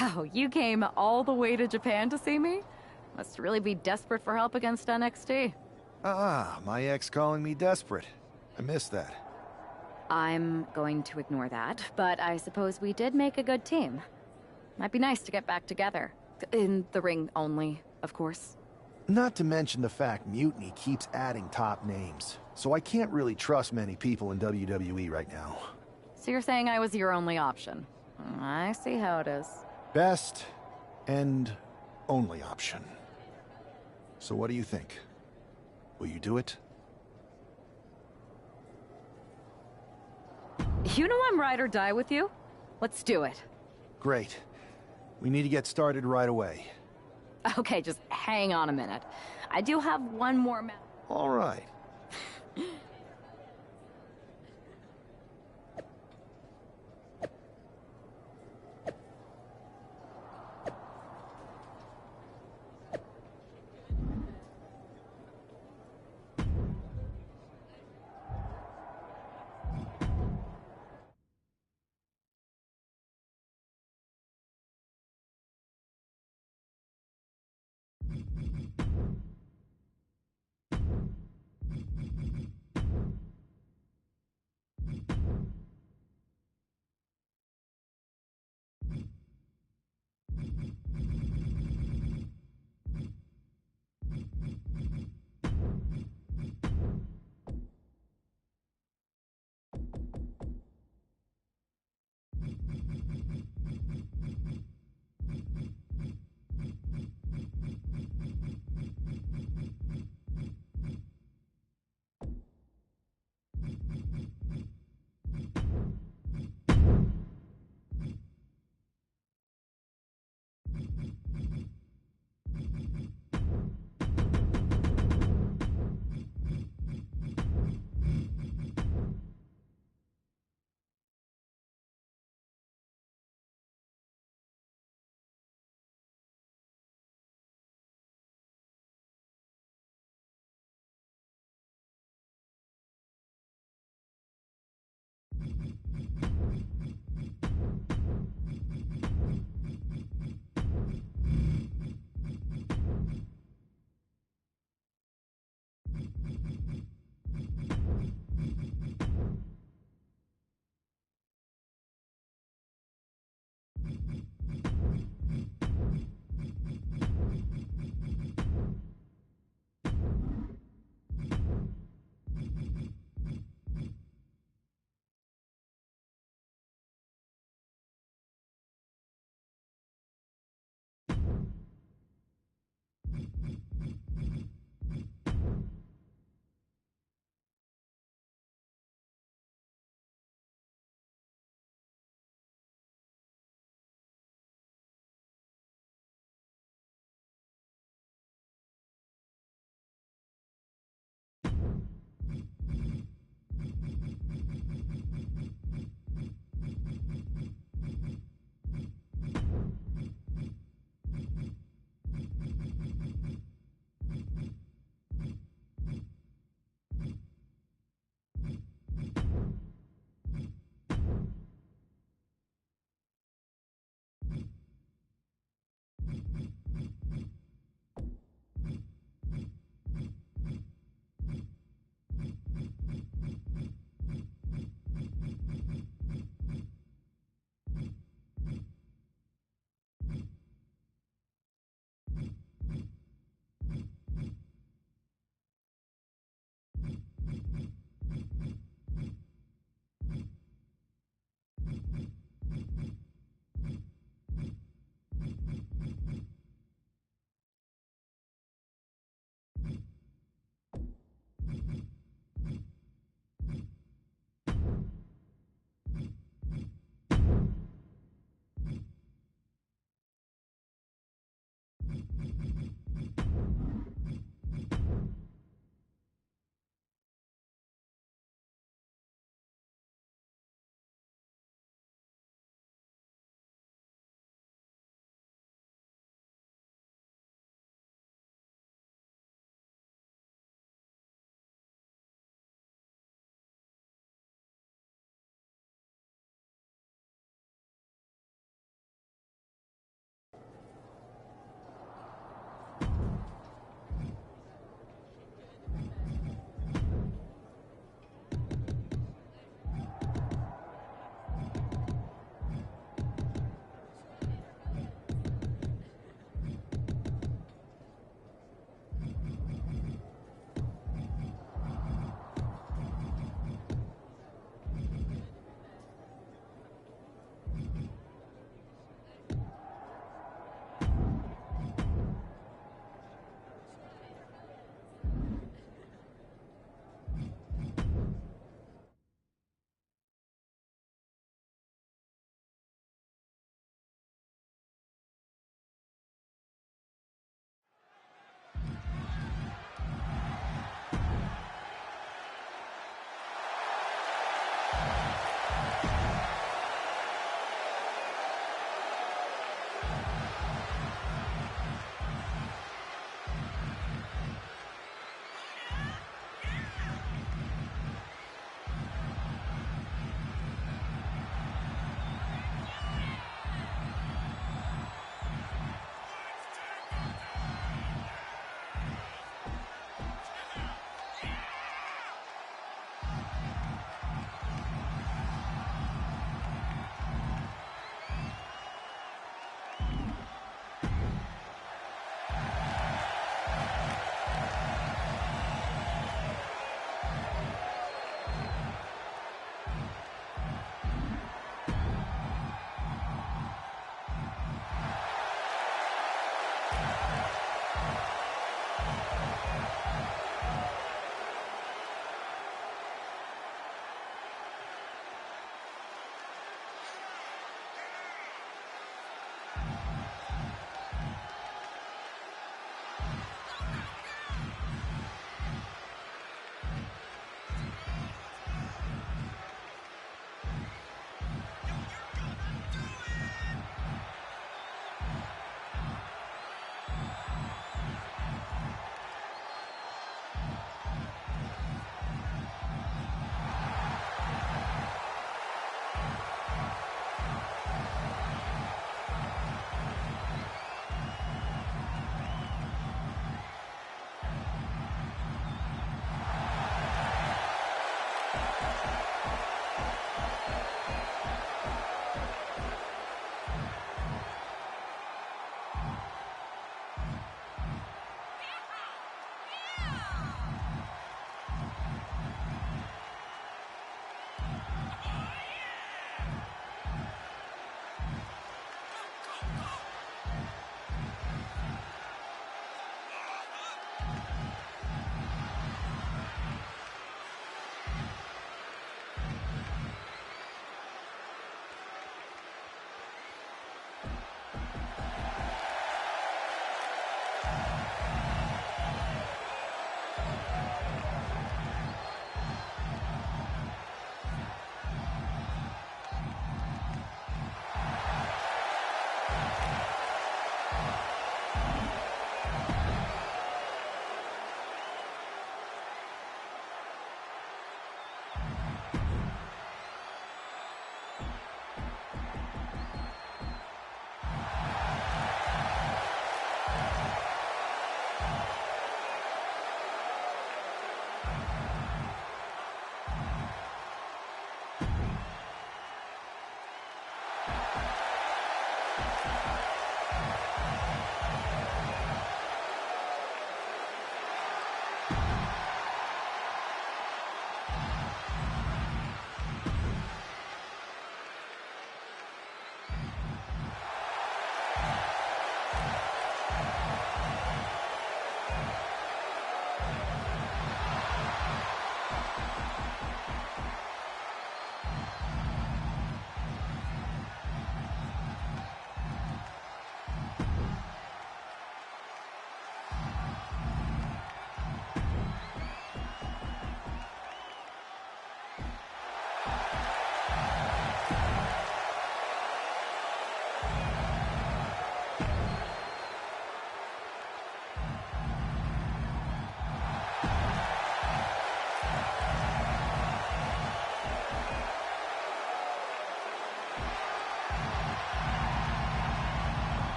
Wow, you came all the way to Japan to see me? Must really be desperate for help against NXT. Ah, my ex calling me desperate. I missed that. I'm going to ignore that, but I suppose we did make a good team. Might be nice to get back together. In the ring only, of course. Not to mention the fact Mutiny keeps adding top names, so I can't really trust many people in WWE right now. So you're saying I was your only option? I see how it is. Best and only option. So what do you think? Will you do it? You know I'm ride or die with you. Let's do it. Great. We need to get started right away. Okay, just hang on a minute. I do have one more All right.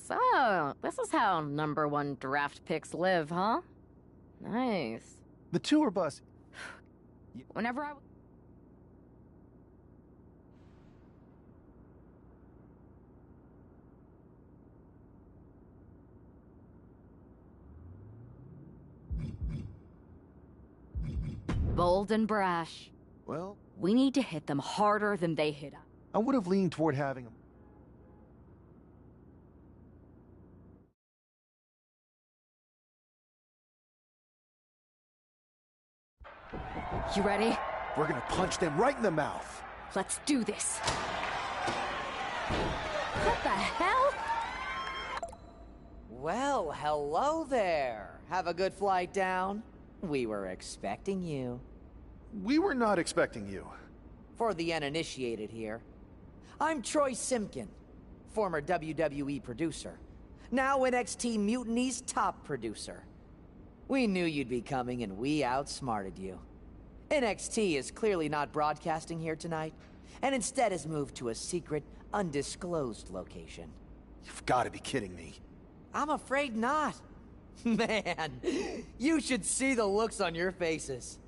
So, this is how #1 draft picks live, huh? Nice. The tour bus. Whenever I... Bold and brash. Well, We need to hit them harder than they hit us. I would have leaned toward having him. You ready? We're gonna punch them right in the mouth. Let's do this. What the hell? Well, hello there. Have a good flight down. We were expecting you. We were not expecting you. For the uninitiated here, I'm Troy Simpkin, former WWE producer, now NXT Mutiny's top producer. We knew you'd be coming and we outsmarted you. NXT is clearly not broadcasting here tonight, and instead has moved to a secret, undisclosed location. You've got to be kidding me. I'm afraid not. Man, you should see the looks on your faces.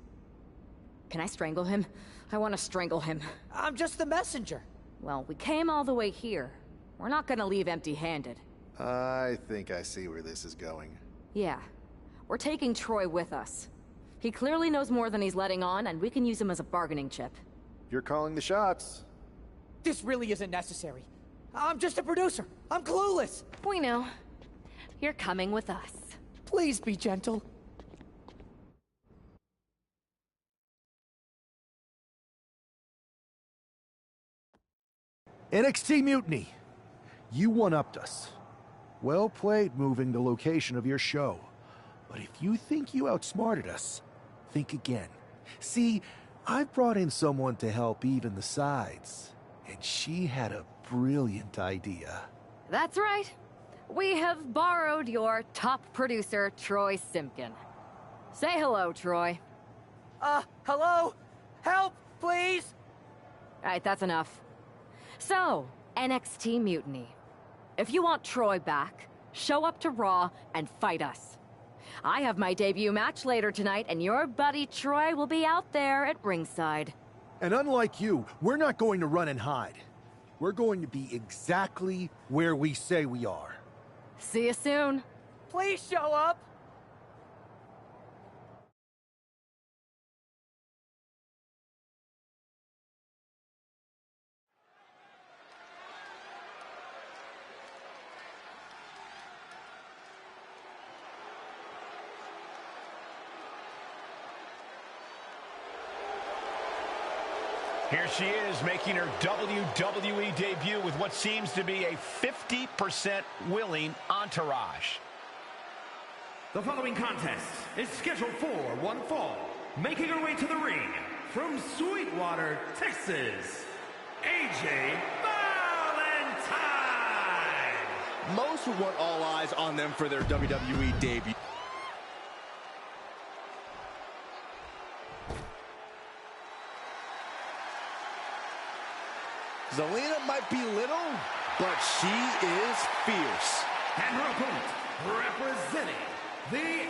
Can I strangle him? I want to strangle him. I'm just the messenger. Well, we came all the way here. We're not gonna leave empty-handed. I think I see where this is going. Yeah. We're taking Troy with us. He clearly knows more than he's letting on, and we can use him as a bargaining chip. You're calling the shots. This really isn't necessary. I'm just a producer. I'm clueless. We know. You're coming with us. Please be gentle. NXT Mutiny. You one-upped us. Well played moving the location of your show. But if you think you outsmarted us, think again. See, I've brought in someone to help even the sides, and she had a brilliant idea. That's right. We have borrowed your top producer, Troy Simpkin. Say hello, Troy. Hello? Help, please? All right, that's enough. So, NXT Mutiny. If you want Troy back, show up to Raw and fight us. I have my debut match later tonight, and your buddy Troy will be out there at ringside. And unlike you, we're not going to run and hide. We're going to be exactly where we say we are. See you soon. Please show up. Here she is making her WWE debut with what seems to be a 50% willing entourage. The following contest is scheduled for one fall. Making her way to the ring from Sweetwater, Texas, AJ Valentine. Most would want all eyes on them for their WWE debut. Zelina might be little, but she is fierce. And her opponent, representing the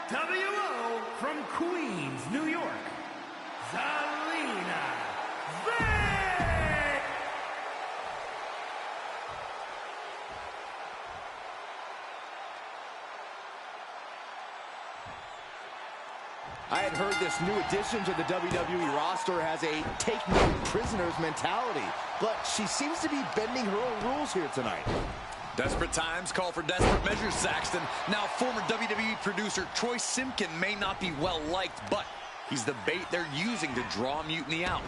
LWO from Queens, New York, Zelina Vega. I had heard this new addition to the WWE roster has a take no prisoners mentality, but she seems to be bending her own rules here tonight. Desperate times call for desperate measures, Saxton. Now, former WWE producer Troy Simpkin may not be well-liked, but he's the bait they're using to draw Mutiny out.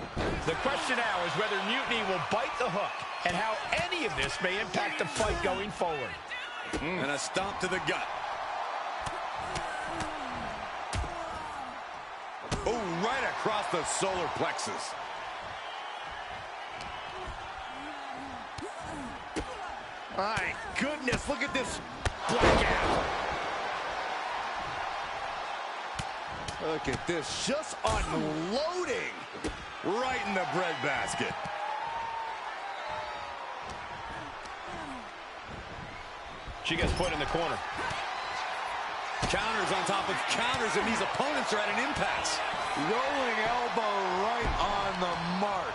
The question now is whether Mutiny will bite the hook and how any of this may impact the fight going forward. And a stomp to the gut. Oh, right across the solar plexus. My goodness, look at this blackout. Look at this, just unloading right in the breadbasket. She gets put in the corner. Counters on top of counters, and these opponents are at an impasse. Rolling elbow right on the mark.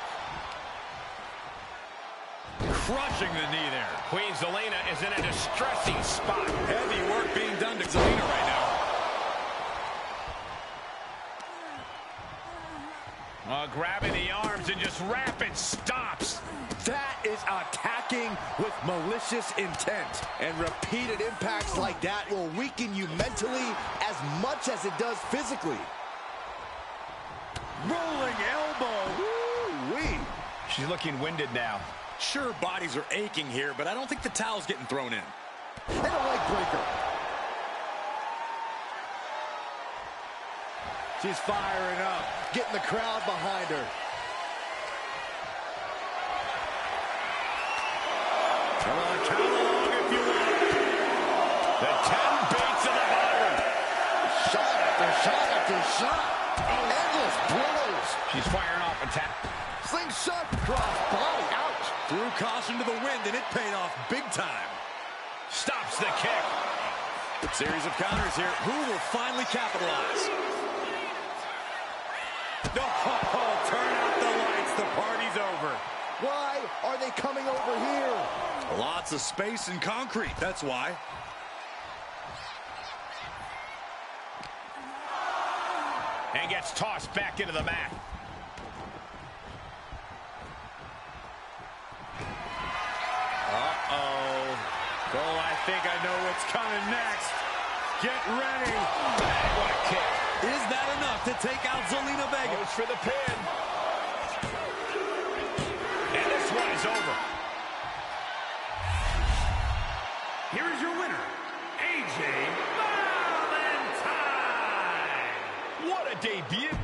Crushing the knee there. Queen Zelina is in a distressing spot. Heavy work being done to Zelina right now. Grabbing the arms and just rapid stops. That is attacking with malicious intent. And repeated impacts like that will weaken you mentally as much as it does physically. Rolling elbow. Woo-wee. She's looking winded now. Sure, bodies are aching here, but I don't think the towel's getting thrown in. And a leg breaker. She's firing up, getting the crowd behind her. Come on, count along if you want. The 10 beats of the bottom. Shot after shot after shot. Endless blows. She's firing off attack. Slingshot cross body. Ouch. Threw caution to the wind, and it paid off big time. Stops the kick. Series of counters here. Who will finally capitalize? Oh, turn out the lights. The party's over. Why are they coming over here? Lots of space and concrete, that's why. And gets tossed back into the mat. Uh-oh. Well, I think I know what's coming next. Get ready. What a kick. Is that enough to take out Zelina Vega? Goes for the pin. And this one is over. Here is your winner, AJ Valentine. What a debut.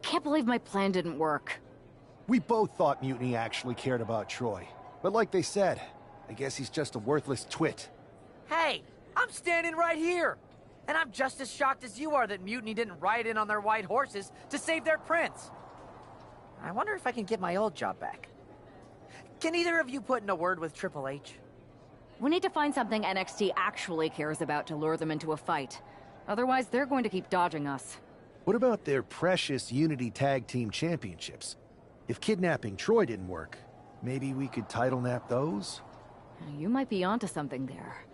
Can't believe my plan didn't work. We both thought Mutiny actually cared about Troy. But like they said, I guess he's just a worthless twit. Hey, I'm standing right here. And I'm just as shocked as you are that Mutiny didn't ride in on their white horses to save their prince. I wonder if I can get my old job back. Can either of you put in a word with Triple H? We need to find something NXT actually cares about to lure them into a fight. Otherwise, they're going to keep dodging us. What about their precious Unity Tag Team Championships? If kidnapping Troy didn't work, maybe we could title nap those? You might be onto something there.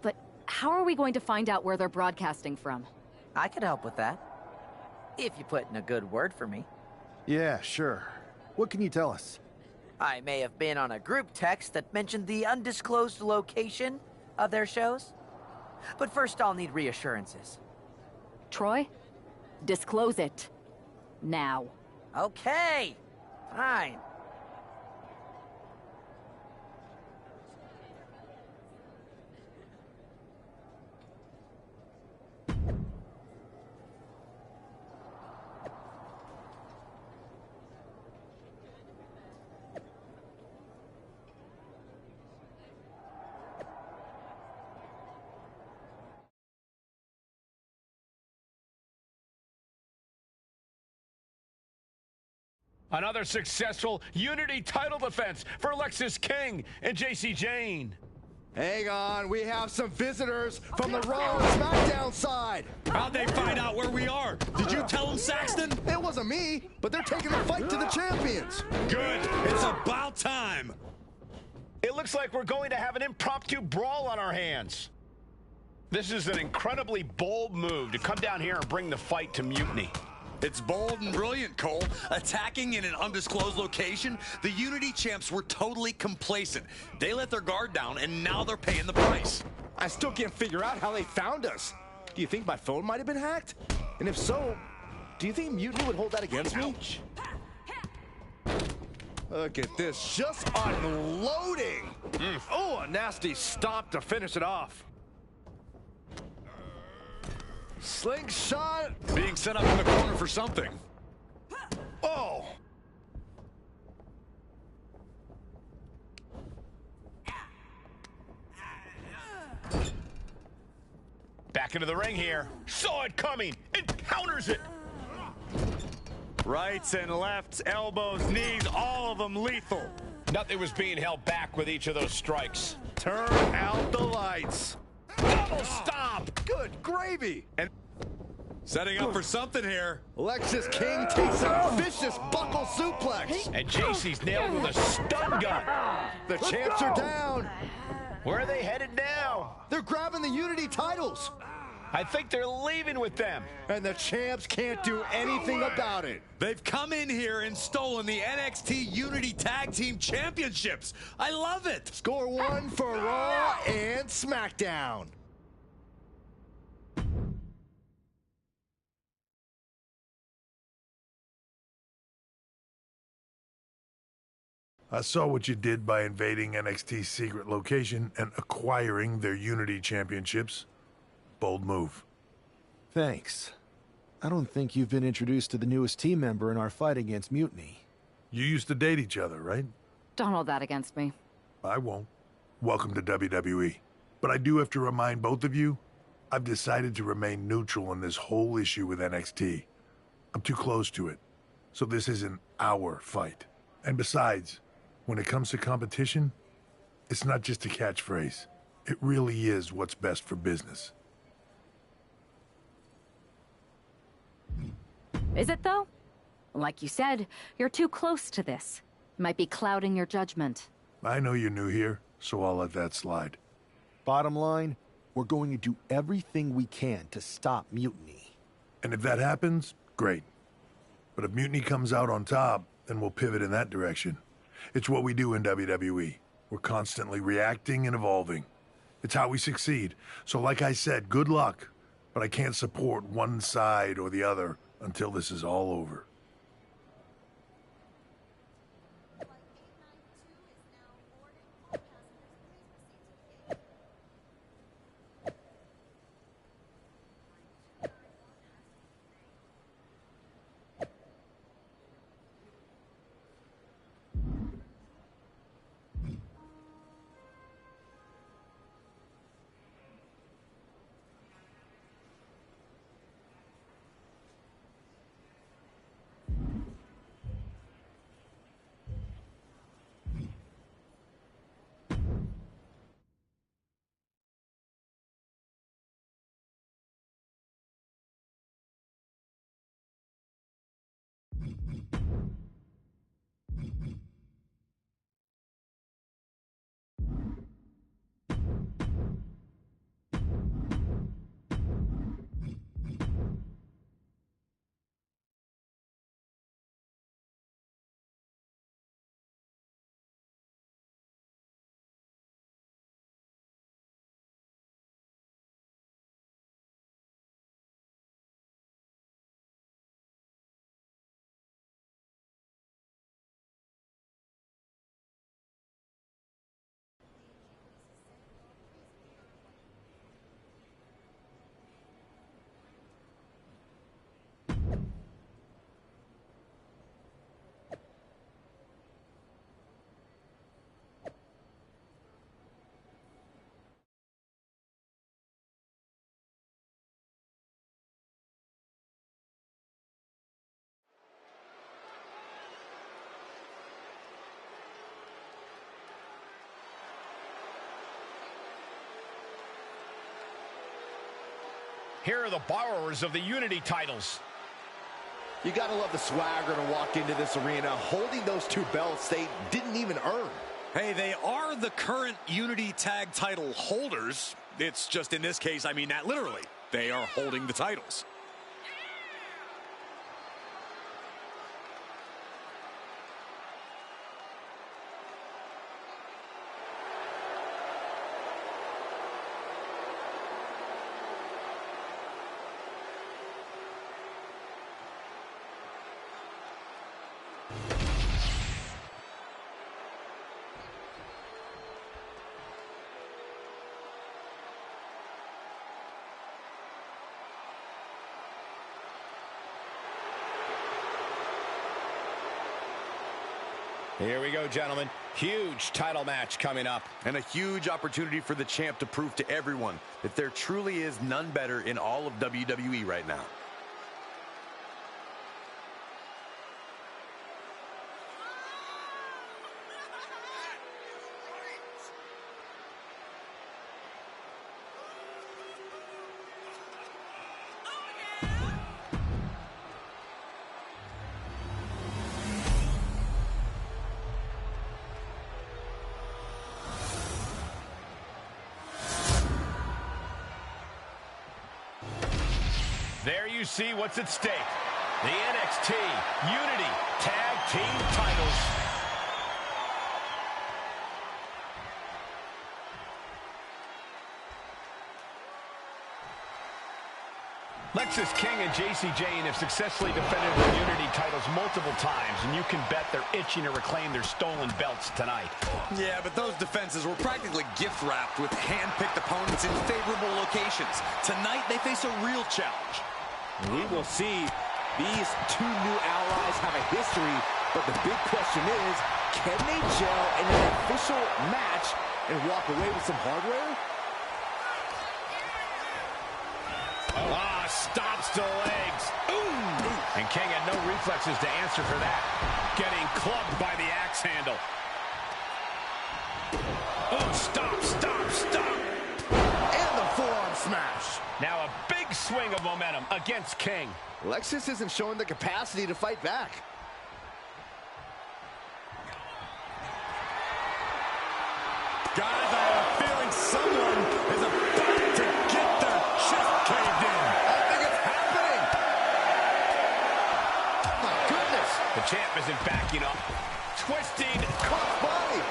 But how are we going to find out where they're broadcasting from? I could help with that. If you put in a good word for me. Yeah, sure. What can you tell us? I may have been on a group text that mentioned the undisclosed location of their shows. But first I'll need reassurances. Troy? Disclose it. Now. Okay, fine. Another successful Unity title defense for Lexis King and JC Jane. Hang on, we have some visitors from the Raw and SmackDown side. How'd they find out where we are? Did you tell them, Saxton? It wasn't me, but they're taking the fight to the champions. Good. It's about time. It looks like we're going to have an impromptu brawl on our hands. This is an incredibly bold move to come down here and bring the fight to Mutiny. It's bold and brilliant, Cole. Attacking in an undisclosed location, the Unity champs were totally complacent. They let their guard down, and now they're paying the price. I still can't figure out how they found us. Do you think my phone might have been hacked? And if so, do you think Mutiny would hold that against me? Ouch. Look at this, just unloading. Oh, a nasty stomp to finish it off. Slingshot. Being set up in the corner for something. Oh. Back into the ring here. Saw it coming and counters it. Rights and lefts, elbows, knees, all of them lethal. Nothing was being held back with each of those strikes. Turn out the lights. Double stomp. Good gravy. And Setting up for something here. Lexis King takes a vicious buckle suplex. And JC's nailed with a stun gun. The champs are down. Where are they headed now? They're grabbing the Unity titles. I think they're leaving with them. And the champs can't do anything about it. They've come in here and stolen the NXT Unity Tag Team Championships. I love it. Score one for Raw and SmackDown. I saw what you did by invading NXT's secret location and acquiring their Unity championships. Bold move. Thanks. I don't think you've been introduced to the newest team member in our fight against Mutiny. You used to date each other, right? Don't hold that against me. I won't. Welcome to WWE. But I do have to remind both of you, I've decided to remain neutral in this whole issue with NXT. I'm too close to it. So this isn't our fight. And besides, when it comes to competition, it's not just a catchphrase. It really is what's best for business. Is it, though? Like you said, you're too close to this. Might be clouding your judgment. I know you're new here, so I'll let that slide. Bottom line, we're going to do everything we can to stop mutiny. And if that happens, great. But if mutiny comes out on top, then we'll pivot in that direction. It's what we do in WWE. We're constantly reacting and evolving. It's how we succeed. So like I said, good luck. But I can't support one side or the other until this is all over. Here are the borrowers of the Unity titles. You gotta love the swagger to walk into this arena holding those two belts they didn't even earn. Hey, they are the current Unity Tag title holders. It's just in this case, I mean that literally. They are holding the titles. Here we go, gentlemen. Huge title match coming up. And a huge opportunity for the champ to prove to everyone that there truly is none better in all of WWE right now. There you see what's at stake. The NXT Unity Tag Team titles. Lexis King and Jacy Jayne have successfully defended their Unity titles multiple times, and you can bet they're itching to reclaim their stolen belts tonight. Yeah, but those defenses were practically gift-wrapped with hand-picked opponents in favorable locations. Tonight, they face a real challenge. We will see. These two new allies have a history, but the big question is, can they gel in an official match and walk away with some hardware? Stops the legs. Ooh! And King had no reflexes to answer for that. Getting clubbed by the axe handle. Oh, stop. And the forearm smash. Now a big upswing of momentum against King. Lexus isn't showing the capacity to fight back. Guys, I have a feeling someone is about to get their chest caved in. I think it's happening. My goodness. The champ isn't backing up. Twisting Crossbody.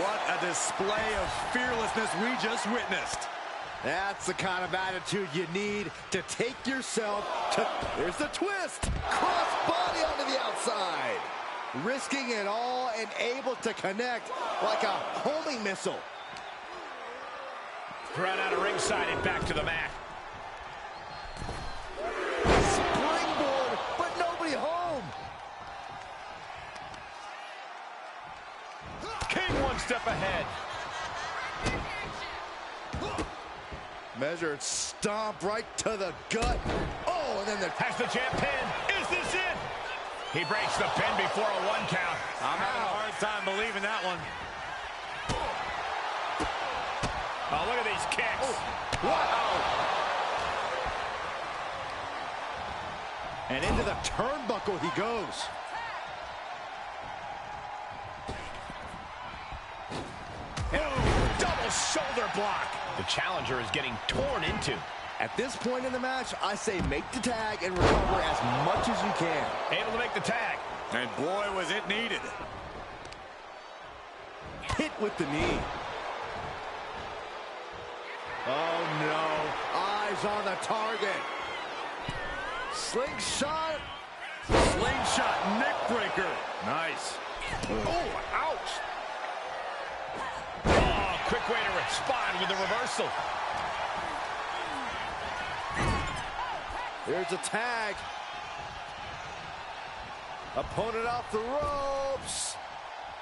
What a display of fearlessness we just witnessed. That's the kind of attitude you need to take yourself to... There's the twist. Crossbody onto the outside. Risking it all and able to connect like a homing missile. Thrown out of ringside and back to the mat. Springboard, but nobody home. King one step ahead. Measured stomp right to the gut. Oh, and then the... Has the champ pinned. Is this it? He breaks the pin before a 1 count. I'm having a hard time believing that one. Oh, look at these kicks. Oh, wow. And into the turnbuckle he goes. Double shoulder block. The challenger is getting torn into. At this point in the match, I say make the tag and recover as much as you can. Able to make the tag. And boy, was it needed. Hit with the knee. Oh, no. Eyes on the target. Slingshot. Slingshot neck breaker. Nice. Oh, ouch. Oh, quick way to respond with the reversal. Here's a tag. Opponent off the ropes.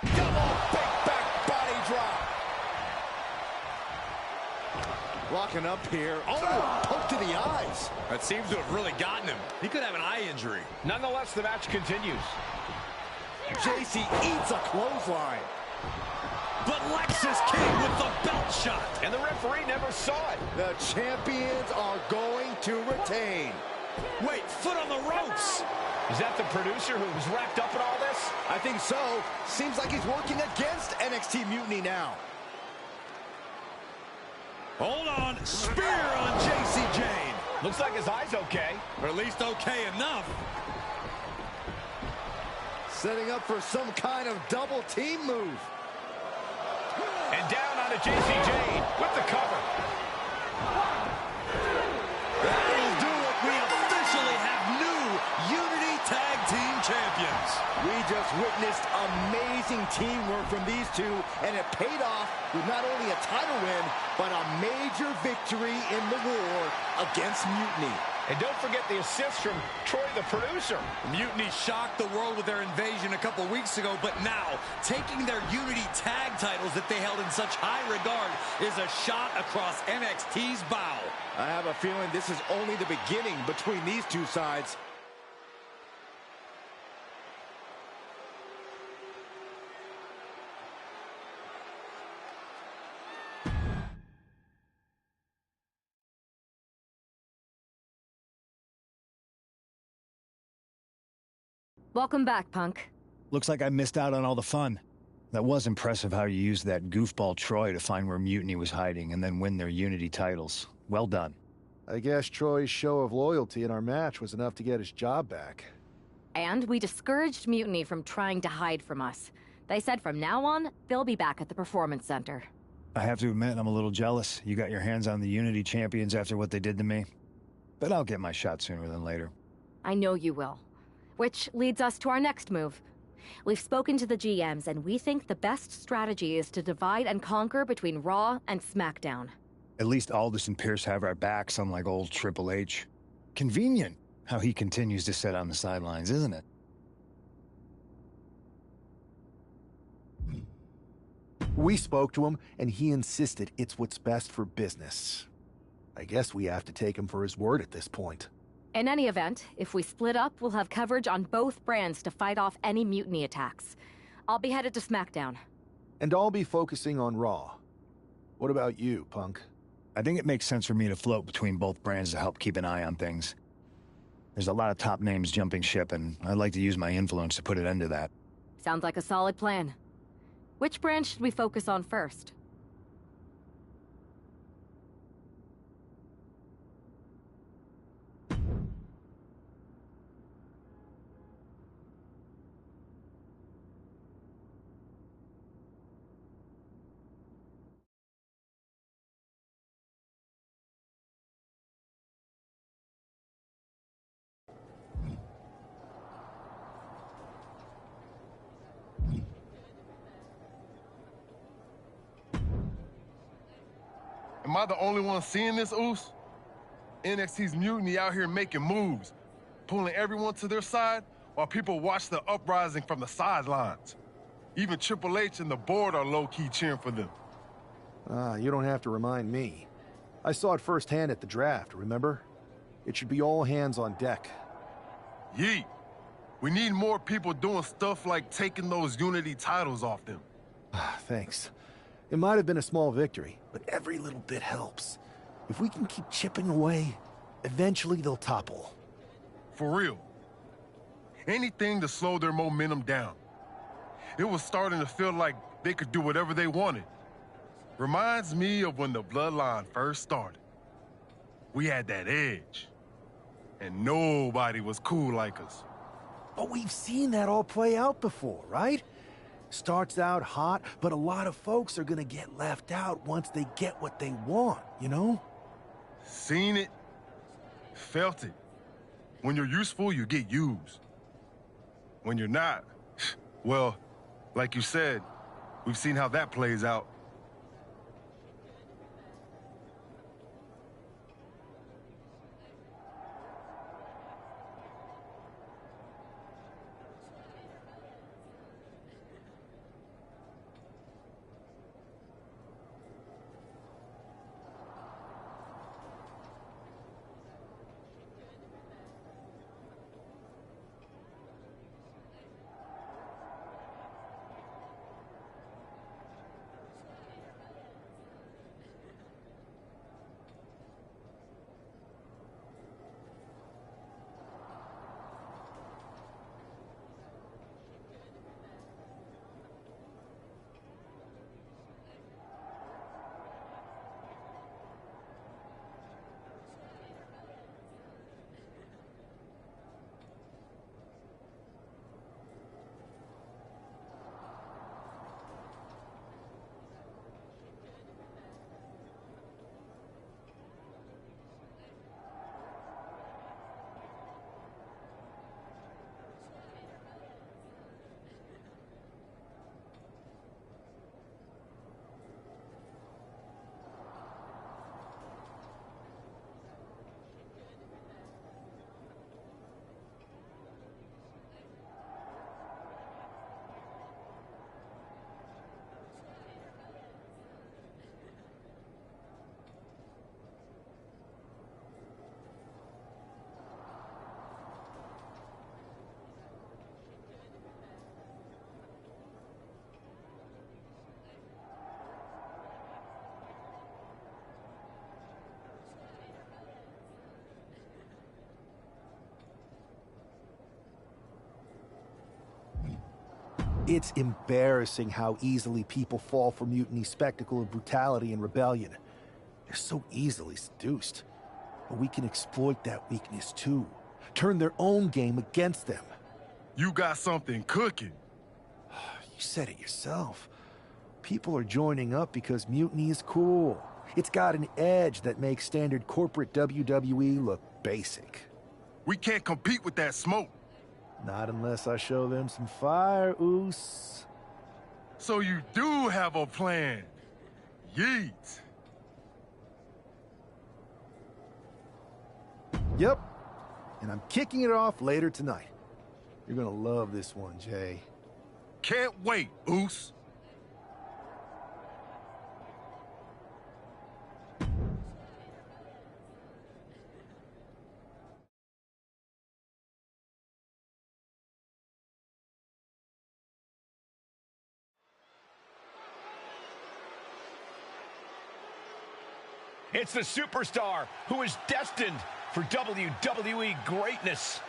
Double big back body drop. Locking up here. Oh, poke to the eyes. That seems to have really gotten him. He could have an eye injury. Nonetheless, the match continues. JC eats a clothesline. But Lexus King with the belt shot. And the referee never saw it. The champions are going to retain. Wait, foot on the ropes. Is that the producer who was wrapped up in all this? I think so. Seems like he's working against NXT Mutiny now. Hold on. Spear on JC Jane. Looks like his eye's okay. Or at least okay enough. Setting up for some kind of double team move. And down onto JC Jane with the cover. That'll do it. We officially have new Unity Tag Team Champions. We just witnessed amazing teamwork from these two, and it paid off with not only a title win, but a major victory in the war against Mutiny. And don't forget the assist from Troy, the producer. Mutiny shocked the world with their invasion a couple weeks ago, but now, taking their Unity tag titles that they held in such high regard is a shot across NXT's bow. I have a feeling this is only the beginning between these two sides. Welcome back, Punk. Looks like I missed out on all the fun. That was impressive how you used that goofball Troy to find where Mutiny was hiding and then win their Unity titles. Well done. I guess Troy's show of loyalty in our match was enough to get his job back. And we discouraged Mutiny from trying to hide from us. They said from now on, they'll be back at the Performance Center. I have to admit, I'm a little jealous. You got your hands on the Unity champions after what they did to me. But I'll get my shot sooner than later. I know you will. Which leads us to our next move. We've spoken to the GMs, and we think the best strategy is to divide and conquer between Raw and SmackDown. At least Aldous and Pierce have our backs, unlike old Triple H. Convenient how he continues to sit on the sidelines, isn't it? We spoke to him, and he insisted it's what's best for business. I guess we have to take him for his word at this point. In any event, if we split up, we'll have coverage on both brands to fight off any Mutiny attacks. I'll be headed to SmackDown. And I'll be focusing on Raw. What about you, Punk? I think it makes sense for me to float between both brands to help keep an eye on things. There's a lot of top names jumping ship, and I'd like to use my influence to put an end to that. Sounds like a solid plan. Which brand should we focus on first? Am I the only one seeing this, Oos? NXT's Mutiny out here making moves, pulling everyone to their side while people watch the uprising from the sidelines. Even Triple H and the board are low-key cheering for them. You don't have to remind me. I saw it firsthand at the draft, remember? It should be all hands on deck. Yeet. We need more people doing stuff like taking those Unity titles off them. Thanks. It might have been a small victory, but every little bit helps. If we can keep chipping away, eventually they'll topple. For real. Anything to slow their momentum down. It was starting to feel like they could do whatever they wanted. Reminds me of when the Bloodline first started. We had that edge. And nobody was cool like us. But we've seen that all play out before, right? Starts out hot, but a lot of folks are gonna get left out once they get what they want, you know? Seen it. Felt it. When you're useful, you get used. When you're not, well, like you said, we've seen how that plays out. It's embarrassing how easily people fall for Mutiny's spectacle of brutality and rebellion. They're so easily seduced. But we can exploit that weakness too. Turn their own game against them. You got something cooking. You said it yourself. People are joining up because Mutiny is cool. It's got an edge that makes standard corporate WWE look basic. We can't compete with that smoke. Not unless I show them some fire, Oos. So you do have a plan. Yeet. Yep. And I'm kicking it off later tonight. You're gonna love this one, Jay. Can't wait, Oos. It's the superstar who is destined for WWE greatness.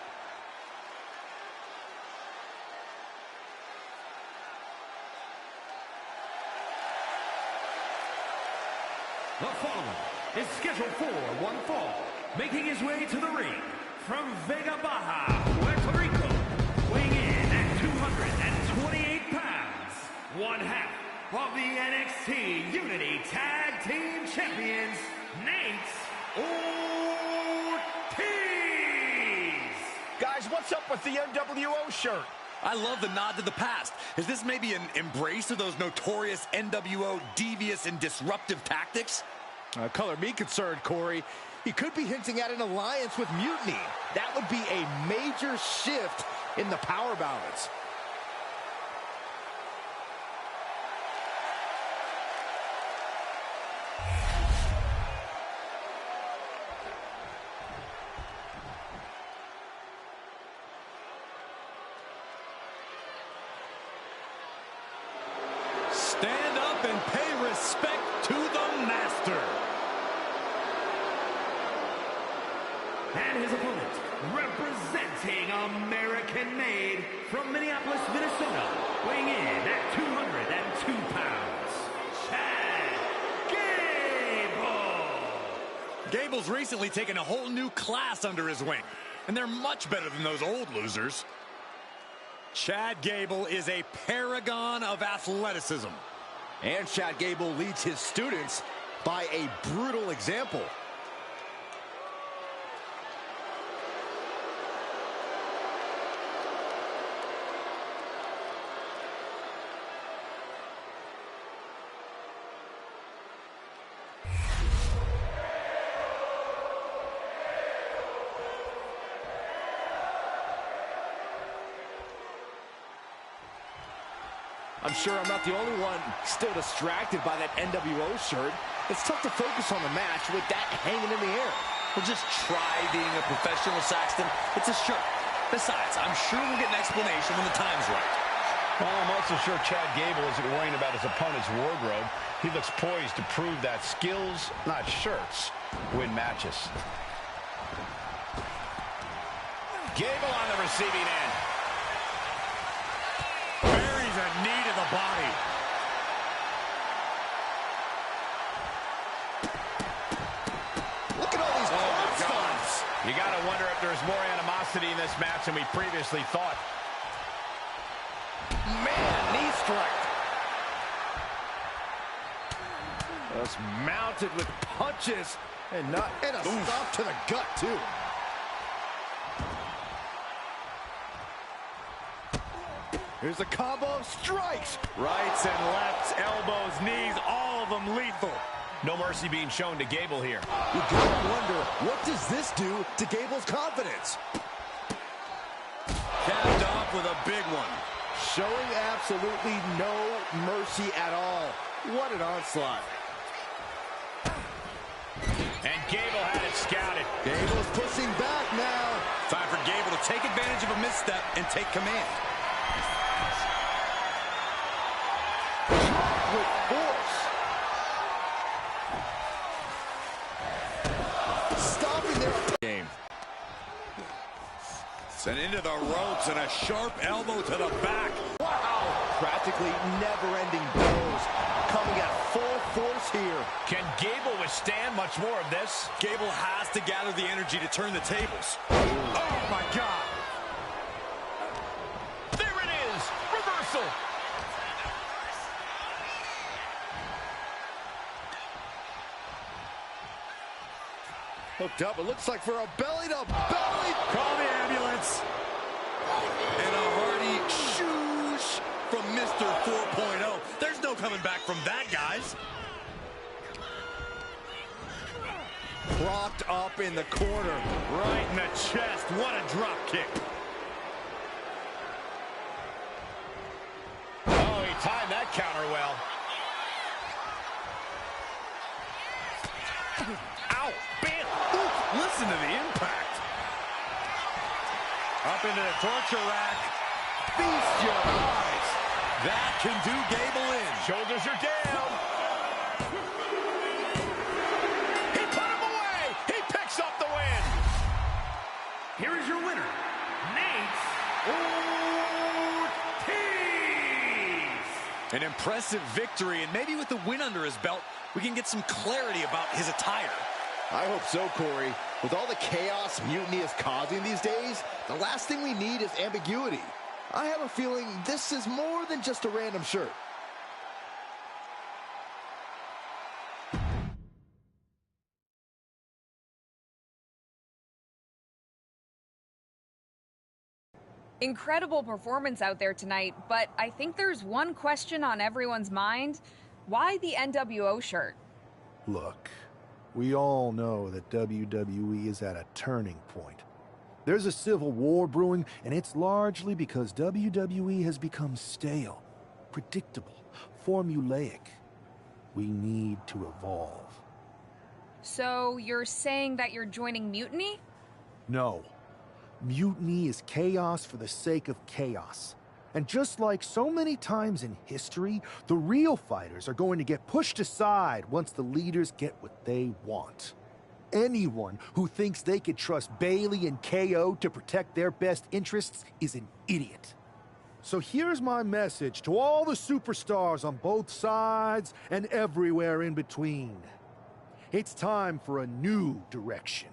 The following is scheduled for one fall, making his way to the ring from Vega Baja, Puerto Rico, weighing in at 228 pounds, one half of the NXT Unity Tag Team Champions, Nate Ortiz. Guys, what's up with the NWO shirt? I love the nod to the past. Is this maybe an embrace of those notorious NWO devious and disruptive tactics? Color me concerned, Corey. He could be hinting at an alliance with Mutiny. That would be a major shift in the power balance. Stand up and pay respect to the master. And his opponent, representing American-made from Minneapolis, Minnesota, weighing in at 202 pounds, Chad Gable. Gable's recently taken a whole new class under his wing, and they're much better than those old losers. Chad Gable is a paragon of athleticism. And Chad Gable leads his students by a brutal example. I'm sure I'm not the only one still distracted by that NWO shirt. It's tough to focus on the match with that hanging in the air. Well, just try being a professional, Saxton. It's a shirt. Besides, I'm sure we'll get an explanation when the time's right. Well, I'm also sure Chad Gable isn't worrying about his opponent's wardrobe. He looks poised to prove that skills, not shirts, win matches. Gable on the receiving end. Buries a knee to the body. Look at all these stunts. You got to wonder if there's more animosity in this match than we previously thought. Man, knee strike. Just mounted with punches and a stop to the gut too. Here's a combo of strikes. Rights and lefts, elbows, knees, all of them lethal. No mercy being shown to Gable here. You gotta wonder, what does this do to Gable's confidence? Capped off with a big one. Showing absolutely no mercy at all. What an onslaught. And Gable had it scouted. Gable's pushing back now. Time for Gable to take advantage of a misstep and take command. With force. Stopping their game. Sent into the ropes and a sharp elbow to the back. Wow. Practically never-ending blows. Coming at full force here. Can Gable withstand much more of this? Gable has to gather the energy to turn the tables. Oh, my God. There it is. Reversal. Hooked up, it looks like for a belly-to-belly. Call the ambulance. And a hearty shoosh from Mr. 4.0. There's no coming back from that, guys. Propped up in the corner. Right in the chest. What a drop kick. Oh, he timed that counter well. Ow, bam. Ooh, listen to the impact. Up into the torture rack. Feast your eyes. That can do Gable in. Shoulders are down. He here is your winner, Nate Ortiz. An impressive victory, and maybe with the win under his belt, we can get some clarity about his attire. I hope so, Corey. With all the chaos Mutiny is causing these days, the last thing we need is ambiguity. I have a feeling this is more than just a random shirt. Incredible performance out there tonight, but I think there's one question on everyone's mind. Why the NWO shirt? Look, we all know that WWE is at a turning point. There's a civil war brewing, and it's largely because WWE has become stale, predictable, formulaic. We need to evolve. So you're saying that you're joining Mutiny? No. Mutiny is chaos for the sake of chaos. And just like so many times in history, the real fighters are going to get pushed aside once the leaders get what they want. Anyone who thinks they could trust Bailey and KO to protect their best interests is an idiot. So here's my message to all the superstars on both sides and everywhere in between. It's time for a new direction.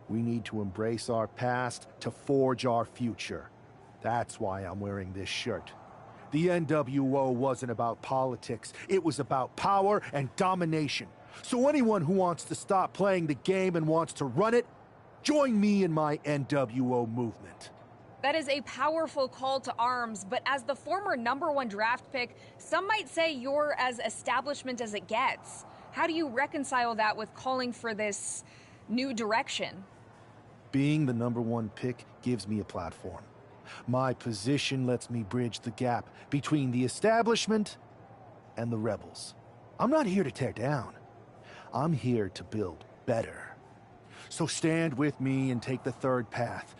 We need to embrace our past to forge our future. That's why I'm wearing this shirt. The NWO wasn't about politics. It was about power and domination. So anyone who wants to stop playing the game and wants to run it, join me in my NWO movement. That is a powerful call to arms, but as the former #1 draft pick, some might say you're as establishment as it gets. How do you reconcile that with calling for this new direction? Being the #1 pick gives me a platform. My position lets me bridge the gap between the establishment and the rebels. I'm not here to tear down. I'm here to build better. So stand with me and take the third path.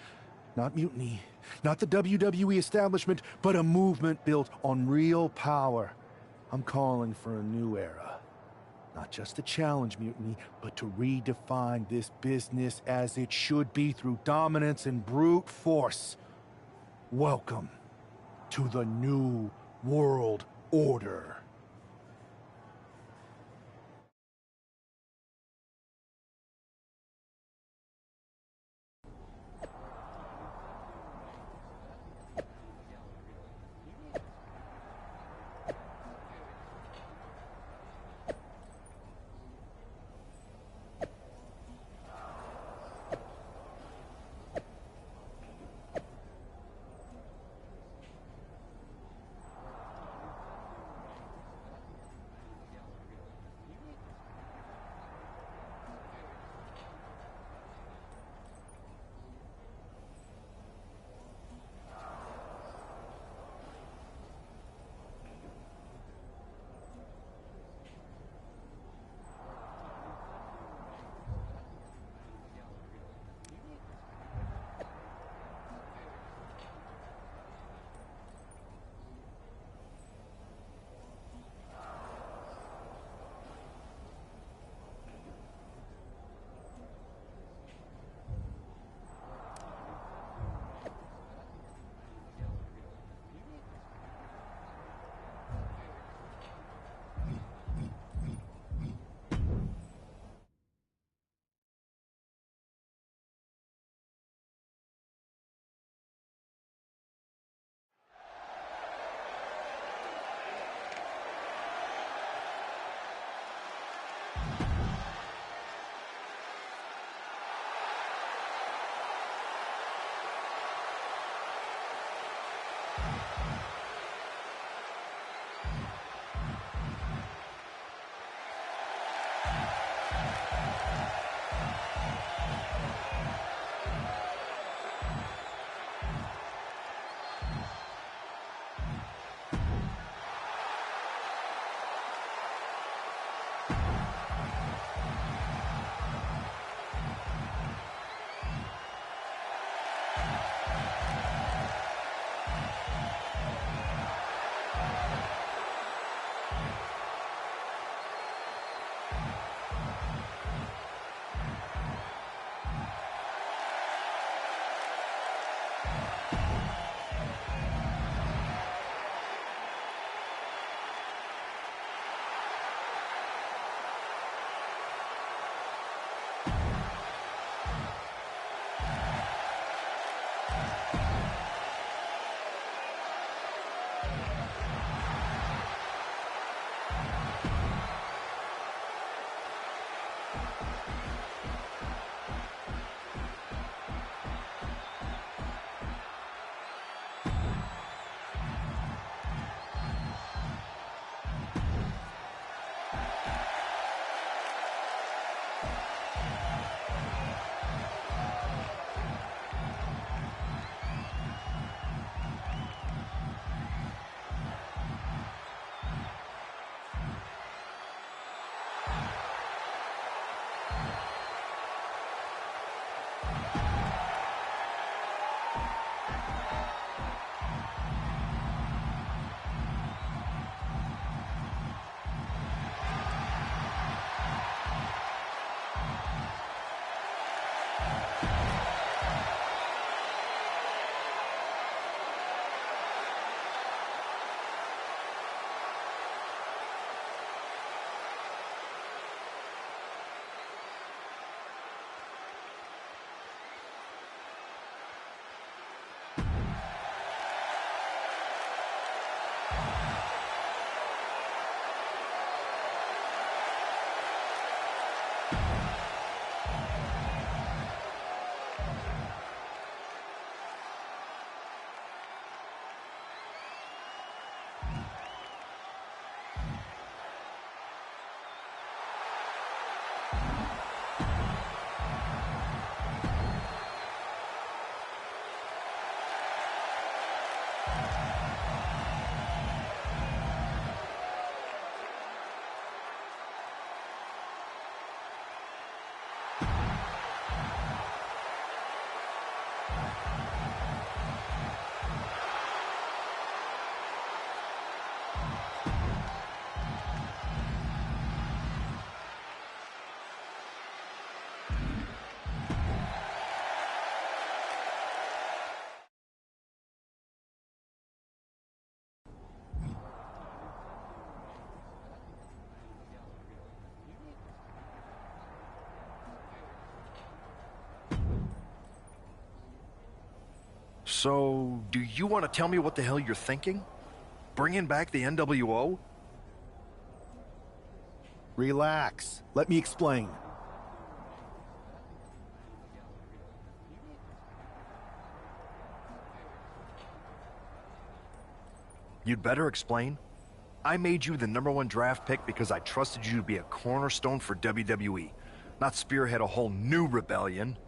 Not mutiny, not the WWE establishment, but a movement built on real power. I'm calling for a new era. Not just to challenge mutiny, but to redefine this business as it should be through dominance and brute force. Welcome to the New World Order. So, do you want to tell me what the hell you're thinking? Bringing back the NWO? Relax. Let me explain. You'd better explain. I made you the #1 draft pick because I trusted you to be a cornerstone for WWE, not spearhead a whole new rebellion.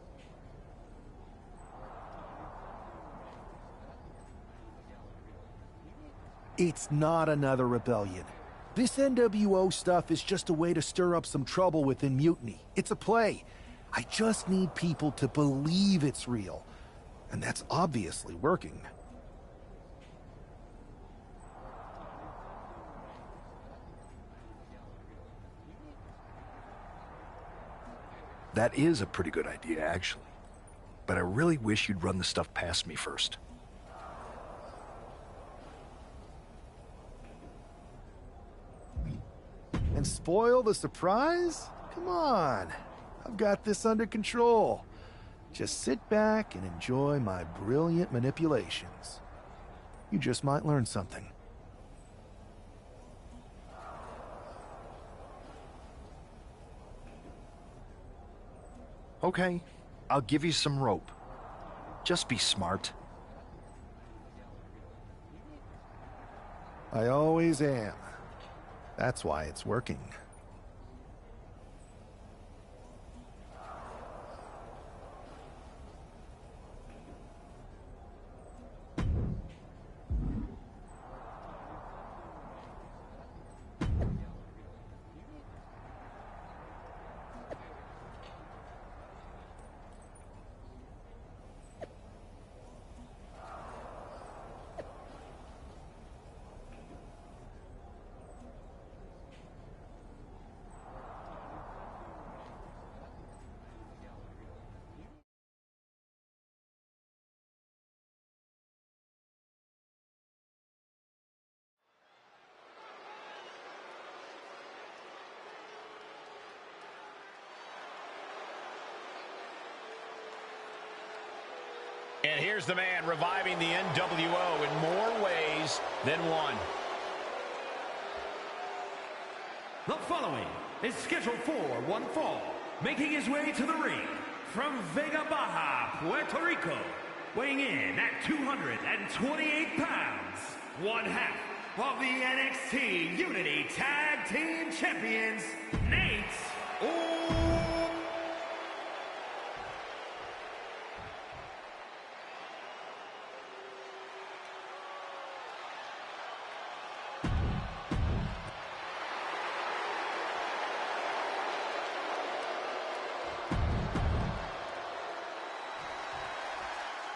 It's not another rebellion. This NWO stuff is just a way to stir up some trouble within Mutiny. It's a play. I just need people to believe it's real. And that's obviously working. That is a pretty good idea, actually. But I really wish you'd run the stuff past me first. And spoil the surprise? Come on. I've got this under control. Just sit back and enjoy my brilliant manipulations. You just might learn something. Okay, I'll give you some rope. Just be smart. I always am. That's why it's working. And here's the man reviving the NWO in more ways than one. The following is scheduled for one fall, making his way to the ring from Vega Baja, Puerto Rico, weighing in at 228 pounds, one half of the NXT Unity Tag Team Champions, Nate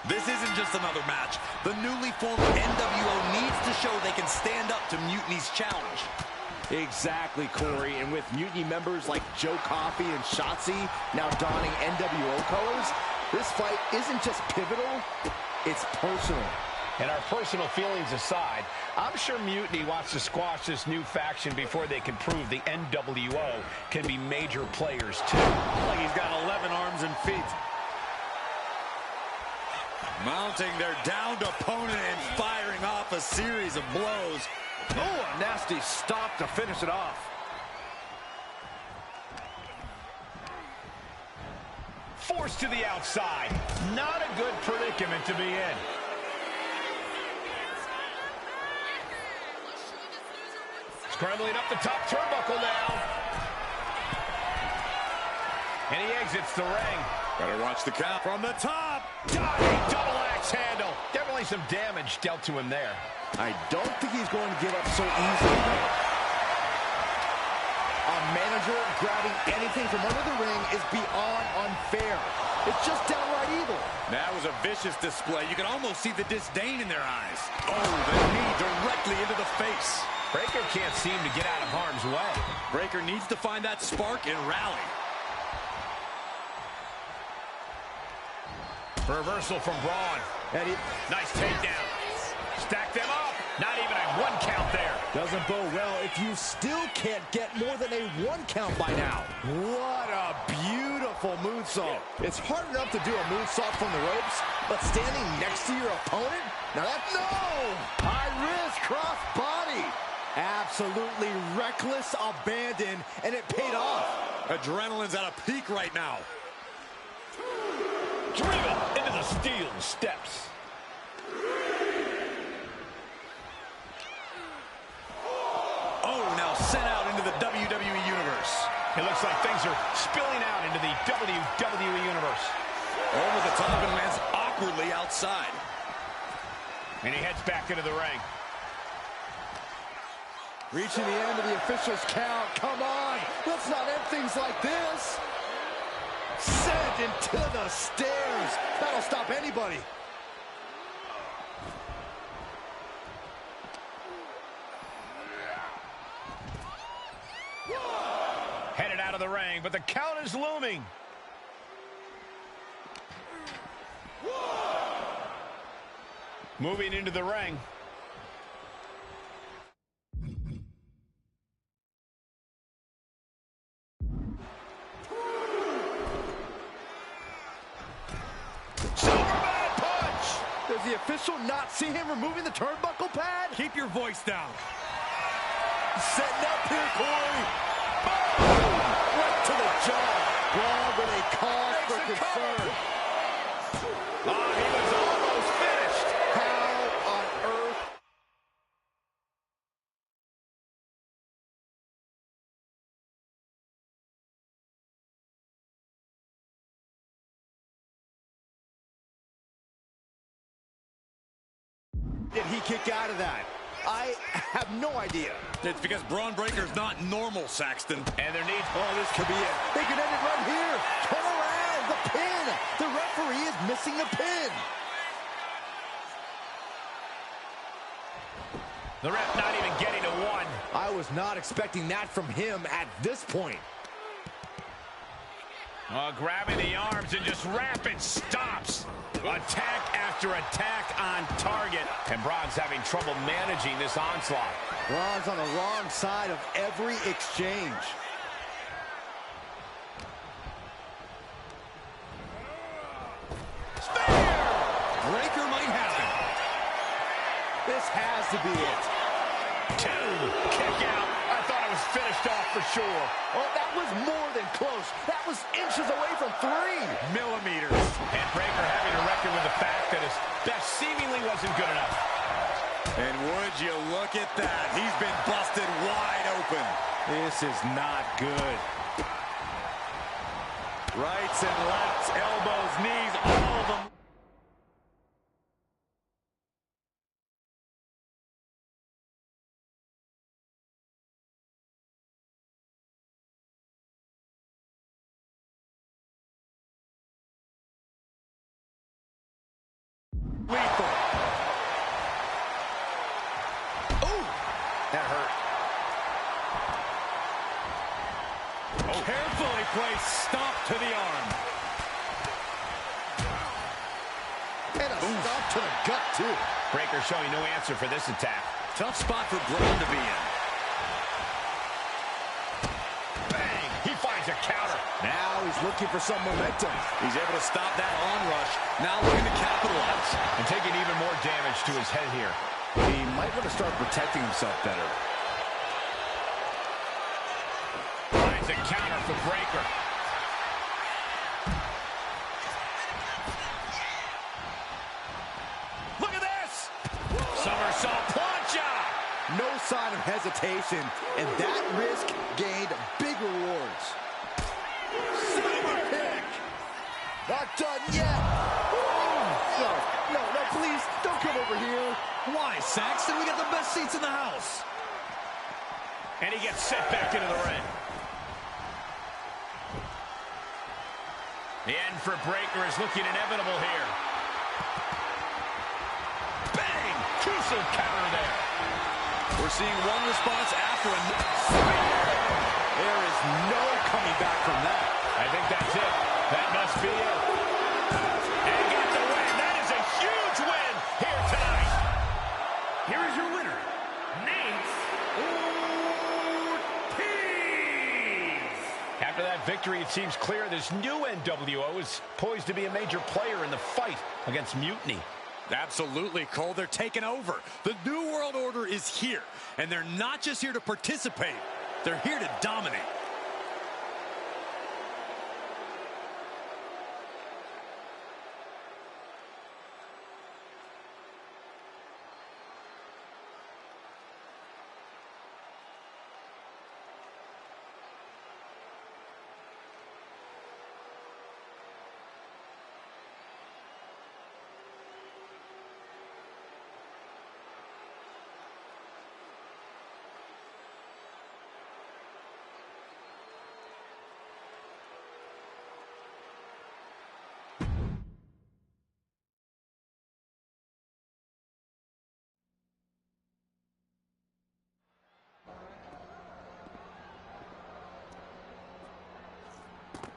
This isn't just another match. The newly formed NWO needs to show they can stand up to Mutiny's challenge. Exactly, Corey. And with Mutiny members like Joe Coffey and Shotzi now donning NWO colors, this fight isn't just pivotal, it's personal. And our personal feelings aside, I'm sure Mutiny wants to squash this new faction before they can prove the NWO can be major players too. Like he's got 11 arms and feet. Mounting their downed opponent and firing off a series of blows. Oh, a nasty stop to finish it off. Forced to the outside. Not a good predicament to be in. Scrambling up the top turnbuckle now. And he exits the ring. Better watch the count. From the top. Diving double axe handle. Definitely some damage dealt to him there. I don't think he's going to give up so easily. A manager grabbing anything from under the ring is beyond unfair. It's just downright evil. That was a vicious display. You can almost see the disdain in their eyes. Oh, the knee directly into the face. Breaker can't seem to get out of harm's way. Breaker needs to find that spark and rally. Reversal from Braun. Eddie. Nice takedown. Stack them up. Not even a 1 count there. Doesn't bode well if you still can't get more than a 1 count by now. What a beautiful beautiful moonsault. It's hard enough to do a moonsault from the ropes, but standing next to your opponent? Now that, no! High risk, cross body. Absolutely reckless abandon, and it paid off. Adrenaline's at a peak right now. Driven into the steel steps. Oh, now sent out into the WWE Universe. It looks like things are spilling out into the WWE Universe. Over the top and lands awkwardly outside. And he heads back into the ring. Reaching the end of the official's count. Come on, let's not end things like this. Sent into the stairs. That'll stop anybody. Headed out of the ring, but the count is looming. Moving into the ring. Superman punch! Does the official not see him removing the turnbuckle pad? Keep your voice down. Setting up here, Corey. Right to the jaw. Brawl with a cause for concern. He was almost finished. How on earth? Did he kick out of that? I have no idea. It's because Braun Breaker's not normal, Saxton. And there needs... Oh, this could be it. They could end it right here. Turn around. The pin. The referee is missing the pin. The ref not even getting to one. I was not expecting that from him at this point. Grabbing the arms and just rapid stops. Attack after attack on target. And Braun's having trouble managing this onslaught. Braun's on the wrong side of every exchange. Spear! Breaker might have it. This has to be it. 2. Kick out. I thought it was finished off for sure. Oh, that was more than close. That was inches away from 3 millimeters. And Breaker having to reckon with the fact that his best seemingly wasn't good enough. And would you look at that? He's been busted wide open. This is not good. Rights and lefts, elbows, knees, all of them. Lethal. Ooh, that hurt. Oh. Carefully placed stomp to the arm. And a stomp to the gut, too. Breaker showing no answer for this attack. Tough spot for Braun to be in. Bang! He finds a counter. Now he's looking for some momentum. He's able to stop that onrush. Now looking to capitalize. And taking even more damage to his head here. He might want to start protecting himself better. Finds a counter for Breaker. Look at this! Somersault plancha! No sign of hesitation, and that risk gained big rewards. Super kick! Not done yet! No, please, don't come over here. Why, Saxton? We got the best seats in the house. And he gets set back into the ring. The end for Breaker is looking inevitable here. Bang! Crucial counter there. We're seeing one response after another. There is no coming back from that. I think that's it. That must be it. And gets the win. That is a huge win here tonight. Here is your winner, Nate Ortiz. After that victory. victory, it seems clear this new NWO is poised to be a major player in the fight against Mutiny. Absolutely, Cole. They're taking over. The New World Order is here, and they're not just here to participate. They're here to dominate.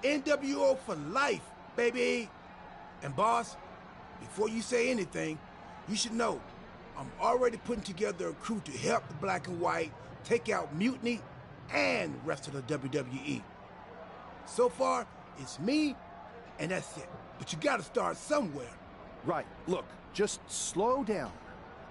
NWO for life, baby. And boss, before you say anything, you should know I'm already putting together a crew to help the Black and White take out Mutiny and the rest of the WWE. So far, it's me, and that's it. But you gotta start somewhere. Right. Look, just slow down.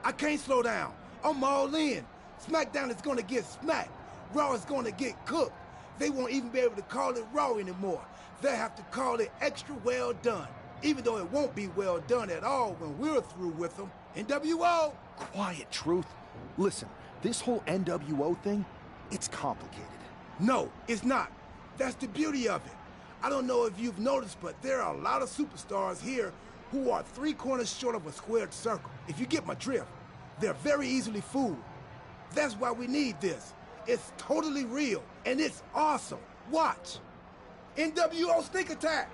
I can't slow down. I'm all in. SmackDown is gonna get smacked. Raw is gonna get cooked. They won't even be able to call it Raw anymore. They'll have to call it extra well done, even though it won't be well done at all when we're through with them. NWO! Quiet, Truth. Listen, this whole NWO thing, it's complicated. No, it's not. That's the beauty of it. I don't know if you've noticed, but there are a lot of superstars here who are 3 corners short of a squared circle. If you get my drift, they're very easily fooled. That's why we need this. It's totally real, and it's awesome. Watch. NWO Sneak Attack!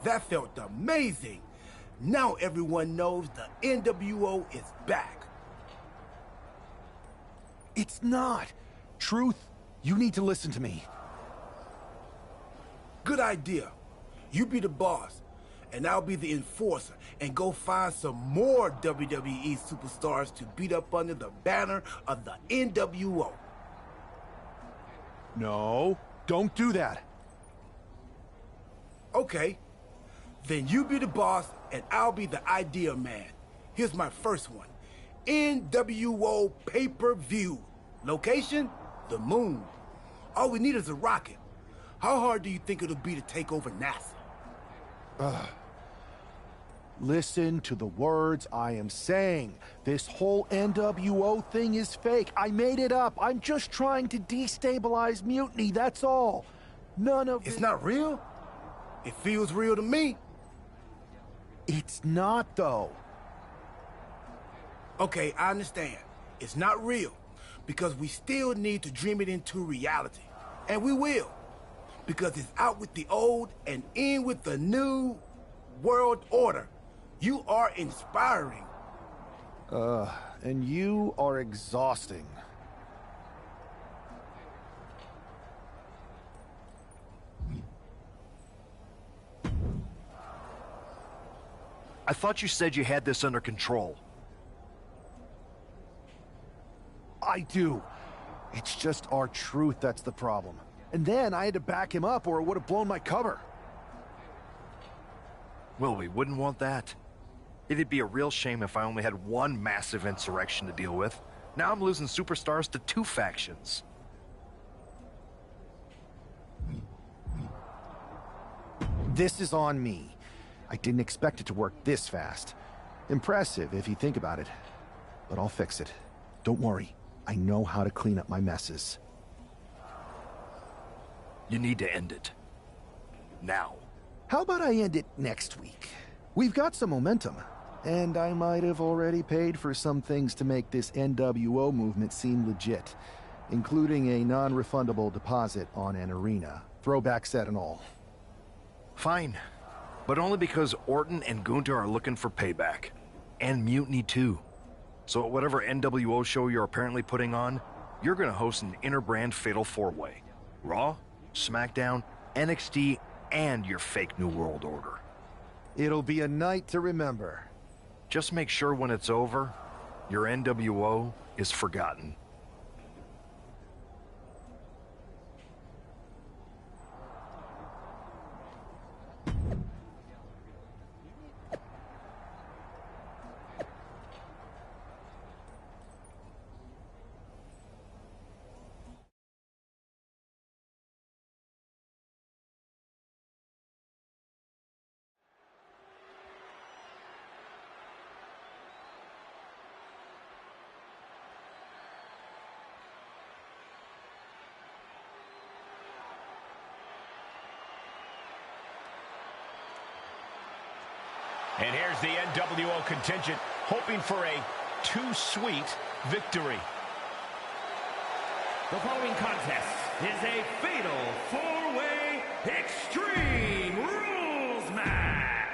That felt amazing. Now everyone knows the NWO is back. It's not. Truth, you need to listen to me. Good idea. You be the boss, and I'll be the enforcer, and go find some more WWE superstars to beat up under the banner of the NWO. No, don't do that. Okay. Then you be the boss, and I'll be the idea man. Here's my first one. NWO pay-per-view. Location? The moon. All we need is a rocket. How hard do you think it'll be to take over NASA? Listen to the words I am saying. This whole NWO thing is fake. I made it up. I'm just trying to destabilize Mutiny, that's all. None of It's not real? It feels real to me. It's not, though. Okay, I understand. It's not real, because we still need to dream it into reality. And we will. Because it's out with the old and in with the new world order. You are inspiring. And you are exhausting. I thought you said you had this under control. I do. It's just our truth that's the problem. And then I had to back him up or it would have blown my cover. Well, we wouldn't want that. It'd be a real shame if I only had one massive insurrection to deal with. Now I'm losing superstars to two factions. This is on me. I didn't expect it to work this fast. Impressive if you think about it. But I'll fix it. Don't worry. I know how to clean up my messes. You need to end it. Now. How about I end it next week? We've got some momentum. And I might have already paid for some things to make this NWO movement seem legit. Including a non-refundable deposit on an arena. Throwback set and all. Fine. But only because Orton and Gunther are looking for payback. And Mutiny too. So at whatever NWO show you're apparently putting on, you're gonna host an inter-brand fatal four-way. Raw, SmackDown, NXT, and your fake New World Order. It'll be a night to remember. Just make sure when it's over, your NWO is forgotten. And here's the NWO contingent, hoping for a too-sweet victory. The following contest is a fatal four-way Extreme Rules match.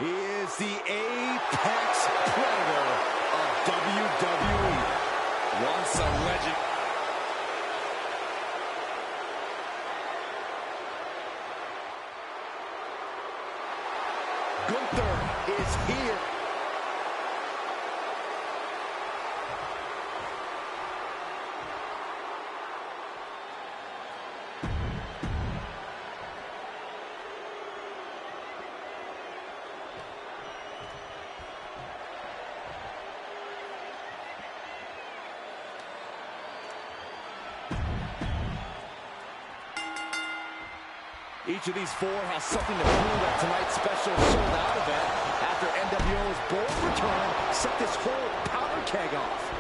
He is the apex predator of WWE. Once a legend. Gunther is here. Each of these four has something to prove at tonight's special sold-out event after NWO's bold return set this whole powder keg off.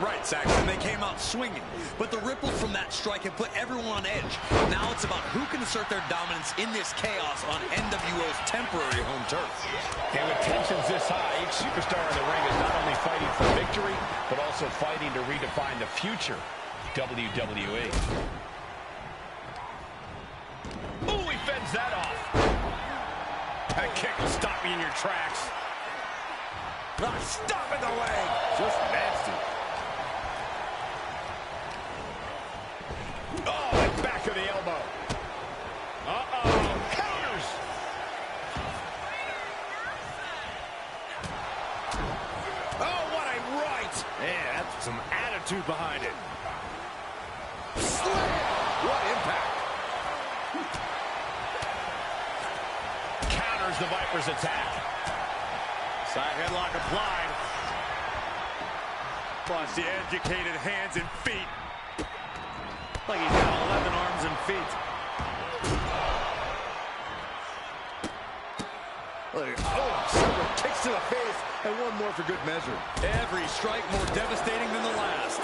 Right, Saxton, they came out swinging, but the ripples from that strike have put everyone on edge. Now it's about who can assert their dominance in this chaos on NWO's temporary home turf. And with tensions this high, each superstar in the ring is not only fighting for victory, but also fighting to redefine the future of WWE. Ooh, he fends that off. That kick will stop you in your tracks. Stop in the leg. Just nasty. Oh, and back of the elbow. Uh-oh. Counters. Oh, what a right. Man, that's some attitude behind it. Slam. What impact. Counters the Viper's attack. Side headlock applied. Watch the educated hands and feet. Like he's got 11 arms and feet. Oh, several kicks to the face, and one more for good measure. Every strike more devastating than the last.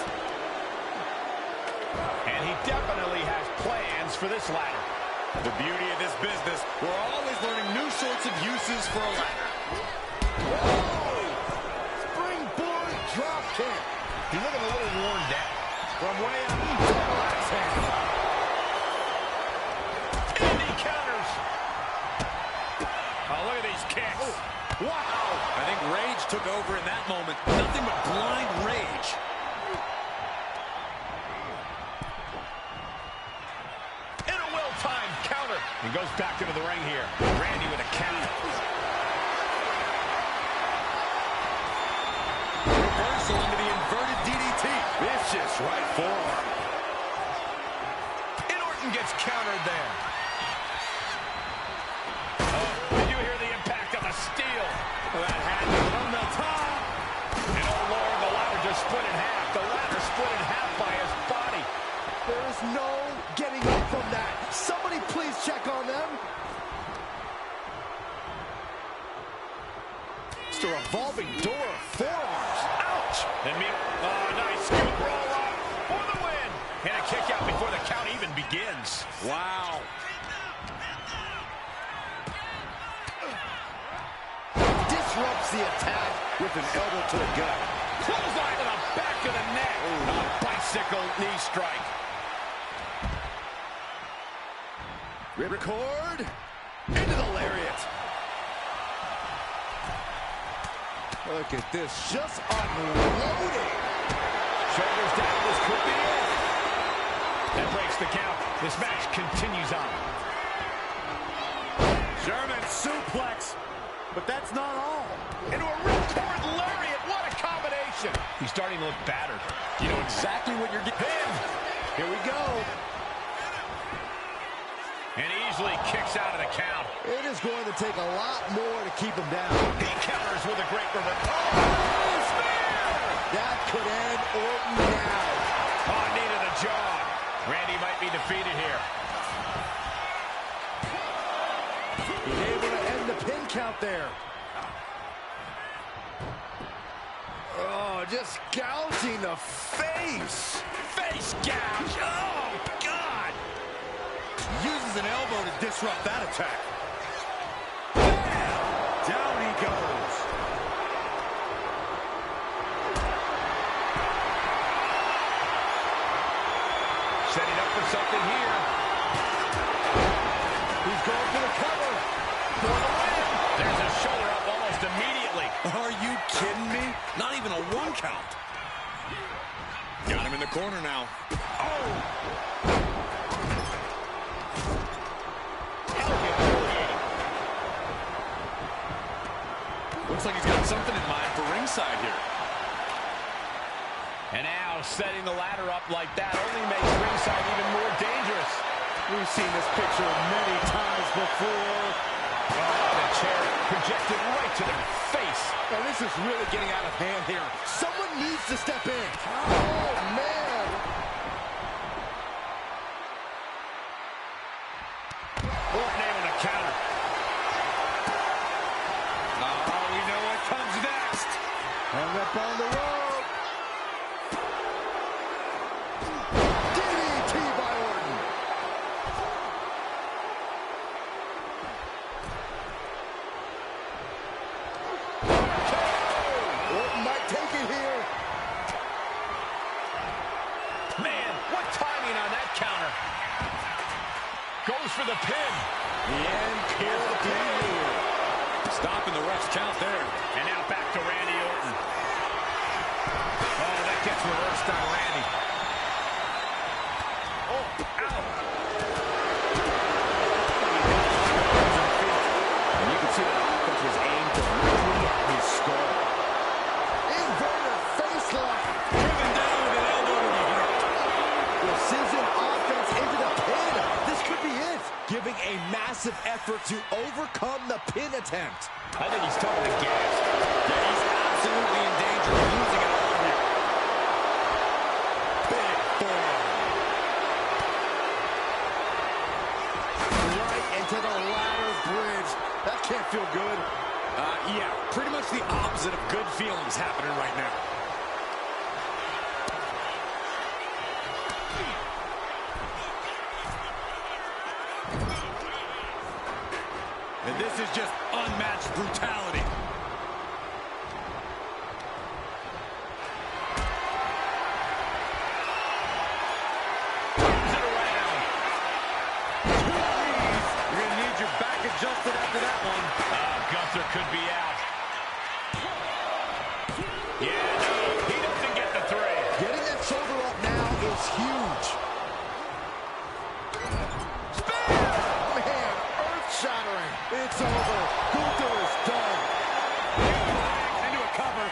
And he definitely has plans for this ladder. The beauty of this business, we're always learning new sorts of uses for a ladder. Whoa! Springboard drop kick. He's looking a little worn down. From way up, relax hand. And he counters. Oh, look at these kicks. Oh, wow! I think rage took over in that moment. Nothing but blind rage. And a well-timed counter. He goes back into the ring here. Randy with a counter. Reversal into the inverted DDT. Vicious right forearm. And Orton gets countered there. Oh, did you hear the impact of the steel? Well, that happened from the top. And oh Lord, the ladder just split in half. The ladder split in half by his body. There is no getting up from that. Somebody please check on them. It's a revolving door of forearms. Ouch! And nice scoop roll up for the win. And a kick out before the count even begins. Wow. Disrupts the attack with an elbow to the gut. Clothesline to the back of the neck. A bicycle knee strike. Ripcord into the lariat. Look at this, just unloading. Shoulders down, this could be it. That breaks the count. This match continues on. German suplex, but that's not all. Into a ripcord lariat, what a combination. He's starting to look battered. You know exactly what you're getting. Here we go. And easily kicks out of the count. It is going to take a lot more to keep him down. He counters with a great reversal. Oh, spear! That could end Orton now. Oh, knee to the jaw. Randy might be defeated here. He's able to end the pin count there. Oh, just gouging the face. Face gouge. Oh, God. Uses an elbow to disrupt that attack. Bam! Down he goes. Setting up for something here. He's going for the cover. For the win. There's a shoulder up almost immediately. Are you kidding me? Not even a 1 count. Got him in the corner now. Oh! Looks like he's got something in mind for ringside here. And now setting the ladder up like that only makes ringside even more dangerous. We've seen this picture many times before. Oh, the chair projected right to their face. And this is really getting out of hand here. Someone needs to step in. Oh, man. Orton able to counter. Oh, we know what comes next. Hung up on the rope. for the pin. The end could be near. Stopping the ref's count there. And now back to Randy Orton. Oh, that gets reversed on Randy. Oh, ow. And you can see that offense was aimed directly at his skull. Inverted face lock. Driven down with an elbow to the heart. Precision offense into the pin. This could be it. Giving a massive effort to overcome the pin attempt. I think he's totally gassed. Yeah, he's absolutely in danger of losing it all here. Big forearm. Right into the ladder bridge. That can't feel good. Yeah, pretty much the opposite of good feelings happening right now. And this is just unmatched brutality. Turns it around. You're going to need your back adjusted after that one. Gunther could be out. Yeah, no, he doesn't get the three. Getting that shoulder up now is huge. Man, earth-shattering. It's over. Gunther is done. Into a cover.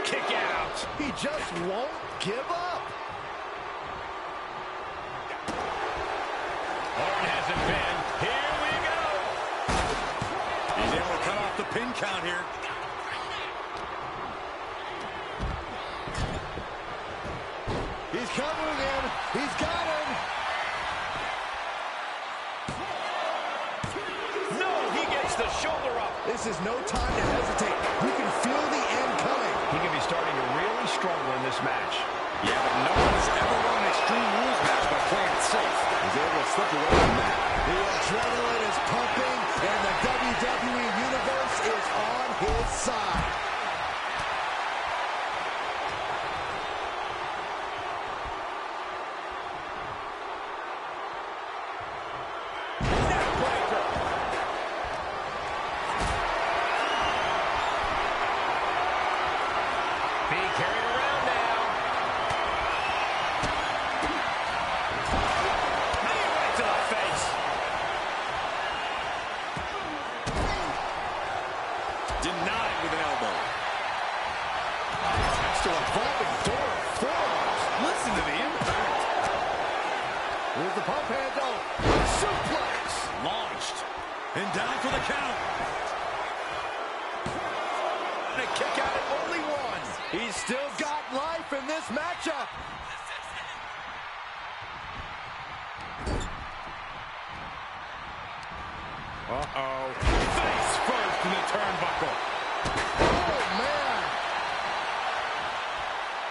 Kick out. He just won't give up. Orton has a pin. Here we go. He's able to cut off the pin count here. He's covering him. He's got him. No, he gets the shoulder up. This is no time to hesitate. You can feel the end coming. He could be starting to really struggle in this match. Yeah, but no one's ever won an Extreme Rules match by playing it safe. He's able to slip away from that. The adrenaline is pumping, and the WWE Universe is on his side. Being carried around now. Knee right to the face. Denied with an elbow. Next to a bumping door of forearms. Listen to the impact. Here's the pump handle. Suplex. Launched. And down for the count. And a kick out at only one. He's still got life in this matchup. Uh-oh. Face first in the turnbuckle. Oh, man.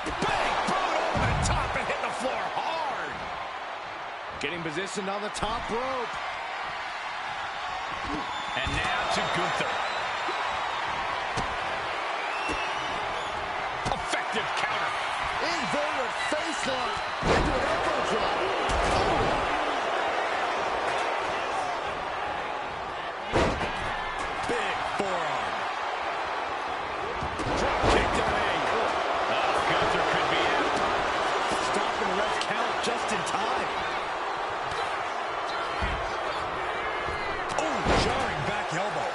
Big boot over the top and hit the floor hard. Getting positioned on the top rope. And now to Gunther. Effective counter. Inverted face lock into an elbow drop. Big forearm. Drop kick to ring. Gunther could be out. Stopping the ref count just in time. Oh, jarring back elbow.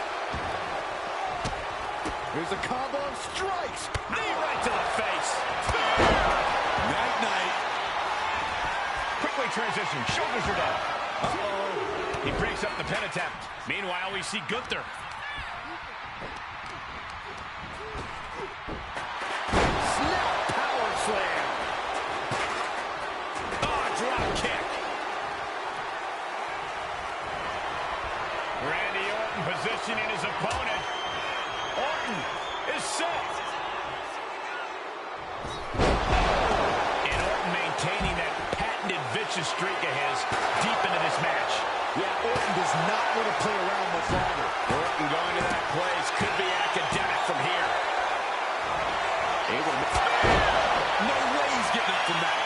Here's a combo of strikes. Knee right to the face. Night-night. Quickly transition. Shoulders are down. Uh-oh. He breaks up the pin attempt. Meanwhile, we see Gunther. Snap power slam. Oh, drop kick. Randy Orton positioning his opponent. Orton is set. And Orton maintaining that patented vicious streak of his deep into this match. Yeah, Orton does not want to play around much longer. Orton going to that place could be academic from here. No way he's getting up from that.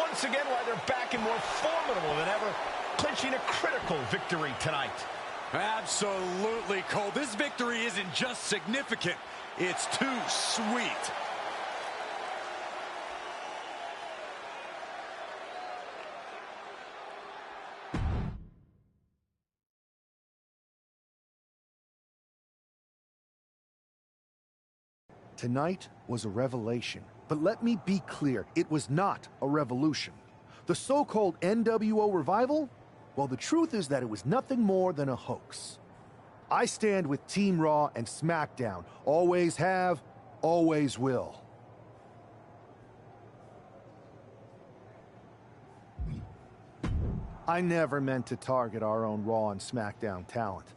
once again why they're back and more formidable than ever, clinching a critical victory tonight. Absolutely, Cole. This victory isn't just significant, it's too sweet. Tonight was a revelation, but let me be clear, it was not a revolution. The so-called NWO revival? Well, the truth is that it was nothing more than a hoax. I stand with Team Raw and SmackDown. Always have, always will. I never meant to target our own Raw and SmackDown talent.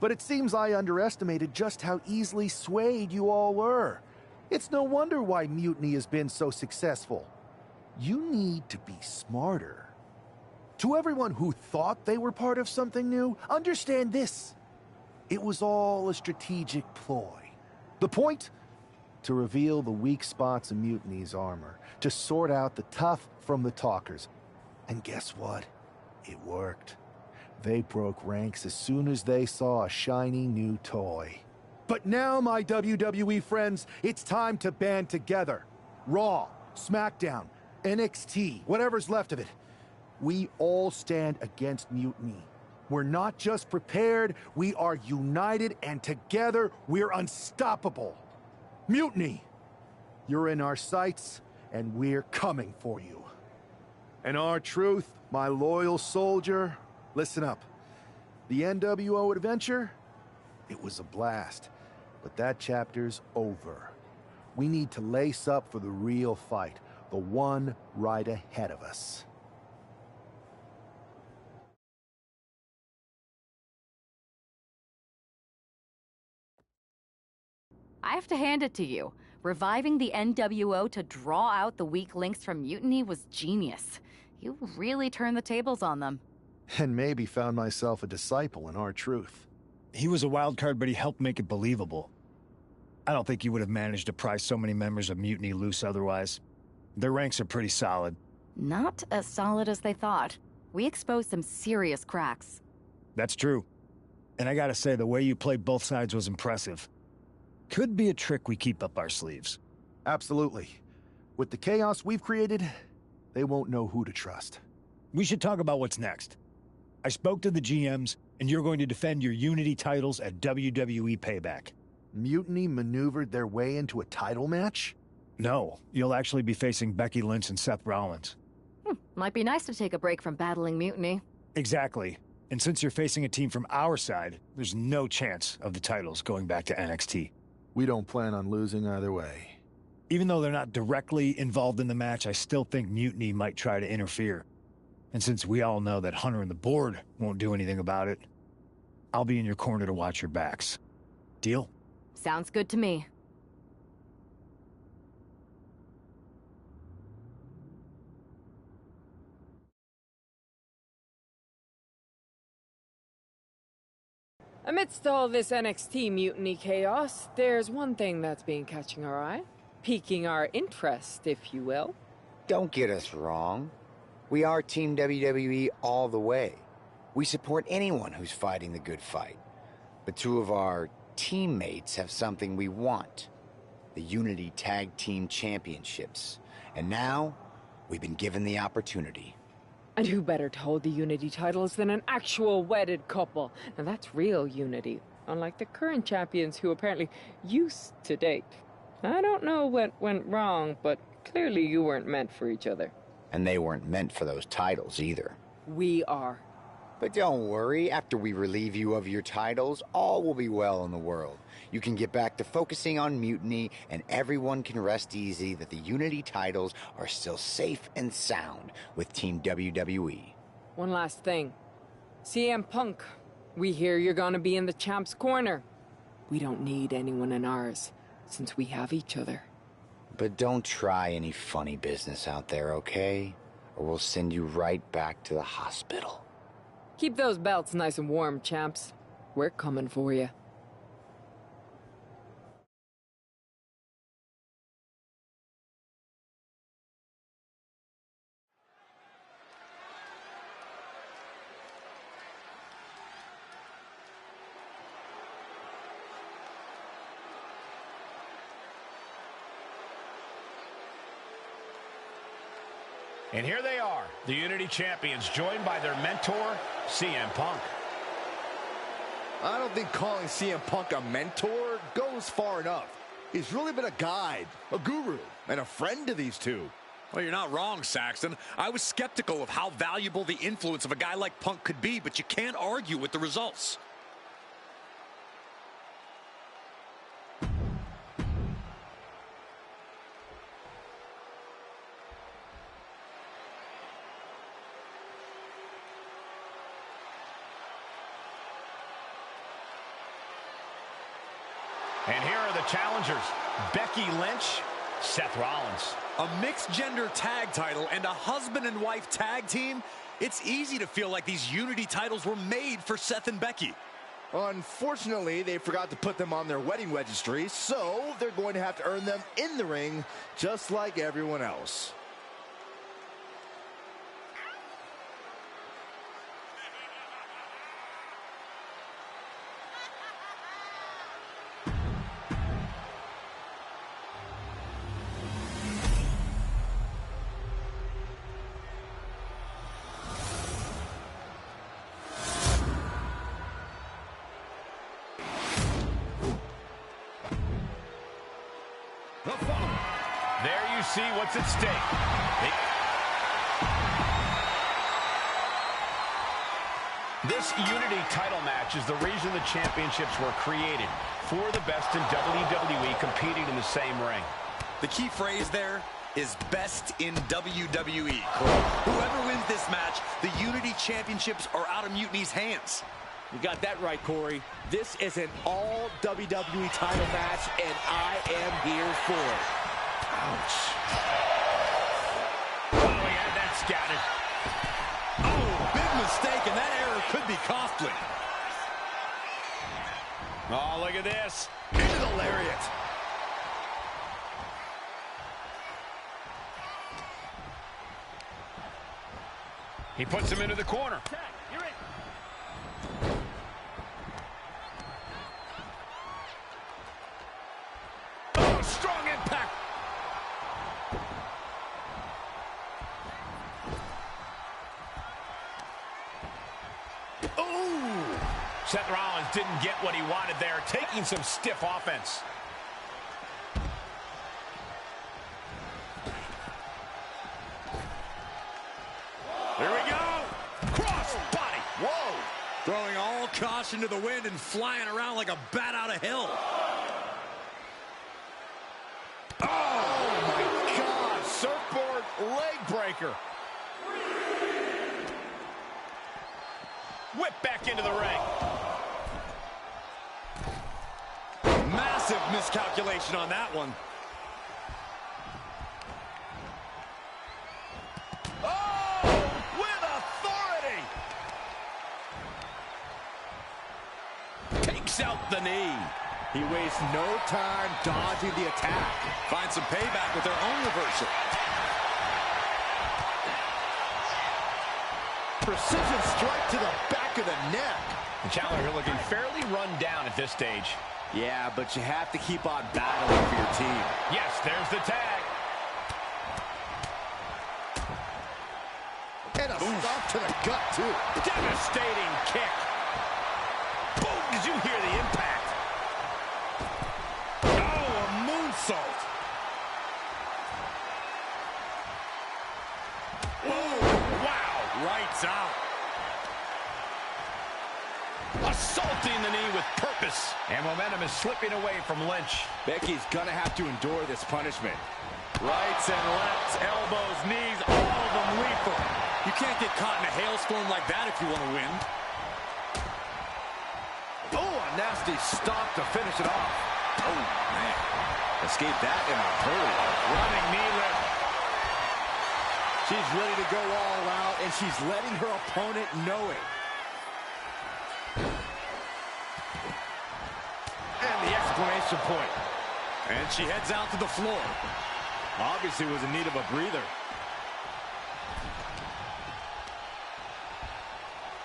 But it seems I underestimated just how easily swayed you all were. It's no wonder why Mutiny has been so successful. You need to be smarter. To everyone who thought they were part of something new, understand this. It was all a strategic ploy. The point? To reveal the weak spots in Mutiny's armor, to sort out the tough from the talkers. And guess what? It worked. They broke ranks as soon as they saw a shiny new toy. But now, my WWE friends, it's time to band together. Raw, SmackDown, NXT, whatever's left of it. We all stand against Mutiny. We're not just prepared, we are united, and together we're unstoppable. Mutiny, you're in our sights, and we're coming for you. And R-Truth, my loyal soldier, listen up. The NWO adventure, it was a blast. But that chapter's over. We need to lace up for the real fight, the one right ahead of us. I have to hand it to you. Reviving the NWO to draw out the weak links from Mutiny was genius. You really turned the tables on them. And maybe found myself a disciple in R-Truth. He was a wild card, but he helped make it believable. I don't think you would have managed to pry so many members of Mutiny loose otherwise. Their ranks are pretty solid. Not as solid as they thought. We exposed some serious cracks. That's true. And I gotta say, the way you played both sides was impressive. Could be a trick we keep up our sleeves. Absolutely. With the chaos we've created, they won't know who to trust. We should talk about what's next. I spoke to the GMs, and you're going to defend your Unity titles at WWE Payback. Mutiny maneuvered their way into a title match? No, you'll actually be facing Becky Lynch and Seth Rollins. Might be nice to take a break from battling Mutiny. Exactly. And since you're facing a team from our side, there's no chance of the titles going back to NXT. We don't plan on losing either way. Even though they're not directly involved in the match, I still think Mutiny might try to interfere. And since we all know that Hunter and the board won't do anything about it, I'll be in your corner to watch your backs. Deal? Sounds good to me. Amidst all this NXT Mutiny chaos, there's one thing that's been catching our eye. Piquing our interest, if you will. Don't get us wrong. We are Team WWE all the way. We support anyone who's fighting the good fight. But two of our teammates have something we want. The Unity Tag Team Championships. And now, we've been given the opportunity. And who better to hold the Unity titles than an actual wedded couple? Now that's real unity, unlike the current champions who apparently used to date. I don't know what went wrong, but clearly you weren't meant for each other. And they weren't meant for those titles either. We are. But don't worry, after we relieve you of your titles, all will be well in the world. You can get back to focusing on Mutiny, and everyone can rest easy that the Unity titles are still safe and sound with Team WWE. One last thing. CM Punk, we hear you're gonna be in the champ's corner. We don't need anyone in ours, since we have each other. But don't try any funny business out there, okay? Or we'll send you right back to the hospital. Keep those belts nice and warm, champs. We're coming for you. And here they are, the Unity Champions, joined by their mentor, CM Punk. I don't think calling CM Punk a mentor goes far enough. He's really been a guide, a guru, and a friend to these two. Well, you're not wrong, Saxton. I was skeptical of how valuable the influence of a guy like Punk could be, but you can't argue with the results. And here are the challengers, Becky Lynch, Seth Rollins. A mixed-gender tag title and a husband and wife tag team? It's easy to feel like these Unity titles were made for Seth and Becky. Unfortunately, they forgot to put them on their wedding registry, so they're going to have to earn them in the ring, just like everyone else. There you see what's at stake. This Unity title match is the reason the championships were created, for the best in WWE competing in the same ring. The key phrase there is best in WWE. Whoever wins this match, the Unity championships are out of Mutiny's hands. You got that right, Corey. This is an all WWE title match, and I am here for it. Ouch. Oh, he had that scouted. Oh, big mistake, and that error could be costly. Oh, look at this. Into the lariat. He puts him into the corner. Oh, strong impact. Ooh. Seth Rollins didn't get what he wanted there, taking some stiff offense. Here we go. Cross body. Whoa. Throwing all caution to the wind and flying around like a bat out of hell. Oh, my God. Surfboard leg breaker. Whip back into the ring. Massive miscalculation on that one. Oh, with authority. Takes out the knee. He wastes no time dodging the attack. Finds some payback with their own reversal. Precision strike to the back of the neck. The challenger looking fairly run down at this stage. Yeah, but you have to keep on battling for your team. Yes, there's the tag. And a stop to the gut, too. Devastating kick. Boom, did you hear the impact? Oh, a moonsault. Oh, wow. Lights out. Assaulting the knee with purpose. And momentum is slipping away from Lynch. Becky's gonna have to endure this punishment. Rights and lefts, elbows, knees, all of them lethal. You can't get caught in a hailstorm like that if you want to win. Oh, a nasty stop to finish it off. Oh, man. Escaped that in a hurry. Running knee lift. She's ready to go all out, and she's letting her opponent know it. And the exclamation point. And she heads out to the floor. Obviously was in need of a breather.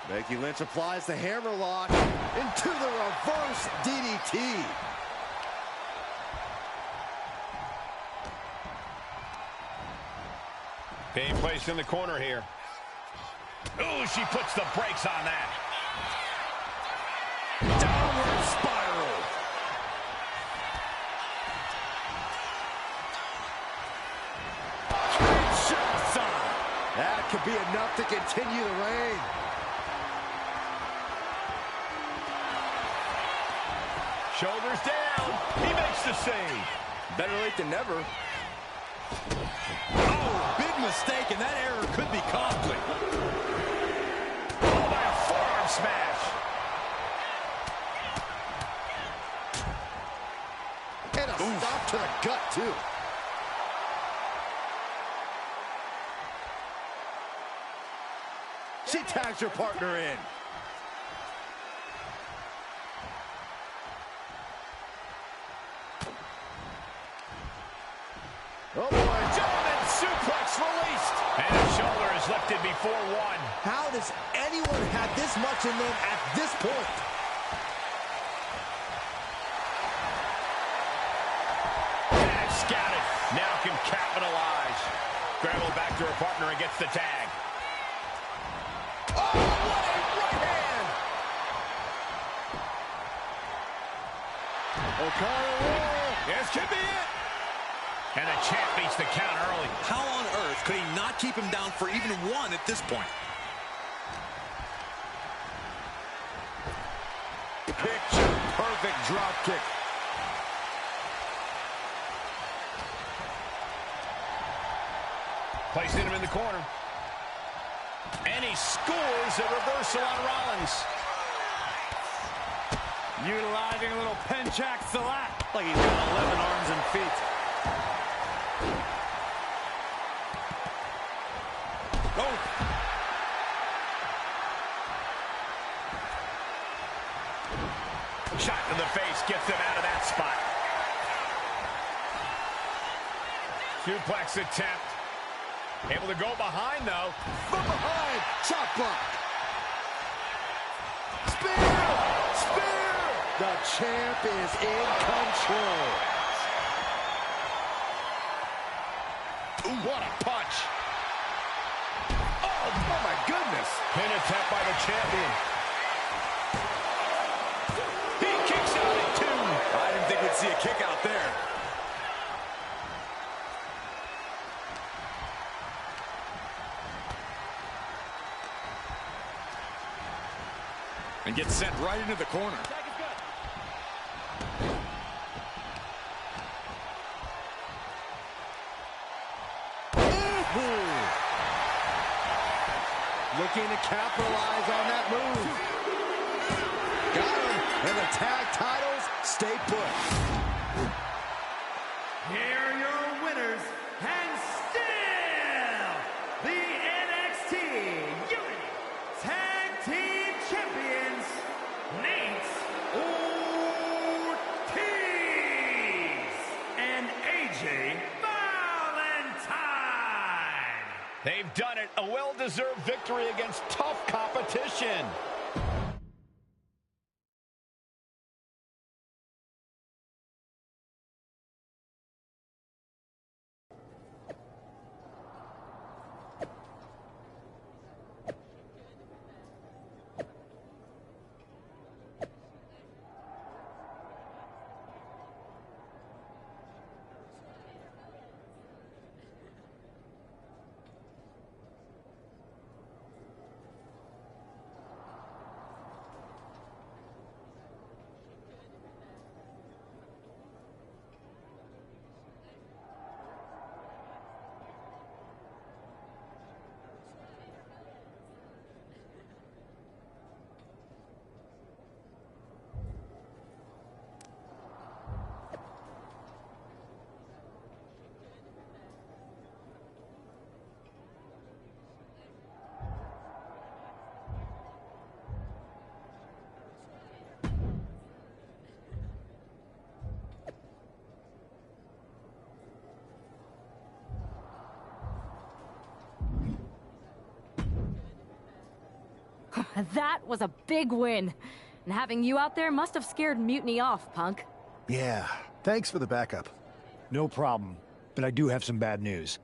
Becky Lynch applies the hammerlock into the reverse DDT. Being placed in the corner here. Ooh, she puts the brakes on that. Downward spiral. That could be enough to continue the reign. Shoulders down. He makes the save. Better late than never. Oh, big mistake, and that error could be costly. Oh, by a forearm smash. And a stop to the gut, too. She tags her partner in. Oh, boy. German suplex released. And his shoulder is lifted before one. How does anyone have this much in them at this point? And scouted. Now can capitalize. Scrambled back to her partner and gets the tag. Oh, what a right hand! O'Connor. This could be it. And the champ beats the count early. How on earth could he not keep him down for even one at this point? Picture perfect drop kick. Placing him in the corner. And he scores a reversal on Rollins. Utilizing a little penchak salat. Like he's got 11 arms and feet. Oh. Shot to the face gets him out of that spot. Suplex attempt. Able to go behind, though. From behind. Chop block. Spear. Spear. The champ is in control. Ooh, what a punch. Oh my goodness. Pin attempt by the champion. He kicks out at 2. I didn't think we'd see a kick out there. And gets sent right into the corner. Looking to capitalize on that move. Got him. And the tag titles stay put. Here are your winners, and still the NXT Unity Tag Team Champions, Nate Ortiz and AJ Valentine. They've done it. A well-deserved victory against tough competition. That was a big win. And having you out there must have scared Mutiny off, Punk. Yeah, thanks for the backup. No problem, but I do have some bad news.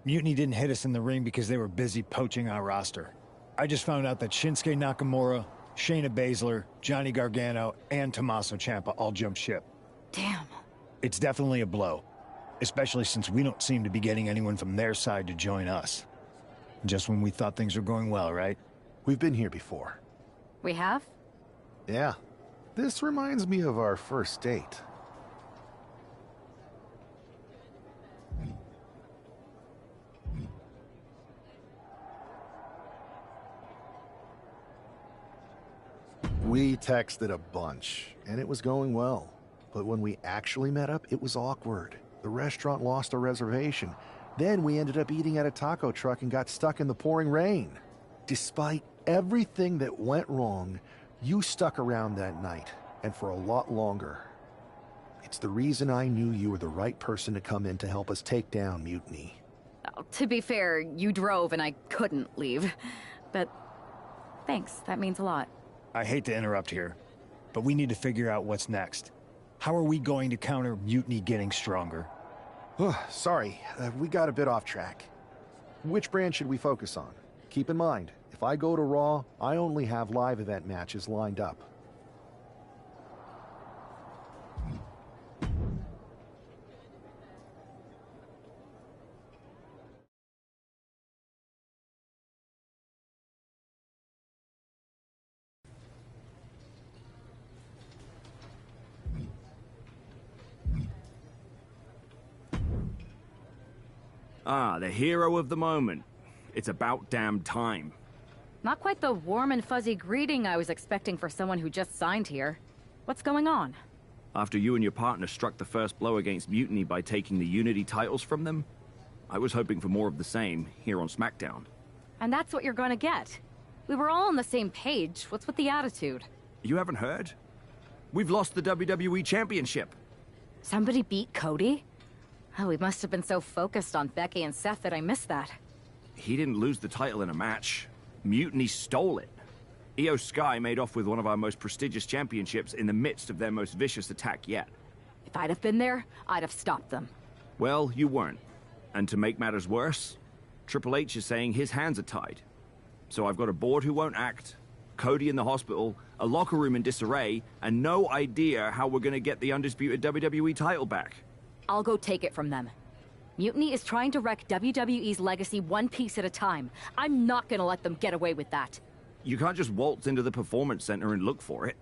Mutiny didn't hit us in the ring because they were busy poaching our roster. I just found out that Shinsuke Nakamura, Shayna Baszler, Johnny Gargano, and Tommaso Ciampa all jumped ship. Damn. It's definitely a blow, especially since we don't seem to be getting anyone from their side to join us. Just when we thought things were going well, right? We've been here before. We have? Yeah. This reminds me of our first date. We texted a bunch, and it was going well. But when we actually met up, it was awkward. The restaurant lost a reservation. Then we ended up eating at a taco truck and got stuck in the pouring rain. Despite everything that went wrong, you stuck around that night, and for a lot longer. It's the reason I knew you were the right person to come in to help us take down Mutiny. Oh, to be fair, you drove and I couldn't leave. But thanks, that means a lot. I hate to interrupt here, but we need to figure out what's next. How are we going to counter Mutiny getting stronger? Sorry, we got a bit off track. Which brand should we focus on? Keep in mind, if I go to Raw, I only have live event matches lined up. Ah, the hero of the moment. It's about damn time. Not quite the warm and fuzzy greeting I was expecting for someone who just signed here. What's going on? After you and your partner struck the first blow against Mutiny by taking the Unity titles from them, I was hoping for more of the same here on SmackDown. And that's what you're gonna get. We were all on the same page. What's with the attitude? You haven't heard? We've lost the WWE Championship. Somebody beat Cody? Oh, we must have been so focused on Becky and Seth that I missed that. He didn't lose the title in a match. Mutiny stole it. Io Sky made off with one of our most prestigious championships in the midst of their most vicious attack yet. If I'd have been there, I'd have stopped them. Well, you weren't. And to make matters worse, Triple H is saying his hands are tied. So I've got a board who won't act, Cody in the hospital, a locker room in disarray, and no idea how we're gonna get the undisputed WWE title back. I'll go take it from them. Mutiny is trying to wreck WWE's legacy one piece at a time. I'm not gonna let them get away with that. You can't just waltz into the Performance Center and look for it.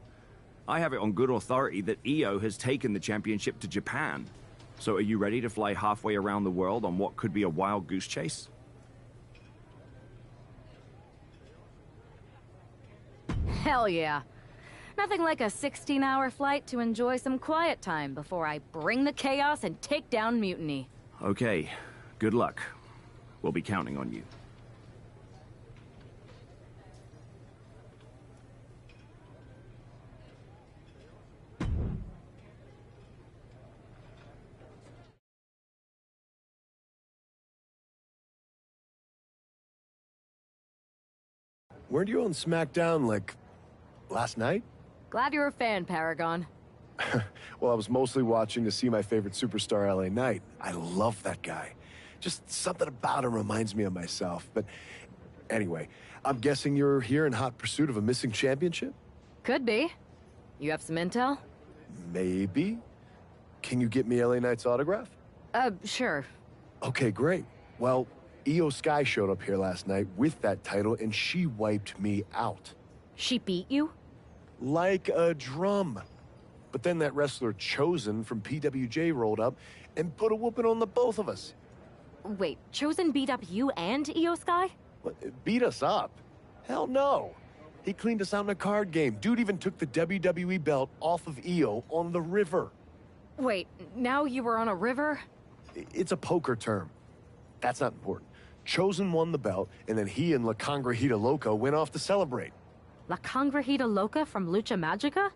I have it on good authority that Io has taken the championship to Japan. So are you ready to fly halfway around the world on what could be a wild goose chase? Hell yeah. Nothing like a 16-hour flight to enjoy some quiet time before I bring the chaos and take down Mutiny. Okay, good luck. We'll be counting on you. Weren't you on SmackDown, like, last night? Glad you're a fan, Paragon. Well, I was mostly watching to see my favorite superstar, LA Knight. I love that guy. Just something about him reminds me of myself. But anyway, I'm guessing you're here in hot pursuit of a missing championship? Could be. You have some intel? Maybe. Can you get me LA Knight's autograph? Sure. Okay, great. Well, Io Sky showed up here last night with that title, and she wiped me out. She beat you? Like a drum. But then that wrestler Chosen from PWJ rolled up and put a whooping on the both of us. Wait, Chosen beat up you and Io Sky? What, beat us up? Hell no. He cleaned us out in a card game. Dude even took the WWE belt off of Io on the river. Wait, now you were on a river? It's a poker term. That's not important. Chosen won the belt, and then he and La Congrejita Loca went off to celebrate. La Congrejita Loca from Lucha Magica?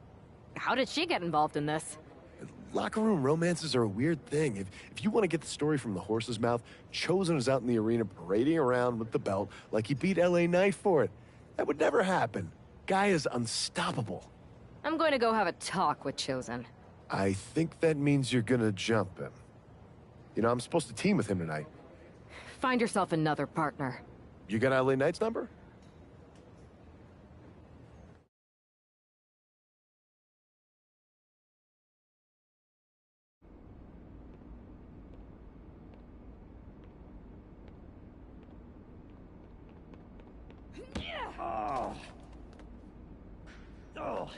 How did she get involved in this? Locker room romances are a weird thing. If you want to get the story from the horse's mouth, Chosen is out in the arena parading around with the belt like he beat LA Knight for it. That would never happen. Guy is unstoppable. I'm going to go have a talk with Chosen. I think that means you're gonna jump him. You know, I'm supposed to team with him tonight. Find yourself another partner. You got LA Knight's number? Oh. Oh.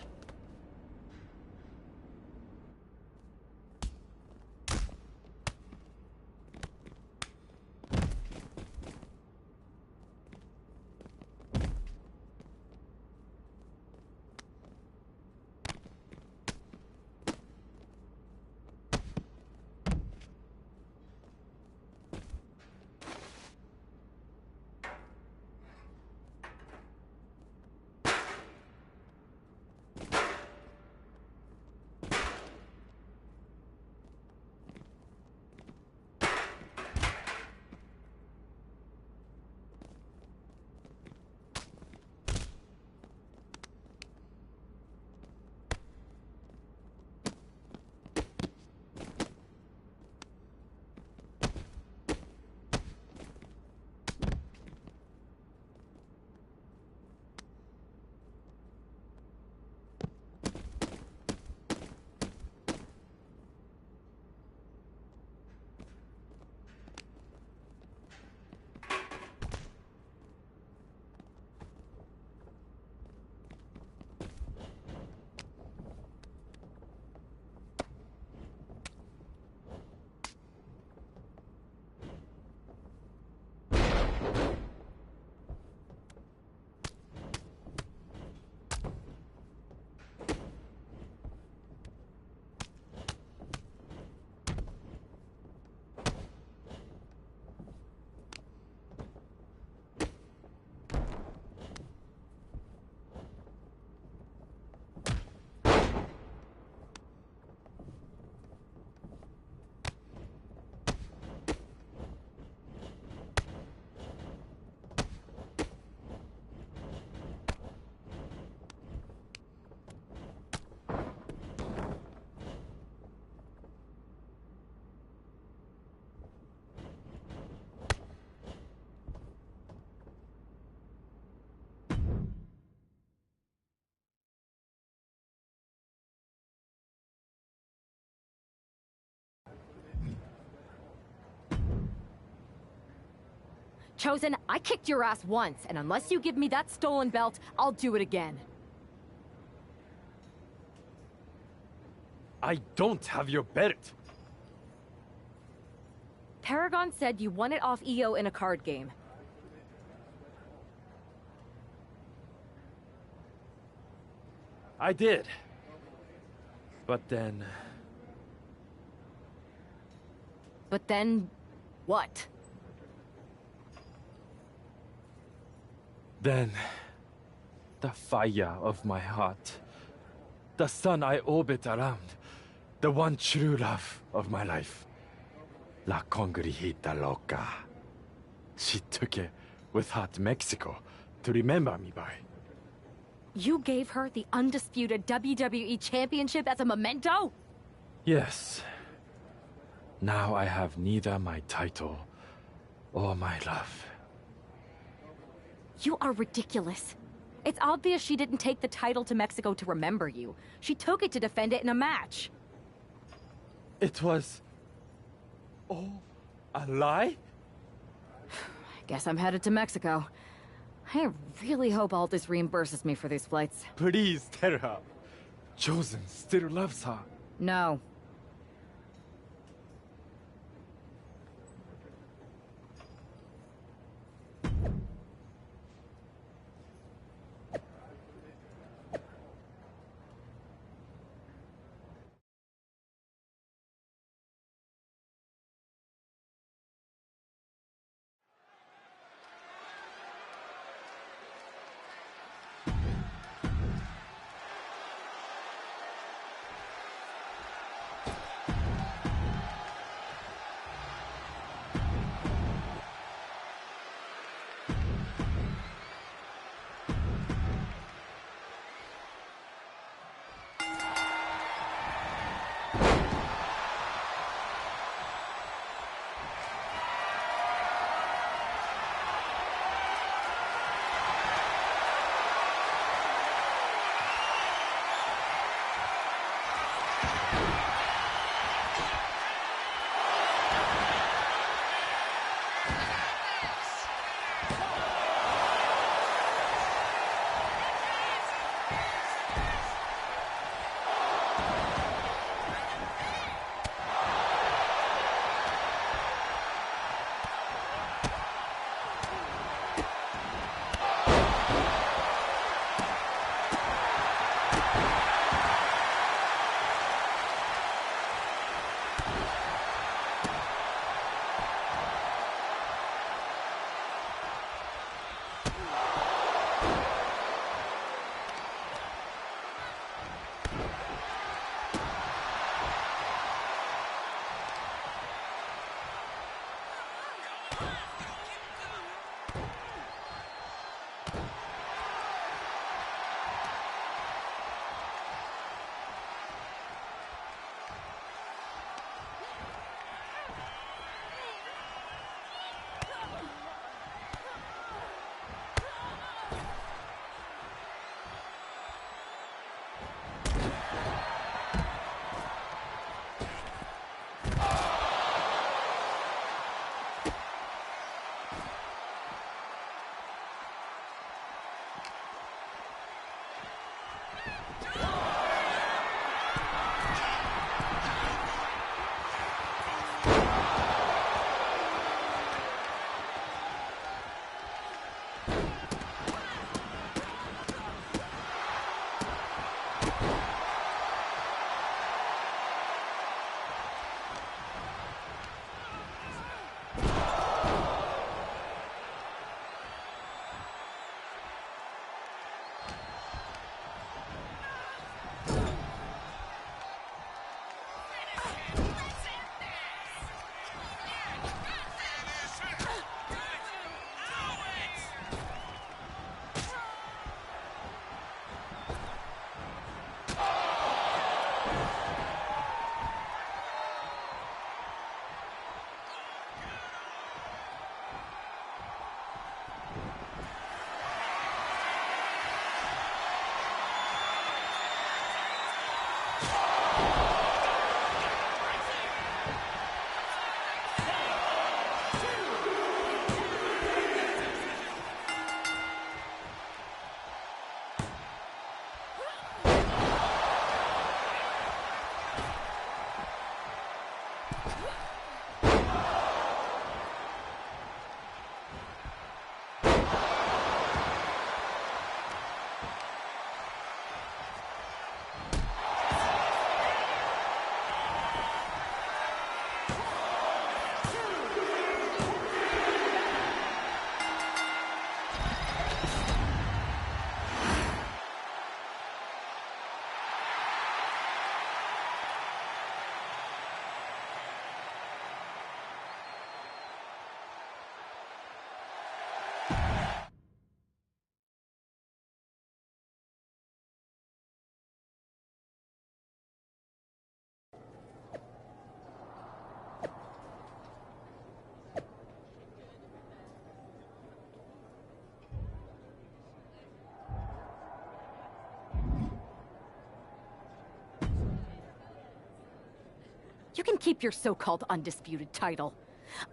Chosen, I kicked your ass once, and unless you give me that stolen belt, I'll do it again. I don't have your belt. Paragon said you won it off EO in a card game. I did. But then... But then... what? Then... the fire of my heart. The sun I orbit around. The one true love of my life. La Congregita Loca. She took it with her to Mexico to remember me by. You gave her the undisputed WWE Championship as a memento? Yes. Now I have neither my title or my love. You are ridiculous. It's obvious she didn't take the title to Mexico to remember you. She took it to defend it in a match. It was... all a lie? I guess I'm headed to Mexico. I really hope Aldous reimburses me for these flights. Please tell her. Chosen still loves her. No. You can keep your so-called undisputed title.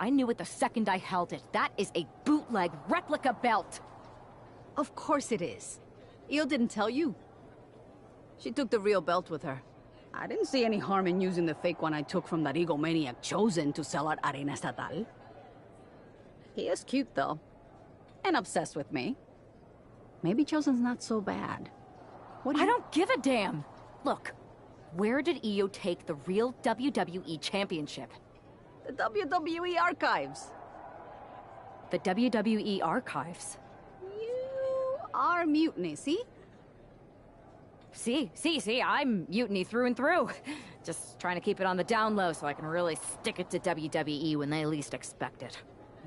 I knew it the second I held it. That is a bootleg replica belt. Of course it is. Io didn't tell you. She took the real belt with her. I didn't see any harm in using the fake one I took from that egomaniac Chosen to sell at Arena Estatal. He is cute, though. And obsessed with me. Maybe Chosen's not so bad. What do you... I don't give a damn. Look, where did Io take the real WWE Championship? The WWE Archives. The WWE Archives? You are Mutiny, see? See, I'm Mutiny through and through. Just trying to keep it on the down low so I can really stick it to WWE when they least expect it.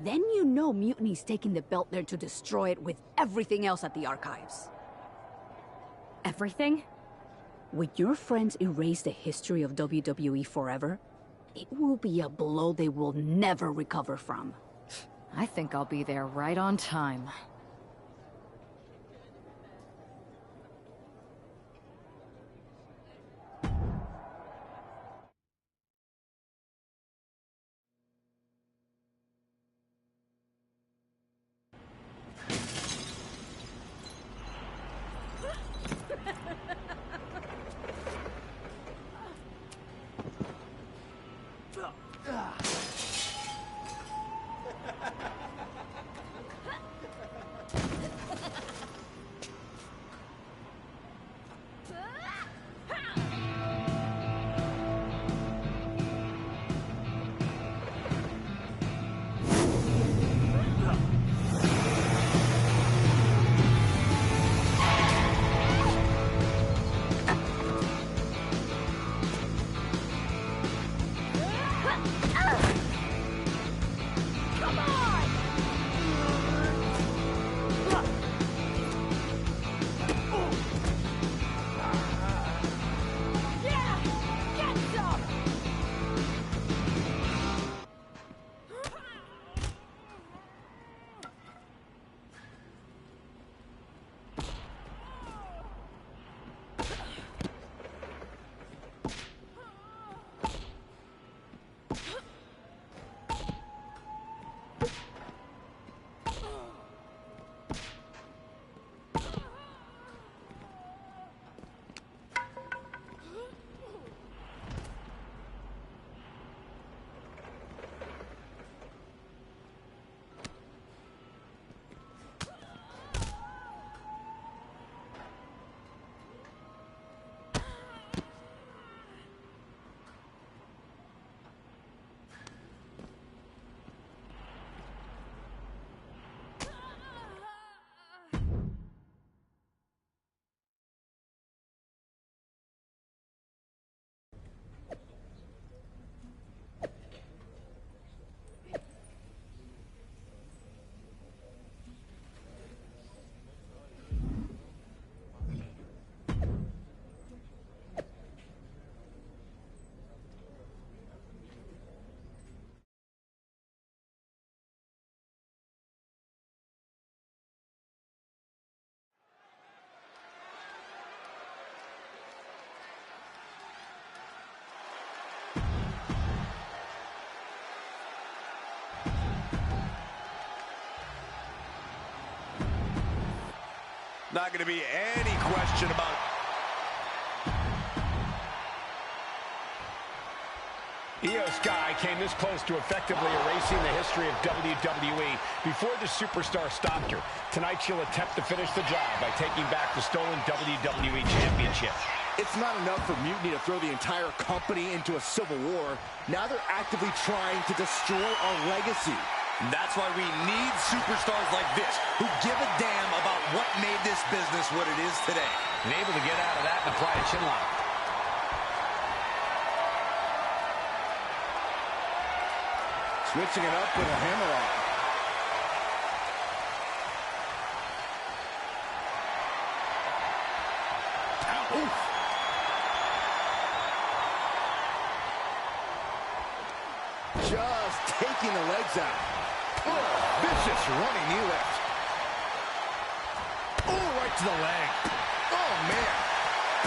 Then you know Mutiny's taking the belt there to destroy it with everything else at the Archives. Everything? When your friends erase the history of WWE forever, it will be a blow they will never recover from. I think I'll be there right on time. Not going to be any question about Io Sky came this close to effectively erasing the history of WWE before the superstar stopped her. Tonight she'll attempt to finish the job by taking back the stolen WWE Championship. It's not enough for Mutiny to throw the entire company into a civil war. Now they're actively trying to destroy our legacy. That's why we need superstars like this, who give a damn about what made this business what it is today. And able to get out of that and apply a chin lock. Switching it up with a hammerlock. Oof. Just taking the legs out. Oh, vicious running knee lift. Oh, right to the leg. Oh, man.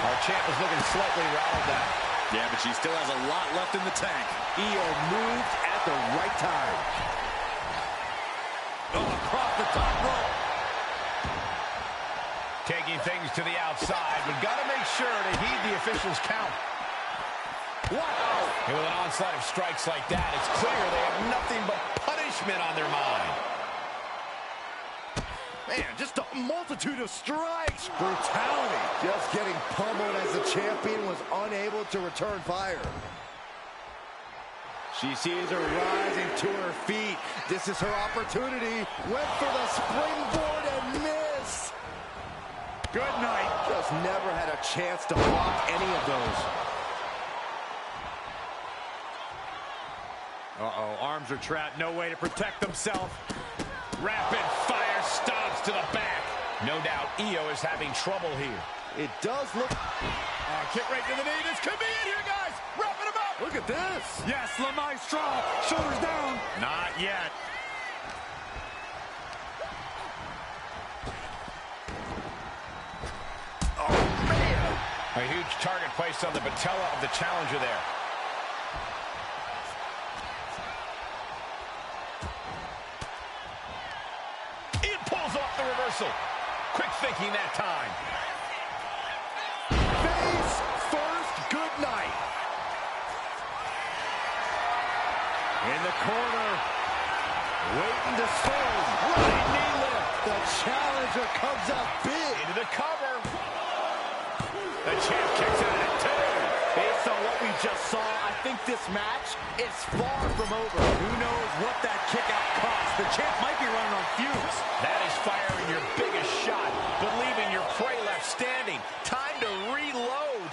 Our champ is looking slightly rattled now. Yeah, but she still has a lot left in the tank. Io moved at the right time. Oh, across the top rope. Taking things to the outside, but got to make sure to heed the officials' count. Wow! And with an onslaught of strikes like that, it's clear they have nothing but punishment on their mind. Man, just a multitude of strikes. Brutality. Just getting pummeled as the champion was unable to return fire. She sees her rising to her feet. This is her opportunity. Went for the springboard and missed. Good night. Just never had a chance to block any of those. Uh-oh, arms are trapped, no way to protect themselves. Rapid fire stomps to the back. No doubt Io is having trouble here. It does look... Kick right to the knee. This could be it here, guys. Wrapping him up. Look at this. Yes, La Maestro. Shoulders down. Not yet. Oh, man. A huge target placed on the patella of the challenger there. It pulls off the reversal. Quick thinking that time. Face first, good night. In the corner, waiting to storm. Right knee lift. The challenger comes out big. Into the cover. The champ kicks out at 2. Based on what we just saw, I think this match is far from over. Who knows what that kick out cost? The champ might be running on fumes. That is firing your biggest shot, but leaving your prey left standing. Time to reload.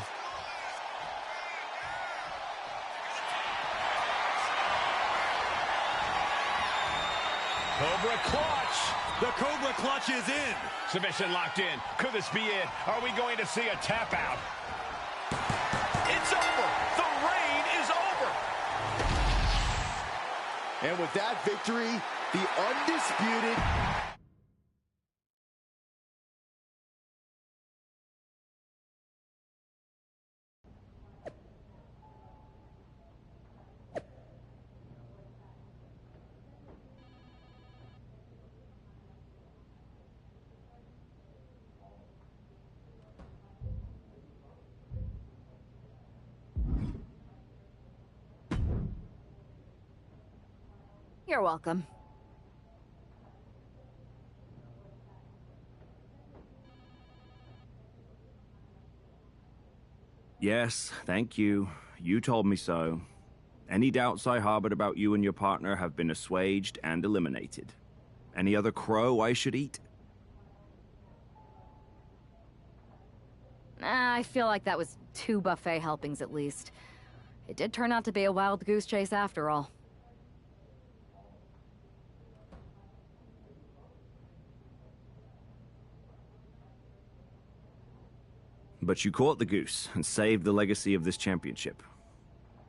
Cobra clutch. The Cobra clutch is in. Submission locked in. Could this be it? Are we going to see a tap out? It's over. The reign is over. And with that victory, the undisputed... You're welcome. Yes, thank you. You told me so. Any doubts I harbored about you and your partner have been assuaged and eliminated. Any other crow I should eat? I feel like that was 2 buffet helpings at least. It did turn out to be a wild goose chase after all. But you caught the goose and saved the legacy of this championship.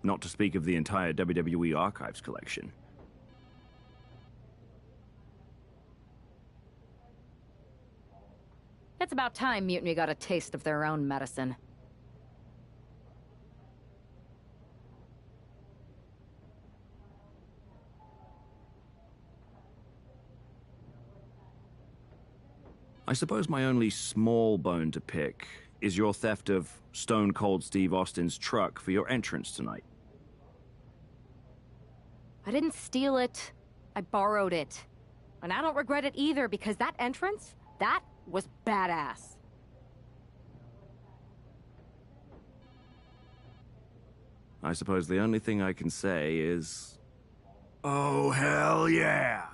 Not to speak of the entire WWE Archives collection. It's about time Mutiny got a taste of their own medicine. I suppose my only small bone to pick is your theft of Stone Cold Steve Austin's truck for your entrance tonight. I didn't steal it. I borrowed it. And I don't regret it either, because that entrance, that was badass. I suppose the only thing I can say is... Oh, hell yeah!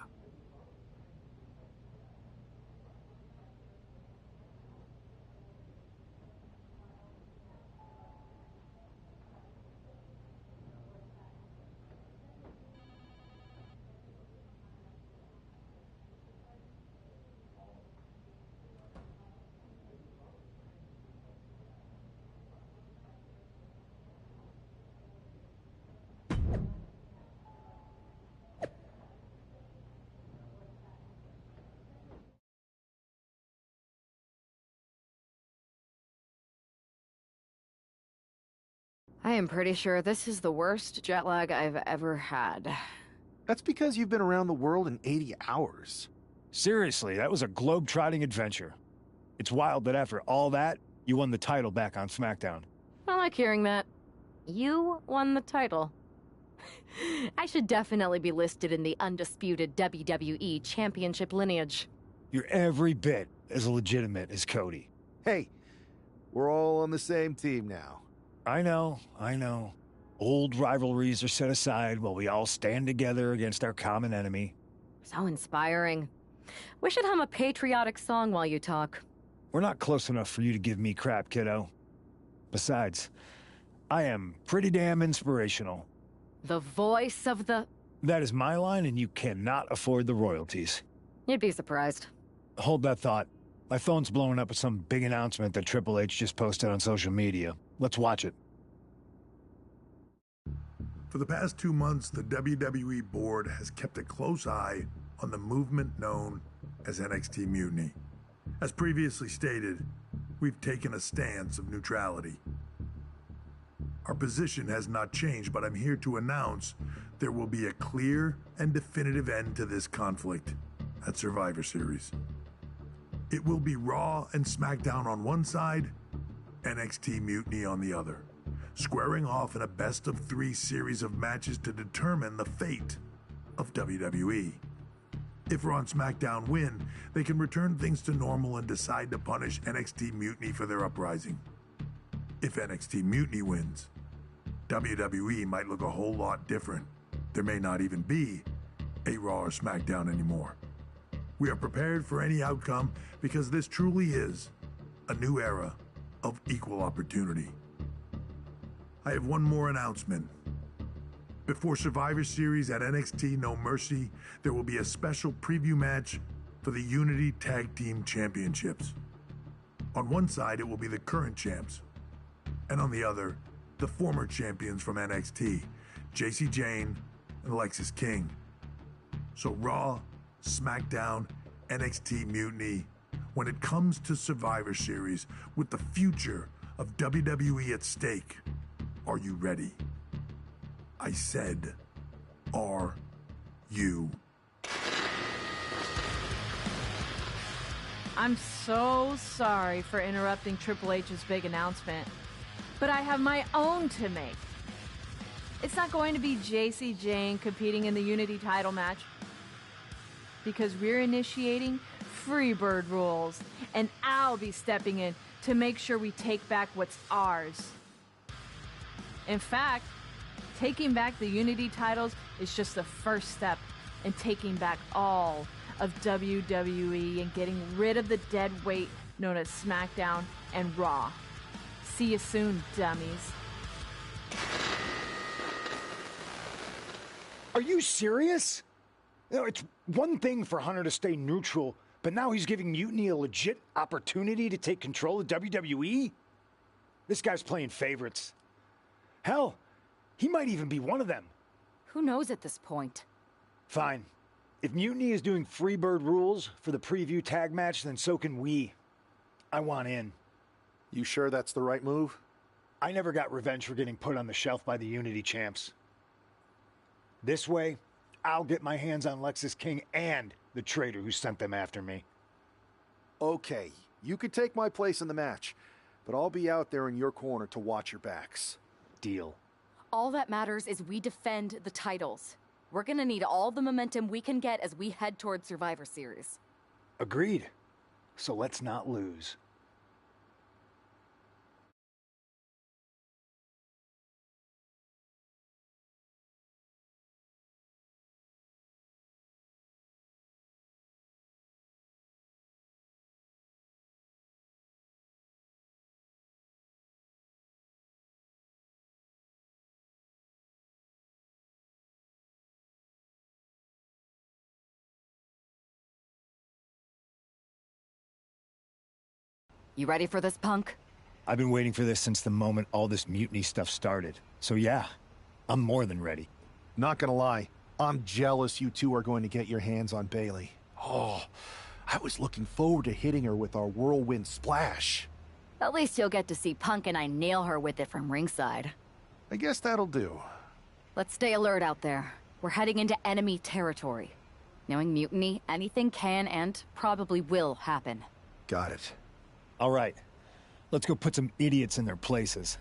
I am pretty sure this is the worst jet lag I've ever had. That's because you've been around the world in 80 hours. Seriously, that was a globe-trotting adventure. It's wild that after all that, you won the title back on SmackDown. I like hearing that. You won the title. I should definitely be listed in the undisputed WWE Championship lineage. You're every bit as legitimate as Cody. Hey, we're all on the same team now. I know. Old rivalries are set aside while we all stand together against our common enemy. So inspiring. We should hum a patriotic song while you talk. We're not close enough for you to give me crap, kiddo. Besides, I am pretty damn inspirational. The voice of the... That is my line, and you cannot afford the royalties. You'd be surprised. Hold that thought. My phone's blowing up with some big announcement that Triple H just posted on social media. Let's watch it. For the past 2 months, the WWE board has kept a close eye on the movement known as NXT Mutiny. As previously stated, we've taken a stance of neutrality. Our position has not changed, but I'm here to announce there will be a clear and definitive end to this conflict at Survivor Series. It will be Raw and SmackDown on one side, NXT Mutiny on the other, squaring off in a best-of-3 series of matches to determine the fate of WWE. If Raw and SmackDown win, they can return things to normal and decide to punish NXT Mutiny for their uprising. If NXT Mutiny wins, WWE might look a whole lot different. There may not even be a Raw or SmackDown anymore. We are prepared for any outcome because this truly is a new era of equal opportunity. I have one more announcement. Before Survivor Series at NXT No Mercy, there will be a special preview match for the Unity Tag Team Championships. On one side, it will be the current champs, and on the other, the former champions from NXT, Jacy Jayne and Lexis King. So Raw, SmackDown, NXT Mutiny, when it comes to Survivor Series, with the future of WWE at stake, are you ready? I said, are you? I'm so sorry for interrupting Triple H's big announcement, but I have my own to make. It's not going to be Jacy Jayne competing in the Unity title match, because we're initiating Freebird rules, and I'll be stepping in to make sure we take back what's ours. In fact, taking back the Unity titles is just the first step in taking back all of WWE and getting rid of the dead weight known as SmackDown and Raw. See you soon, dummies. Are you serious? You know, it's one thing for Hunter to stay neutral, but now he's giving Mutiny a legit opportunity to take control of WWE? This guy's playing favorites. Hell, he might even be one of them. Who knows at this point? Fine. If Mutiny is doing Freebird rules for the preview tag match, then so can we. I want in. You sure that's the right move? I never got revenge for getting put on the shelf by the Unity champs. This way, I'll get my hands on Lexis King and the traitor who sent them after me. Okay, you could take my place in the match, but I'll be out there in your corner to watch your backs. Deal. All that matters is we defend the titles. We're gonna need all the momentum we can get as we head towards Survivor Series. Agreed. So let's not lose. You ready for this, punk? I've been waiting for this since the moment all this Mutiny stuff started. So yeah, I'm more than ready. Not gonna lie, I'm jealous you two are going to get your hands on Bayley. Oh, I was looking forward to hitting her with our whirlwind splash. At least you'll get to see Punk and I nail her with it from ringside. I guess that'll do. Let's stay alert out there. We're heading into enemy territory. Knowing Mutiny, anything can and probably will happen. Got it. All right. Let's go put some idiots in their places.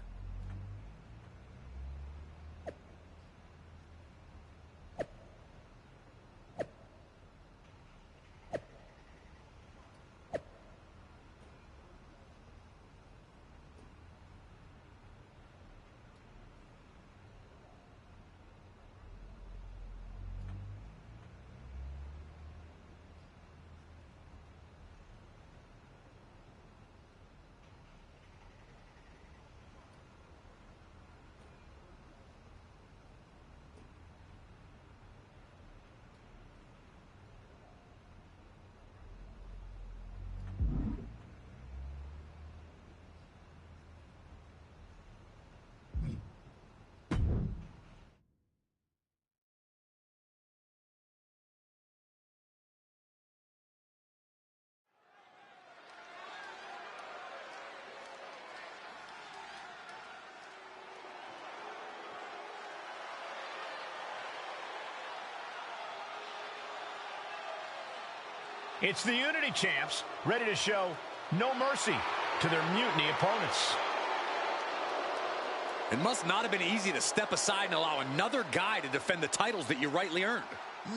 It's the Unity Champs, ready to show no mercy to their Mutiny opponents. It must not have been easy to step aside and allow another guy to defend the titles that you rightly earned.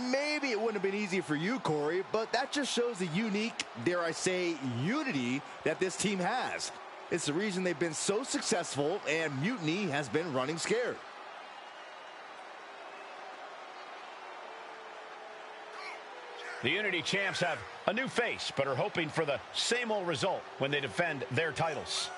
Maybe it wouldn't have been easy for you, Corey, but that just shows the unique, dare I say, unity that this team has. It's the reason they've been so successful, and Mutiny has been running scared. The Unity Champs have a new face, but are hoping for the same old result when they defend their titles.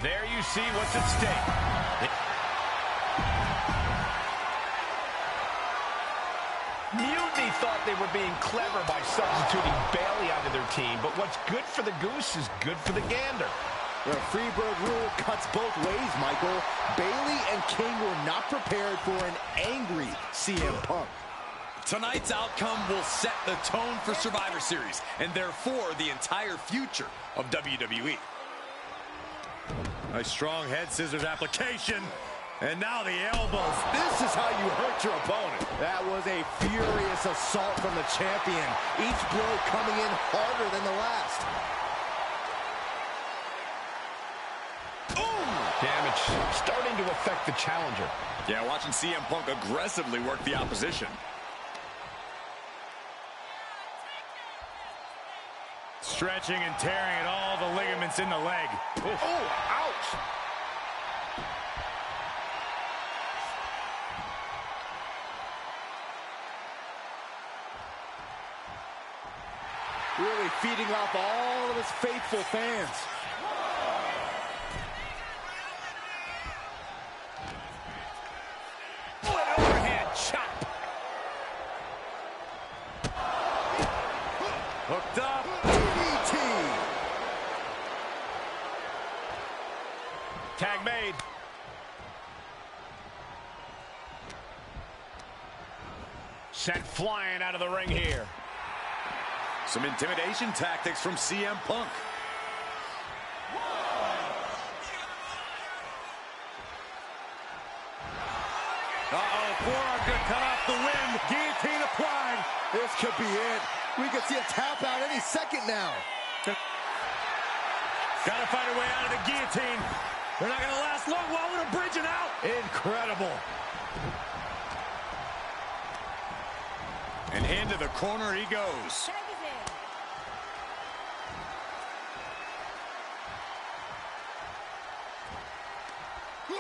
There you see what's at stake. Mutiny thought they were being clever by substituting Bailey onto their team, but what's good for the goose is good for the gander. The Freebird rule cuts both ways, Michael. Bailey and King were not prepared for an angry CM Punk. Tonight's outcome will set the tone for Survivor Series, and therefore the entire future of WWE. A strong head scissors application. And now the elbows. This is how you hurt your opponent. That was a furious assault from the champion. Each blow coming in harder than the last. Damage starting to affect the challenger. Yeah, watching CM Punk aggressively work the opposition. Stretching and tearing at all the ligaments in the leg. Oof. Oh, ouch! Really feeding off all of his faithful fans. Oh, an overhand chop. Hooked up. Tag made. Sent flying out of the ring here. Some intimidation tactics from CM Punk. Uh-oh, forearm gonna cut off the wind. Guillotine applied. This could be it. We could see a tap out any second now. Gotta find a way out of the guillotine. They're not gonna last long while we're bridging out. Incredible. And into the corner he goes.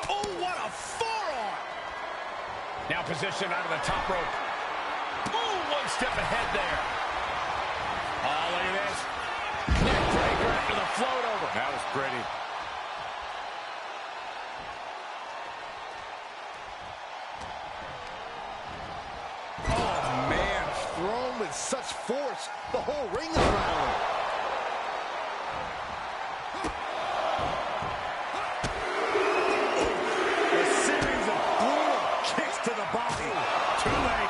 Oh, what a forearm! Now positioned out of the top rope. Oh, one step ahead there. Oh, look at this. Neck breaker after the float over. That was pretty. Oh, man, such force, the whole ring is rattling. A series of brutal kicks to the body. Too late.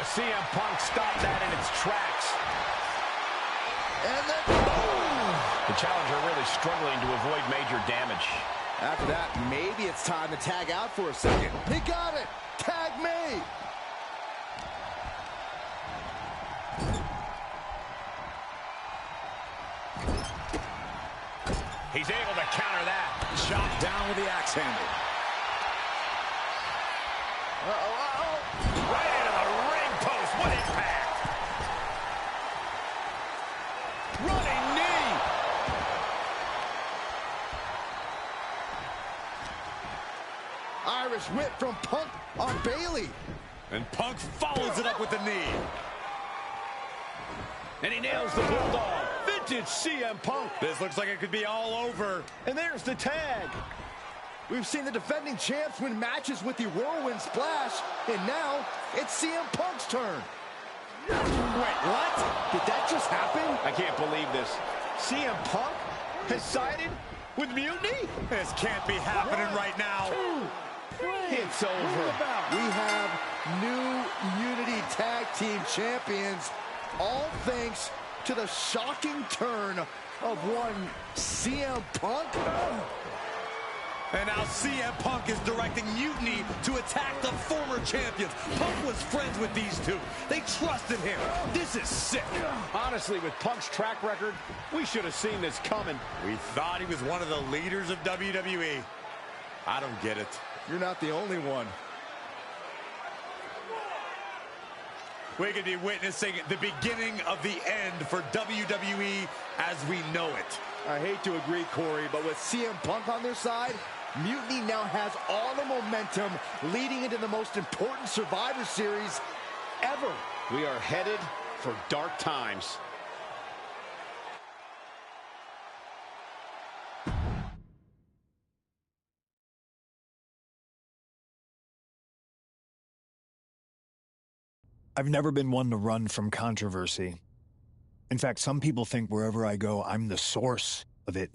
CM Punk stopped that in its tracks. And then, boom! The challenger really struggling to avoid major damage. After that, maybe it's time to tag out for a second. He got it! Tag me! He's able to counter that. Chop down with the axe handle. Right into the ring post. What impact! Running knee! Irish whip from Punk on Bailey. And Punk follows it up with the knee. And he nails the bulldog. Vintage CM Punk. This looks like it could be all over. And there's the tag. We've seen the defending champs win matches with the whirlwind splash, and now it's CM Punk's turn. Wait, what? Did that just happen? I can't believe this. CM Punk has sided with Mutiny? This can't be happening right now. It's over. We have new Unity Tag Team Champions, all thanks to the shocking turn of one CM Punk. And now CM Punk is directing Mutiny to attack the former champions. Punk was friends with these two. They trusted him. This is sick. Honestly, with Punk's track record, we should have seen this coming. We thought he was one of the leaders of WWE. I don't get it. You're not the only one. We could be witnessing the beginning of the end for WWE as we know it. I hate to agree, Corey, but with CM Punk on their side, Mutiny now has all the momentum leading into the most important Survivor Series ever. We are headed for dark times. I've never been one to run from controversy. In fact, some people think wherever I go, I'm the source of it.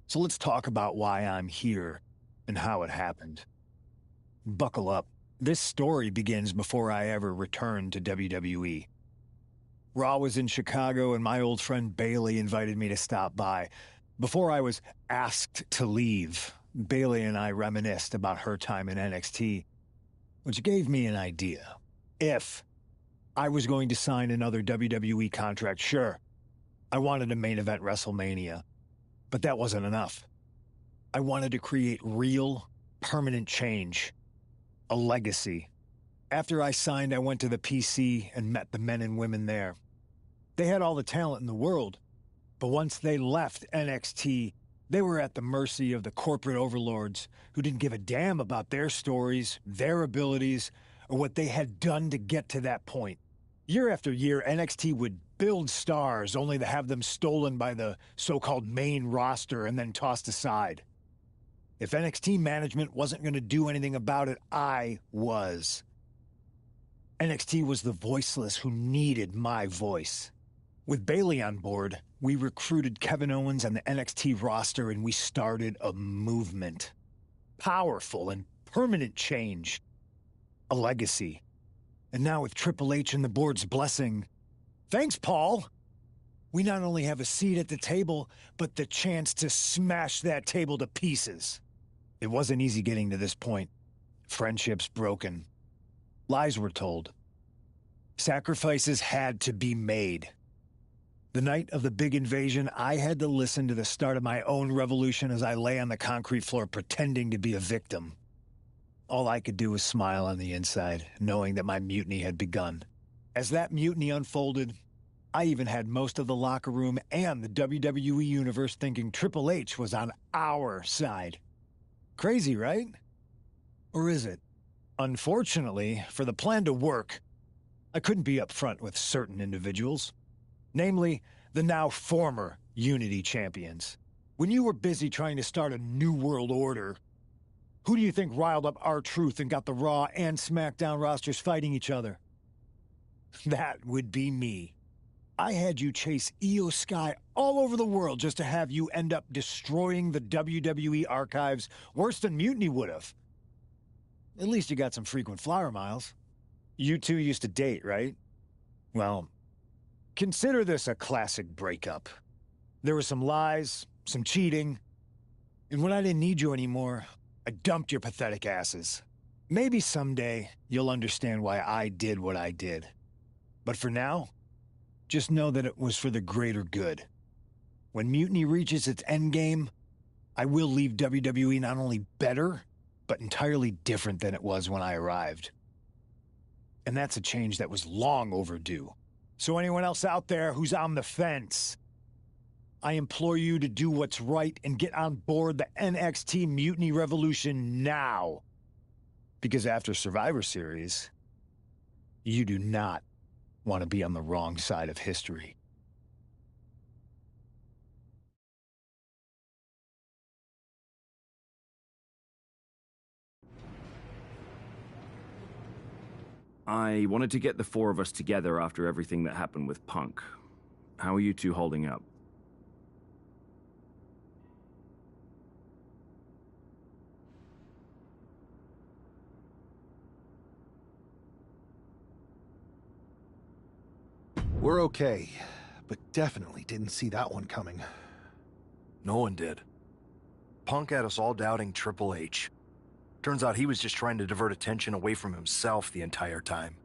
So let's talk about why I'm here and how it happened. Buckle up. This story begins before I ever returned to WWE. Raw was in Chicago and my old friend Bailey invited me to stop by. Before I was asked to leave, Bailey and I reminisced about her time in NXT, which gave me an idea. If I was going to sign another WWE contract, sure, I wanted to main event WrestleMania, but that wasn't enough. I wanted to create real, permanent change, a legacy. After I signed, I went to the PC and met the men and women there. They had all the talent in the world, but once they left NXT, they were at the mercy of the corporate overlords who didn't give a damn about their stories, their abilities, or what they had done to get to that point. Year after year, NXT would build stars only to have them stolen by the so-called main roster and then tossed aside. If NXT management wasn't going to do anything about it, I was. NXT was the voiceless who needed my voice. With Bailey on board, we recruited Kevin Owens and the NXT roster and we started a movement. Powerful and permanent change. A legacy. And now with Triple H and the board's blessing, thanks, Paul! We not only have a seat at the table, but the chance to smash that table to pieces. It wasn't easy getting to this point. Friendships broken. Lies were told. Sacrifices had to be made. The night of the big invasion, I had to listen to the start of my own revolution as I lay on the concrete floor pretending to be a victim. All I could do was smile on the inside, knowing that my mutiny had begun. As that mutiny unfolded, I even had most of the locker room and the WWE Universe thinking Triple H was on our side. Crazy, right? Or is it? Unfortunately, for the plan to work, I couldn't be upfront with certain individuals. Namely, the now former Unity champions. When you were busy trying to start a new world order, Who do you think riled up R-Truth and got the Raw and SmackDown rosters fighting each other? That would be me. I had you chase Io Sky all over the world just to have you end up destroying the WWE archives worse than Mutiny would have. At least you got some frequent flyer miles. You two used to date, right? Well, consider this a classic breakup. There were some lies, some cheating, and when I didn't need you anymore, I dumped your pathetic asses. Maybe someday you'll understand why I did what I did. But for now, just know that it was for the greater good. When Mutiny reaches its endgame, I will leave WWE not only better, but entirely different than it was when I arrived. And that's a change that was long overdue. So anyone else out there who's on the fence, I implore you to do what's right and get on board the NXT Mutiny Revolution now. Because after Survivor Series, you do not want to be on the wrong side of history. I wanted to get the four of us together after everything that happened with Punk. How are you two holding up? We're okay, but definitely didn't see that one coming. No one did. Punk had us all doubting Triple H. Turns out he was just trying to divert attention away from himself the entire time.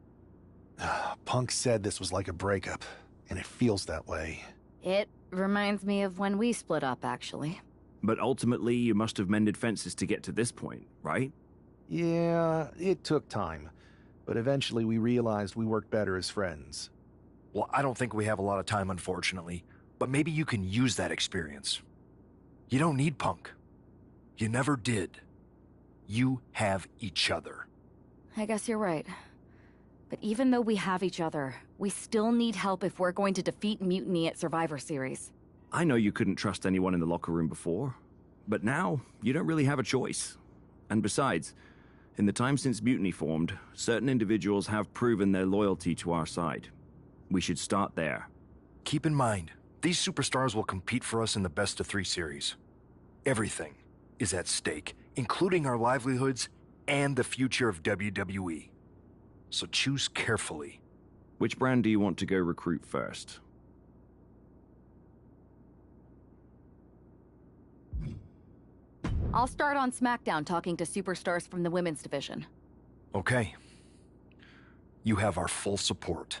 Punk said this was like a breakup, and it feels that way. It reminds me of when we split up, actually. But ultimately, you must have mended fences to get to this point, right? Yeah, it took time. But eventually we realized we worked better as friends. Well, I don't think we have a lot of time, unfortunately. But maybe you can use that experience. You don't need Punk. You never did. You have each other. I guess you're right. But even though we have each other, we still need help if we're going to defeat Mutiny at Survivor Series. I know you couldn't trust anyone in the locker room before, but now you don't really have a choice. And besides, in the time since Mutiny formed, certain individuals have proven their loyalty to our side. We should start there. Keep in mind, these superstars will compete for us in the best-of-3 series. Everything is at stake, including our livelihoods and the future of WWE. So choose carefully. Which brand do you want to go recruit first? I'll start on SmackDown talking to superstars from the women's division. Okay. You have our full support.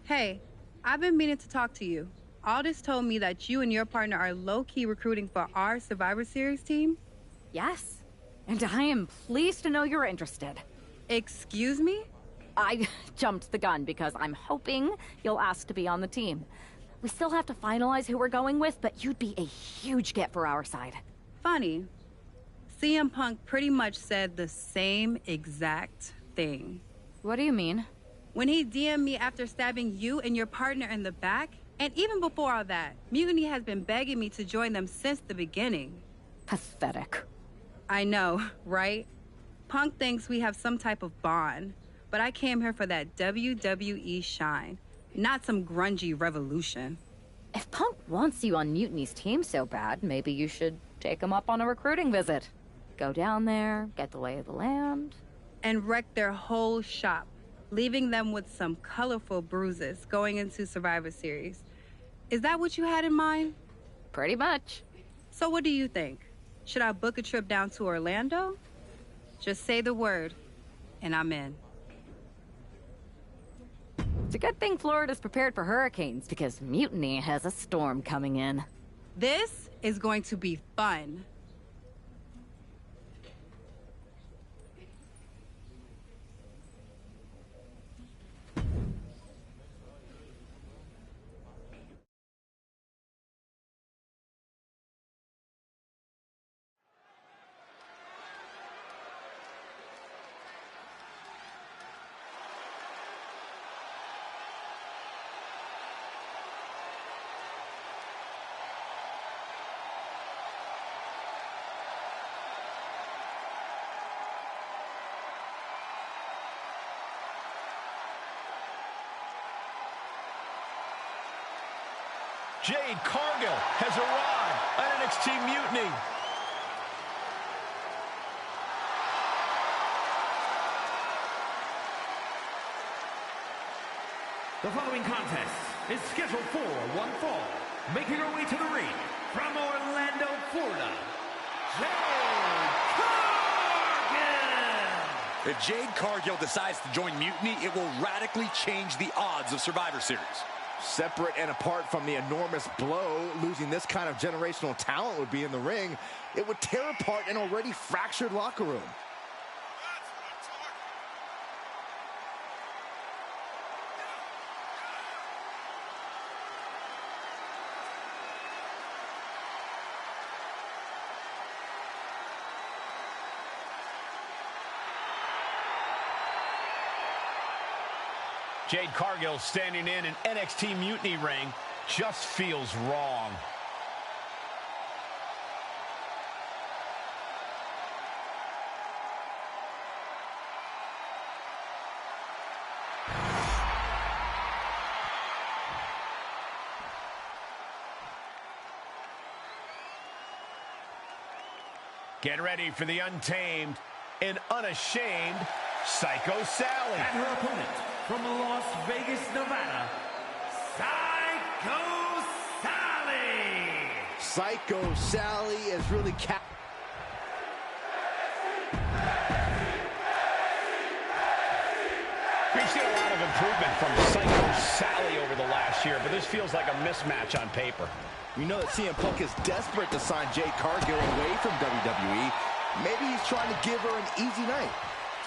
Hey, I've been meaning to talk to you. Aldous told me that you and your partner are low-key recruiting for our Survivor Series team? Yes, and I am pleased to know you're interested. Excuse me? I jumped the gun because I'm hoping you'll ask to be on the team. We still have to finalize who we're going with, but you'd be a huge get for our side. Funny. CM Punk pretty much said the same exact thing. What do you mean? When he DM'd me after stabbing you and your partner in the back, and even before all that, Mutiny has been begging me to join them since the beginning. Pathetic. I know, right? Punk thinks we have some type of bond. but I came here for that WWE shine, not some grungy revolution. If Punk wants you on Mutiny's team so bad, maybe you should take him up on a recruiting visit. Go down there, get the lay of the land. And wreck their whole shop, leaving them with some colorful bruises going into Survivor Series. Is that what you had in mind? Pretty much. So what do you think? Should I book a trip down to Orlando? Just say the word, and I'm in. It's a good thing Florida's prepared for hurricanes, because Mutiny has a storm coming in. This is going to be fun. Jade Cargill has arrived at NXT Mutiny. The following contest is scheduled for one fall. Making her way to the ring from Orlando, Florida, Jade Cargill! If Jade Cargill decides to join Mutiny, it will radically change the odds of Survivor Series. Separate and apart from the enormous blow losing this kind of generational talent would be in the ring, it would tear apart an already fractured locker room. Jade Cargill standing in an NXT Mutiny ring just feels wrong. Get ready for the untamed and unashamed Psycho Sally. And her opponent from Las Vegas, Nevada, Psycho Sally. Psycho Sally is really We've seen a lot of improvement from Psycho Sally over the last year, but this feels like a mismatch on paper. We know that CM Punk is desperate to sign Jade Cargill away from WWE. Maybe he's trying to give her an easy night.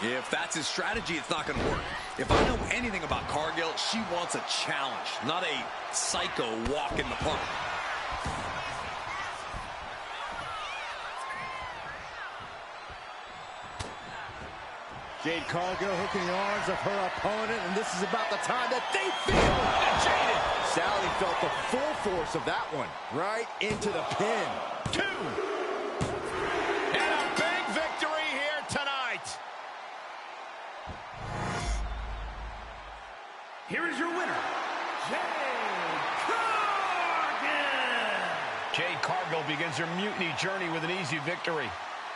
If that's his strategy, it's not going to work. If I know anything about Cargill, she wants a challenge, not a psycho walk in the park. Jade Cargill hooking the arms of her opponent, and this is about the time that they feel jaded. Sally felt the full force of that one, right into the pin. 2. And a big victory here tonight. Here is your winner, Jade Cargill. Jade Cargill begins her Mutiny journey with an easy victory.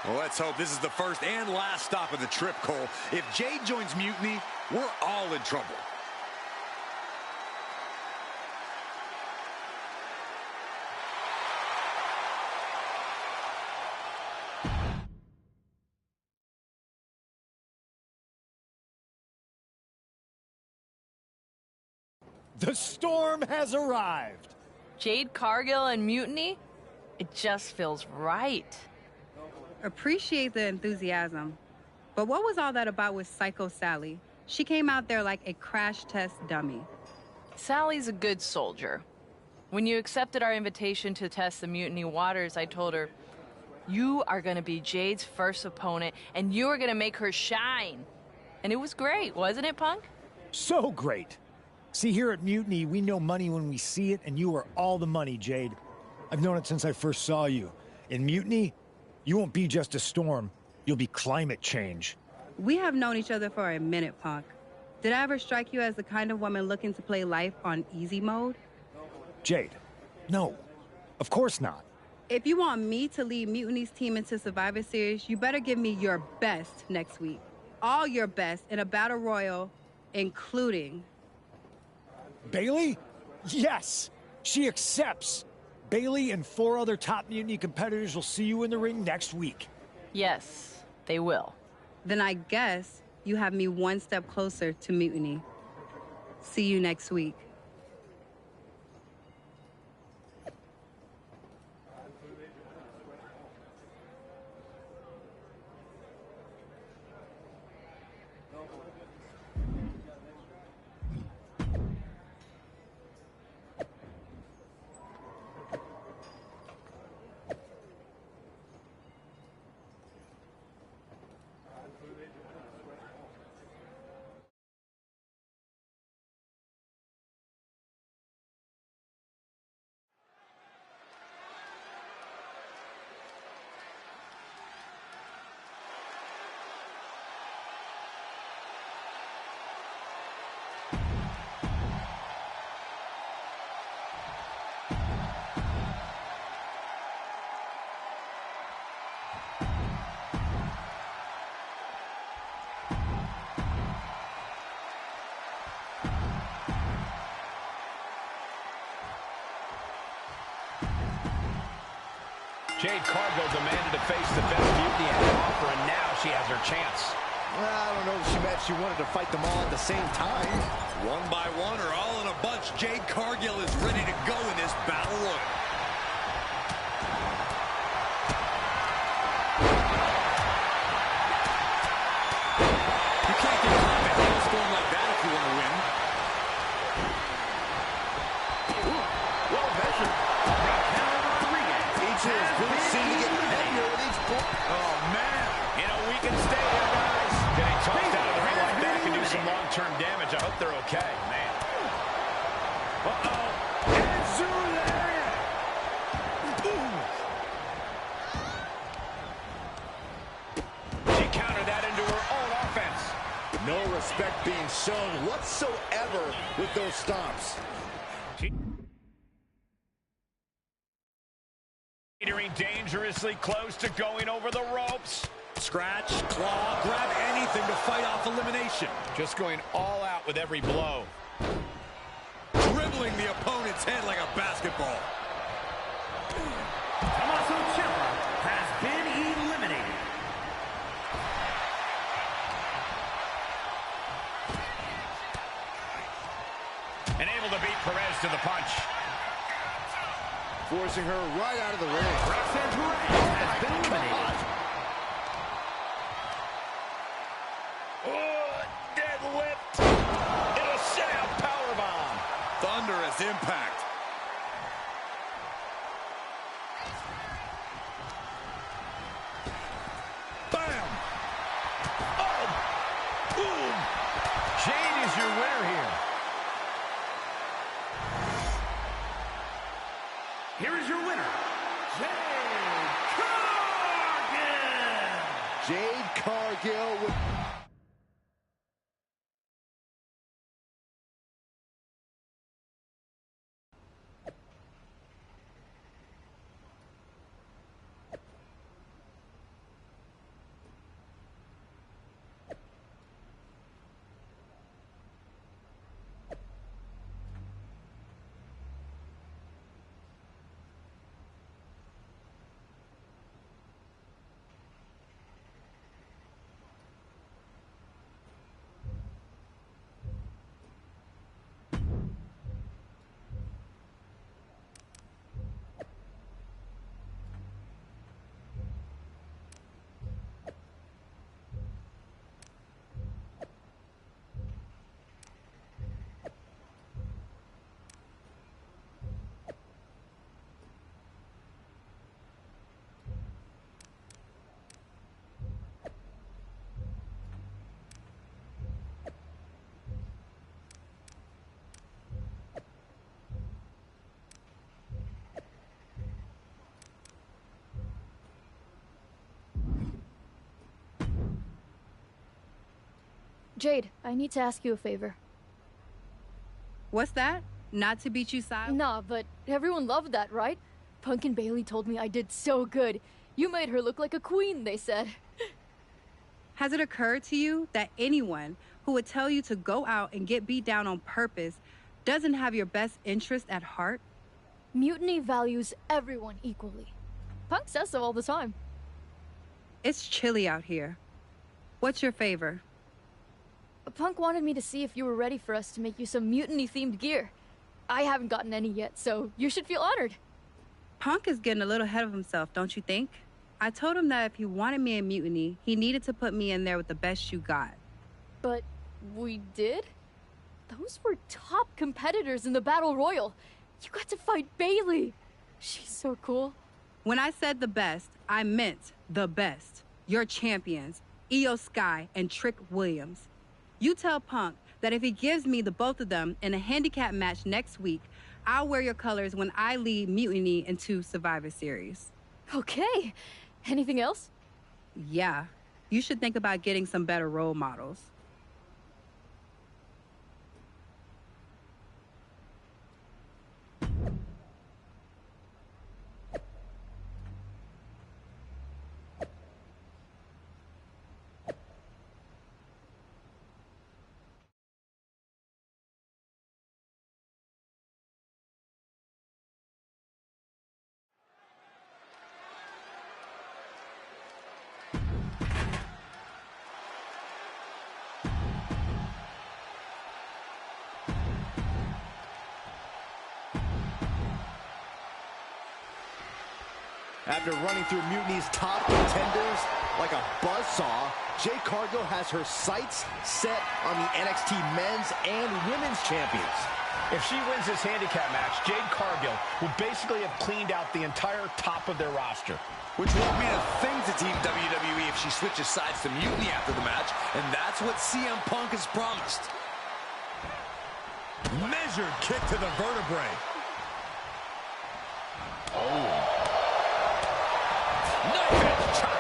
Well, let's hope this is the first and last stop of the trip, Cole. If Jade joins Mutiny, we're all in trouble. The storm has arrived. Jade Cargill and Mutiny? It just feels right. Appreciate the enthusiasm. But what was all that about with Psycho Sally? She came out there like a crash test dummy. Sally's a good soldier. When you accepted our invitation to test the Mutiny waters, I told her, you are going to be Jade's first opponent, and you are going to make her shine. And it was great, wasn't it, Punk? So great. See, here at Mutiny, we know money when we see it, and you are all the money, Jade. I've known it since I first saw you. In Mutiny, you won't be just a storm. You'll be climate change. We have known each other for a minute, Punk. Did I ever strike you as the kind of woman looking to play life on easy mode? Jade, no. Of course not. If you want me to lead Mutiny's team into Survivor Series, you better give me your best next week. All your best in a battle royal, including... Bailey? Yes! She accepts! Bailey and 4 other top Mutiny competitors will see you in the ring next week. Yes, they will. Then I guess you have me one step closer to Mutiny. See you next week. Jade Cargill demanded to face the best Mutiny had to offer, and now she has her chance. Well, I don't know if she meant she wanted to fight them all at the same time. One by one or all in a bunch, Jade Cargill is ready to go in this battle royal. You can't get caught in a hailstorm like that if you want to win. Ooh, well measured. Each of his boots seem to get heavier with each point. Oh, man. You know, we can stay here, guys. Getting tossed out of the ring like that can do some long-term damage. I hope they're okay, man. Uh-oh. She countered that into her own offense. No respect being shown whatsoever with those stomps. Teetering dangerously close to going over the ropes. Scratch, claw, grab anything to fight off elimination. Just going all out with every blow. Dribbling the opponent's head like a basketball. Tommaso Ciampa has been eliminated. And able to beat Perez to the punch. Forcing her right out of the ring. Roxanne Perez has been eliminated. Oh, deadlift. It'll set out powerbomb. Thunderous impact. Bam. Oh. Boom. Jade is your winner here. Here is your winner, Jade Cargill with... Jade, I need to ask you a favor. What's that? Not to beat you silent? Nah, but everyone loved that, right? Punk and Bailey told me I did so good. You made her look like a queen, they said. Has it occurred to you that anyone who would tell you to go out and get beat down on purpose doesn't have your best interest at heart? Mutiny values everyone equally. Punk says so all the time. It's chilly out here. What's your favor? Punk wanted me to see if you were ready for us to make you some mutiny-themed gear. I haven't gotten any yet, so you should feel honored. Punk is getting a little ahead of himself, don't you think? I told him that if he wanted me in Mutiny, he needed to put me in there with the best you got. But we did? Those were top competitors in the Battle Royal. You got to fight Bailey. She's so cool. When I said the best, I meant the best. Your champions, Io Sky and Trick Williams. You tell Punk that if he gives me the both of them in a handicap match next week, I'll wear your colors when I lead Mutiny into Survivor Series. Okay. Anything else? Yeah. You should think about getting some better role models. After running through Mutiny's top contenders like a buzzsaw, Jade Cargill has her sights set on the NXT men's and women's champions. If she wins this handicap match, Jade Cargill will basically have cleaned out the entire top of their roster. Which won't mean a thing to Team WWE if she switches sides to Mutiny after the match, and that's what CM Punk has promised. Measured kick to the vertebrae. Oh. Knife edge chop.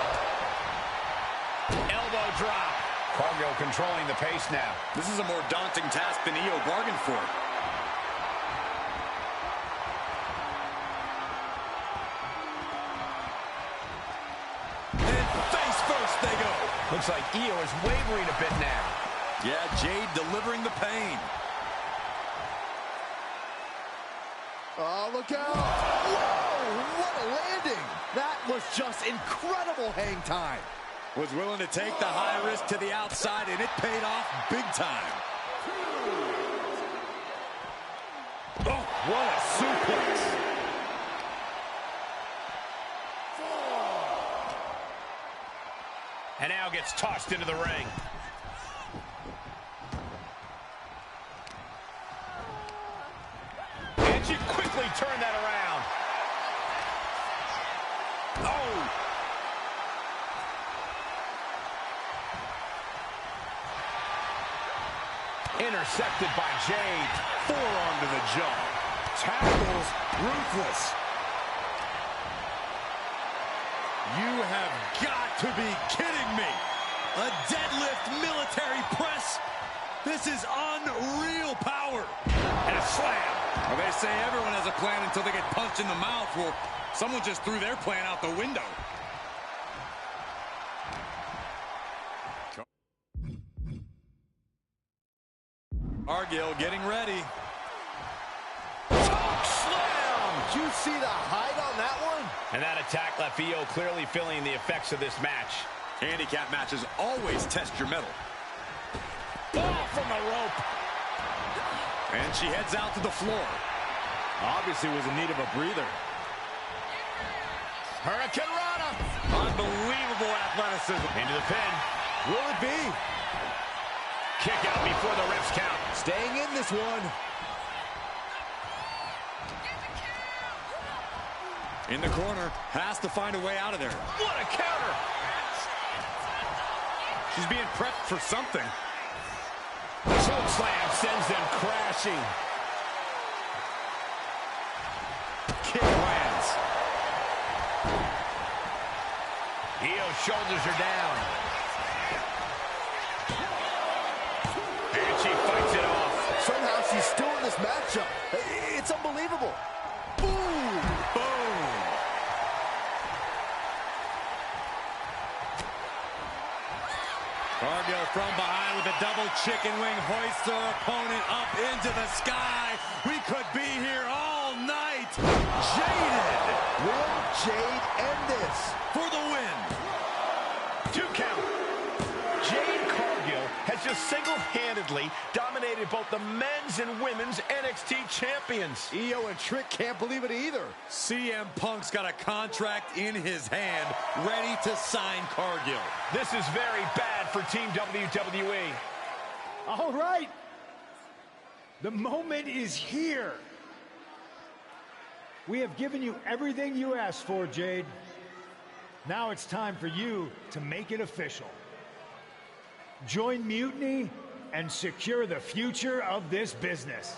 Elbow drop. Cargill controlling the pace now. This is a more daunting task than Io bargained for. And face first they go. Looks like Io is wavering a bit now. Yeah, Jade delivering the pain. Oh, look out. Whoa, what a landing. That was just incredible hang time. Was willing to take the high risk to the outside, and it paid off big time. Oh, what a suplex. And now gets tossed into the ring. And she quickly turned that around. Oh! Intercepted by Jade. Forearm to the jaw. Tackles ruthless. You have got to be kidding me. A deadlift military press. This is unreal power. And a slam. Well, they say everyone has a plan until they get punched in the mouth. Well, someone just threw their plan out the window. Cargill getting ready. Choke slam! Did you see the height on that one? And that attack left Io clearly feeling the effects of this match. Handicap matches always test your mettle. Ball from the rope. And she heads out to the floor. Obviously was in need of a breather. Hurricane Rana. Unbelievable athleticism. Into the pin. Will it be? Kick out before the ref's count. Staying in this one. In the corner. Has to find a way out of there. What a counter. She's being prepped for something. The choke slam sends them crashing. Kick lands. Io's shoulders are down. she fights it off. Somehow she's still in this matchup. It's unbelievable. Boom! Boom! Cargill from behind with a double chicken wing, hoists her opponent up into the sky. We could be here all night. Jaded. Will Jade end this? For the win. 2 count. Jade Cargill has just single-handedly dominated both the men's and women's NXT champions. Io and Trick can't believe it either. CM Punk's got a contract in his hand, ready to sign Cargill. This is very bad for Team WWE. All right. The moment is here. We have given you everything you asked for, Jade. Now it's time for you to make it official. Join Mutiny and secure the future of this business.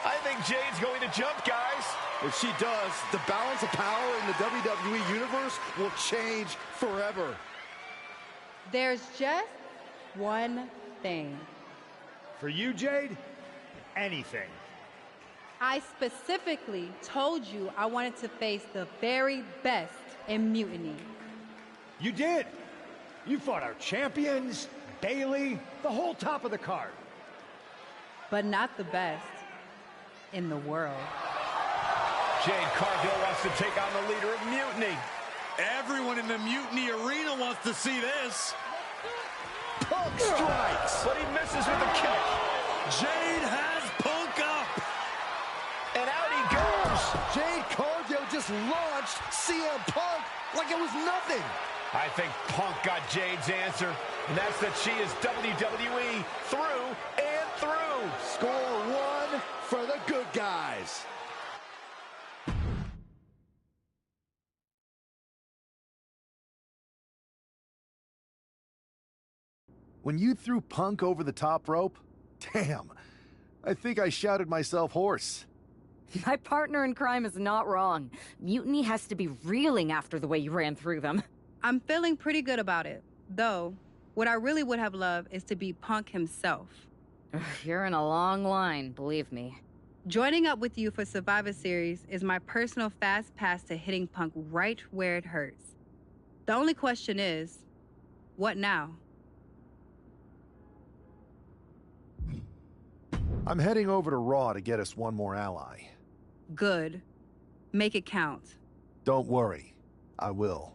I think Jade's going to jump, guys. If she does, the balance of power in the WWE Universe will change forever. There's just one thing. For you, Jade, anything. I specifically told you I wanted to face the very best in Mutiny. You did. You fought our champions, Bayley, the whole top of the card. But not the best in the world. Jade Cargill wants to take on the leader of Mutiny. Everyone in the Mutiny arena wants to see this. Punk strikes. But he misses with a kick. Jade has Punk up. And out he goes. Jade Cargill just launched CM Punk like it was nothing. I think Punk got Jade's answer, and that's that she is WWE through and through. Score 1 for the good guys. When you threw Punk over the top rope, damn, I think I shouted myself hoarse. My partner in crime is not wrong. Mutiny has to be reeling after the way you ran through them. I'm feeling pretty good about it. Though, what I really would have loved is to be Punk himself. You're in a long line, believe me. Joining up with you for Survivor Series is my personal fast pass to hitting Punk right where it hurts. The only question is, what now? I'm heading over to Raw to get us one more ally. Good. Make it count. Don't worry, I will.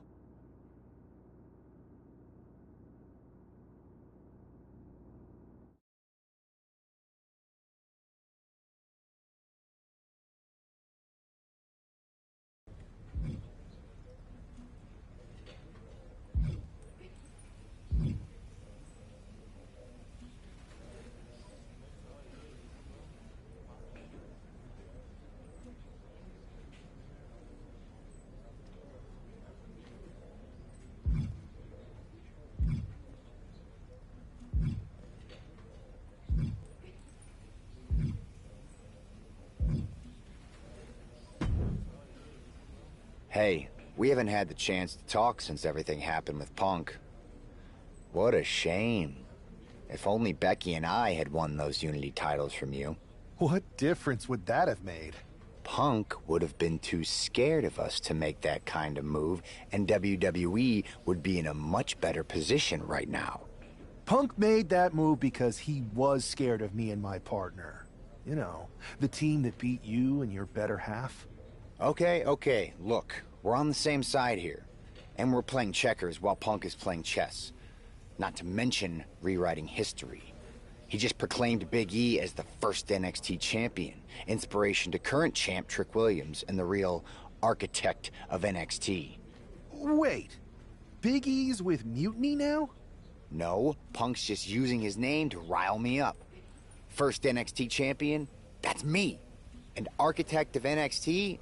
Hey, we haven't had the chance to talk since everything happened with Punk. What a shame. If only Becky and I had won those Unity titles from you. What difference would that have made? Punk would have been too scared of us to make that kind of move, and WWE would be in a much better position right now. Punk made that move because he was scared of me and my partner. You know, the team that beat you and your better half. Okay, look, we're on the same side here. And we're playing checkers while Punk is playing chess. Not to mention rewriting history. He just proclaimed Big E as the first NXT champion, inspiration to current champ Trick Williams and the real architect of NXT. Wait, Big E's with Mutiny now? No, Punk's just using his name to rile me up. First NXT champion, that's me. And architect of NXT,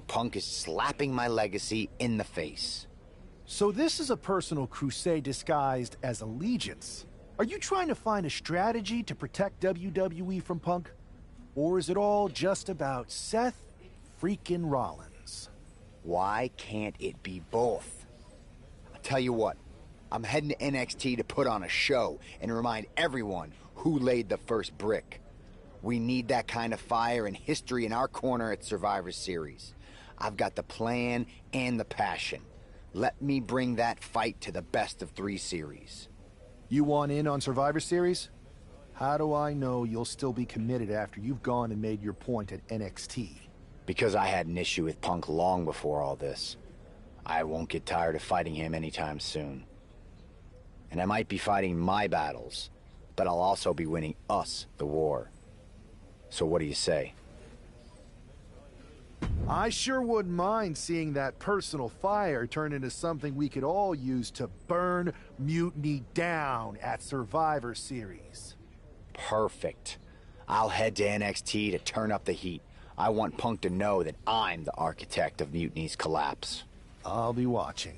Punk is slapping my legacy in the face. So this is a personal crusade disguised as allegiance. Are you trying to find a strategy to protect WWE from Punk? Or is it all just about Seth freaking Rollins? Why can't it be both? I'll tell you what, I'm heading to NXT to put on a show and remind everyone who laid the first brick. We need that kind of fire and history in our corner at Survivor Series. I've got the plan and the passion. Let me bring that fight to the best of 3 series. You want in on Survivor Series? How do I know you'll still be committed after you've gone and made your point at NXT? Because I had an issue with Punk long before all this. I won't get tired of fighting him anytime soon. And I might be fighting my battles, but I'll also be winning us the war. So what do you say? I sure wouldn't mind seeing that personal fire turn into something we could all use to burn Mutiny down at Survivor Series. Perfect. I'll head to NXT to turn up the heat. I want Punk to know that I'm the architect of Mutiny's collapse. I'll be watching.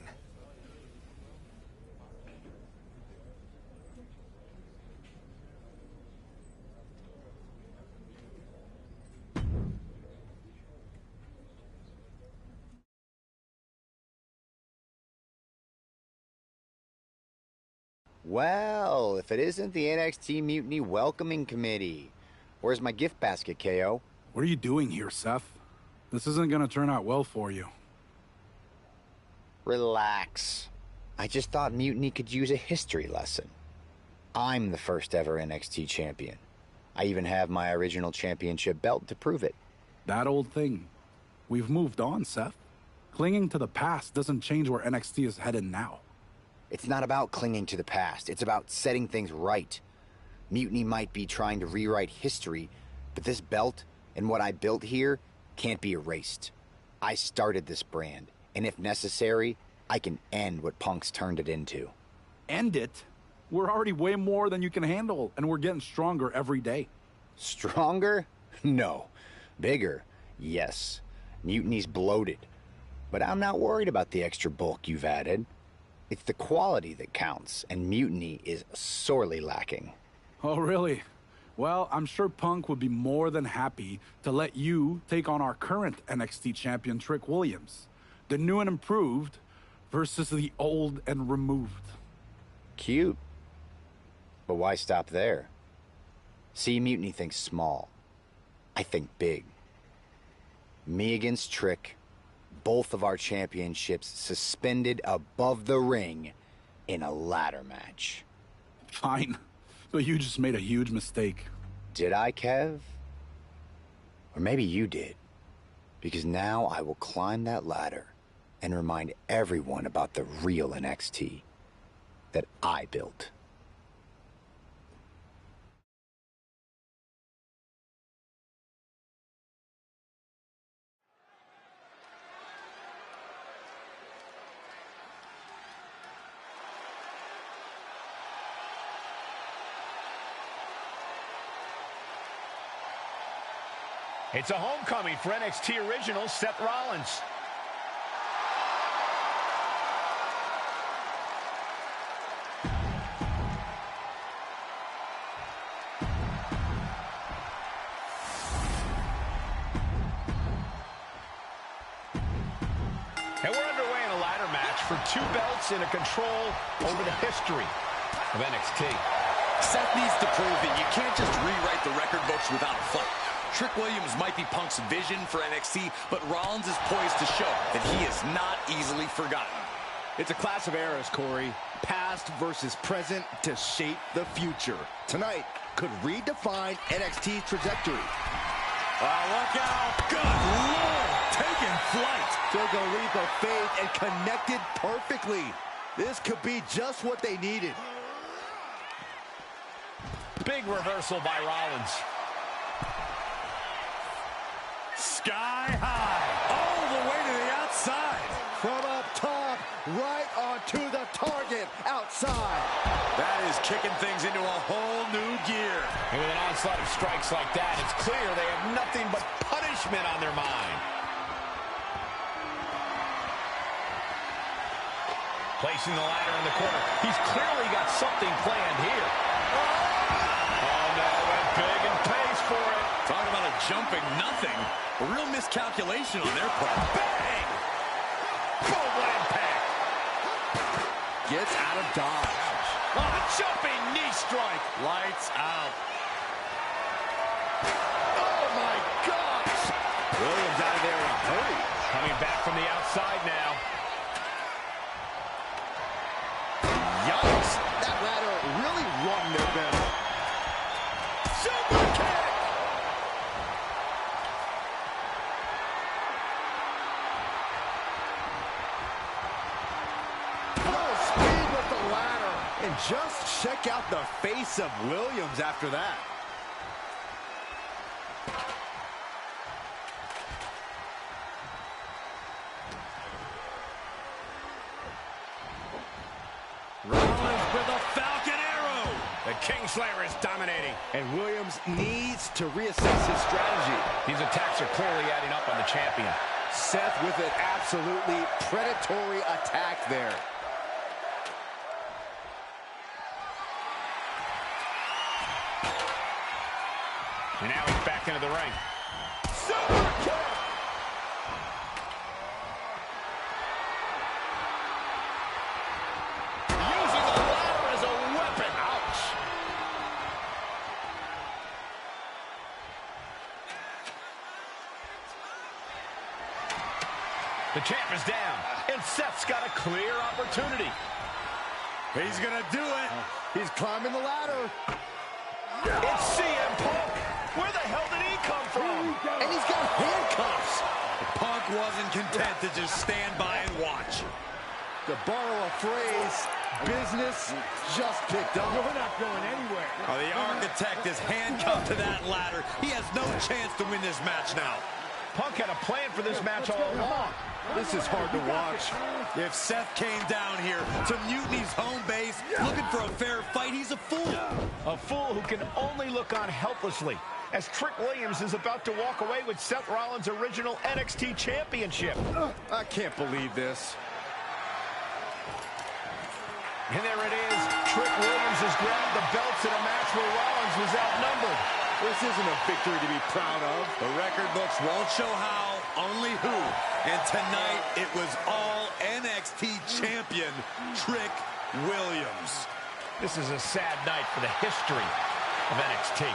Well, if it isn't the NXT Mutiny Welcoming Committee. Where's my gift basket, KO? What are you doing here, Seth? This isn't gonna turn out well for you. Relax. I just thought Mutiny could use a history lesson. I'm the first ever NXT champion. I even have my original championship belt to prove it. That old thing. We've moved on, Seth. Clinging to the past doesn't change where NXT is headed now. It's not about clinging to the past. It's about setting things right. Mutiny might be trying to rewrite history, but this belt and what I built here can't be erased. I started this brand, and if necessary, I can end what Punk's turned it into. End it? We're already way more than you can handle, and we're getting stronger every day. Stronger? No. Bigger? Yes. Mutiny's bloated. But I'm not worried about the extra bulk you've added. It's the quality that counts, and Mutiny is sorely lacking. Oh, really? Well, I'm sure Punk would be more than happy to let you take on our current NXT champion, Trick Williams. The new and improved versus the old and removed. Cute. But why stop there? See, Mutiny thinks small. I think big. Me against Trick. Both of our championships suspended above the ring in a ladder match. Fine, but you just made a huge mistake. Did I, Kev? Or maybe you did. Because now I will climb that ladder and remind everyone about the real NXT that I built. It's a homecoming for NXT original Seth Rollins. And we're underway in a ladder match for 2 belts and a control over the history of NXT. Seth needs to prove that you can't just rewrite the record books without a fight. Trick Williams might be Punk's vision for NXT, but Rollins is poised to show that he is not easily forgotten. It's a clash of eras, Corey. Past versus present to shape the future. Tonight could redefine NXT's trajectory. Look out. Good Lord. Taking flight. Took a leap of faith and connected perfectly. This could be just what they needed. Big reversal by Rollins. Sky high. All the way to the outside. From up top, right onto the target outside. That is kicking things into a whole new gear. And with an onslaught of strikes like that, it's clear they have nothing but punishment on their mind. Placing the ladder in the corner. He's clearly got something planned here. Oh, no, went big and pays for it. Talk about a jumping nothing. A real miscalculation on their part. Bang! Boom, what impact. gets out of dodge. Oh, jumping knee strike. Lights out. Oh, my gosh. Williams out of there in a hurry. Coming back from the outside now. Yikes. That ladder really rung their bell. Super kick. Full speed with the ladder. And just check out the face of Williams after that. Rollins with a Falcon Arrow. The Kingslayer is dominating. And Williams needs to reassess his strategy. These attacks are clearly adding up on the champion. Seth with an absolutely predatory attack there. And now he's back into the ring. Super kick! Using the ladder as a weapon. Ouch. The champ is down, and Seth's got a clear opportunity. He's gonna do it. He's climbing the ladder. It's CM Punk. Where the hell did he come from? And he's got handcuffs. Punk wasn't content to just stand by and watch. To borrow a phrase, business just picked up. We're not going anywhere. Oh, the architect is handcuffed to that ladder. He has no chance to win this match now. Punk had a plan for this match all along. This is hard to watch. If Seth came down here to Mutiny's home base looking for a fair fight, he's a fool. A fool who can only look on helplessly as Trick Williams is about to walk away with Seth Rollins' original NXT championship. I can't believe this. And there it is. Trick Williams has grabbed the belts in a match where Rollins was outnumbered. This isn't a victory to be proud of. The record books won't show how, only who. And tonight, it was all NXT champion Trick Williams. This is a sad night for the history of NXT.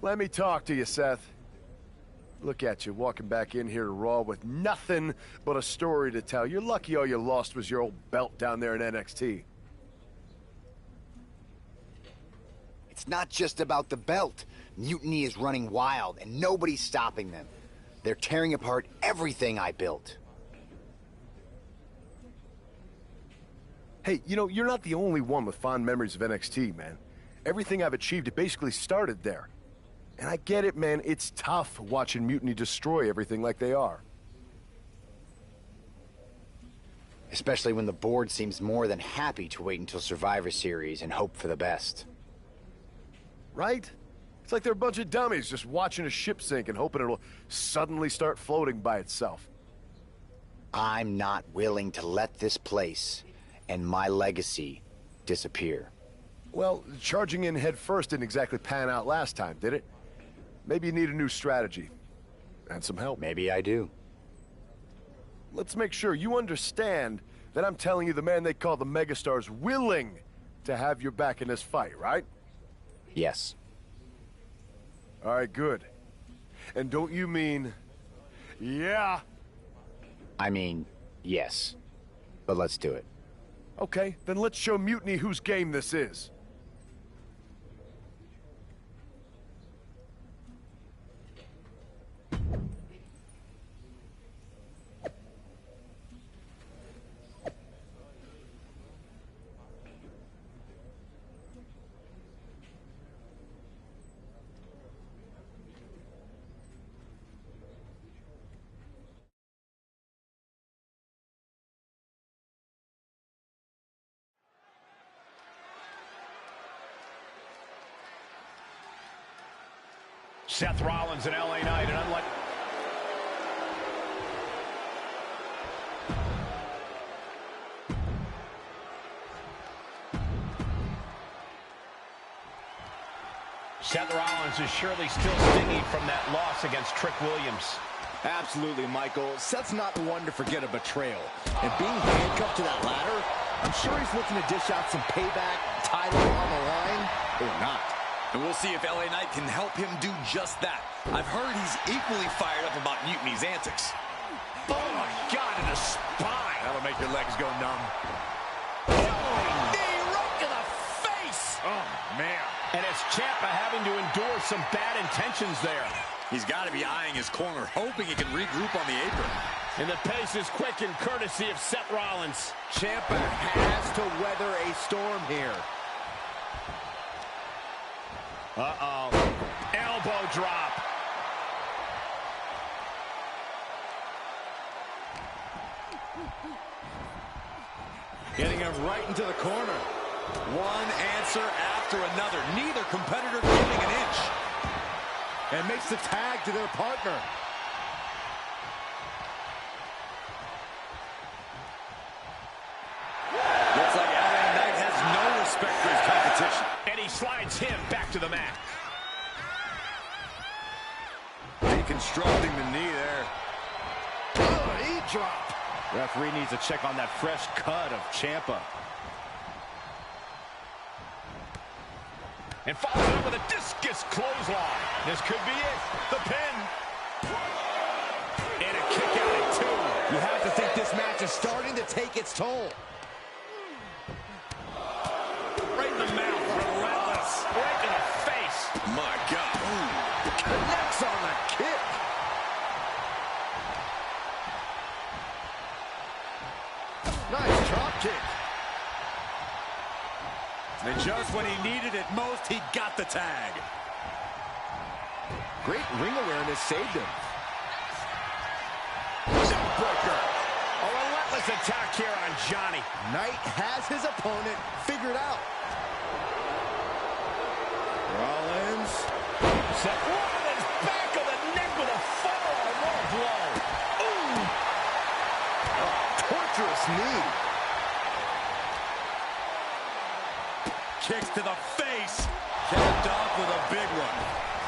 Let me talk to you, Seth. Look at you, walking back in here to Raw with nothing but a story to tell. You're lucky all you lost was your old belt down there in NXT. It's not just about the belt. Mutiny is running wild, and nobody's stopping them. They're tearing apart everything I built. Hey, you know, you're not the only one with fond memories of NXT, man. Everything I've achieved, it basically started there. And I get it, man. It's tough watching Mutiny destroy everything like they are. Especially when the board seems more than happy to wait until Survivor Series and hope for the best. Right? It's like they're a bunch of dummies just watching a ship sink and hoping it'll suddenly start floating by itself. I'm not willing to let this place and my legacy disappear. Well, charging in head first didn't exactly pan out last time, did it? Maybe you need a new strategy. And some help. Maybe I do. Let's make sure you understand that I'm telling you the man they call the megastar's willing to have your back in this fight, right? Yes. All right, good. And don't you mean, yeah? I mean, yes. But let's do it. Okay, then let's show Mutiny whose game this is. Seth Rollins and LA Knight, and unlike... Seth Rollins is surely still stinging from that loss against Trick Williams. Absolutely, Michael. Seth's not the one to forget a betrayal. And being handcuffed to that ladder, I'm sure he's looking to dish out some payback, title on the line, or not. And we'll see if LA Knight can help him do just that. I've heard he's equally fired up about Mutiny's antics. Oh my God, in the spine. That'll make your legs go numb. Knee right to the face. Oh, man. And it's Ciampa having to endure some bad intentions there. He's got to be eyeing his corner, hoping he can regroup on the apron. And the pace is quick and courtesy of Seth Rollins. Ciampa has to weather a storm here. Uh-oh. Elbow drop. Getting him right into the corner. One answer after another. Neither competitor giving an inch. And makes the tag to their partner. Looks like LA Knight has no respect for his competition. And he slides him back to the mat. Deconstructing the knee there. Oh, knee drop. Referee needs to check on that fresh cut of Ciampa. And follows it up with a discus clothesline. This could be it. The pin. And a kick out at 2. You have to think this match is starting to take its toll. Right in the mouth. Relentless. Right in the face. My God. Ooh. Connects on the kick. Nice drop kick. And just when he needed it most, he got the tag. Great ring awareness saved him. Neckbreaker. A relentless attack here on Johnny. Knight has his opponent figured out. Rollins. Seth Rollins back of the neck with a forearm. What a blow. Ooh. Oh, torturous knee. Kicks to the face. Capped off with a big one.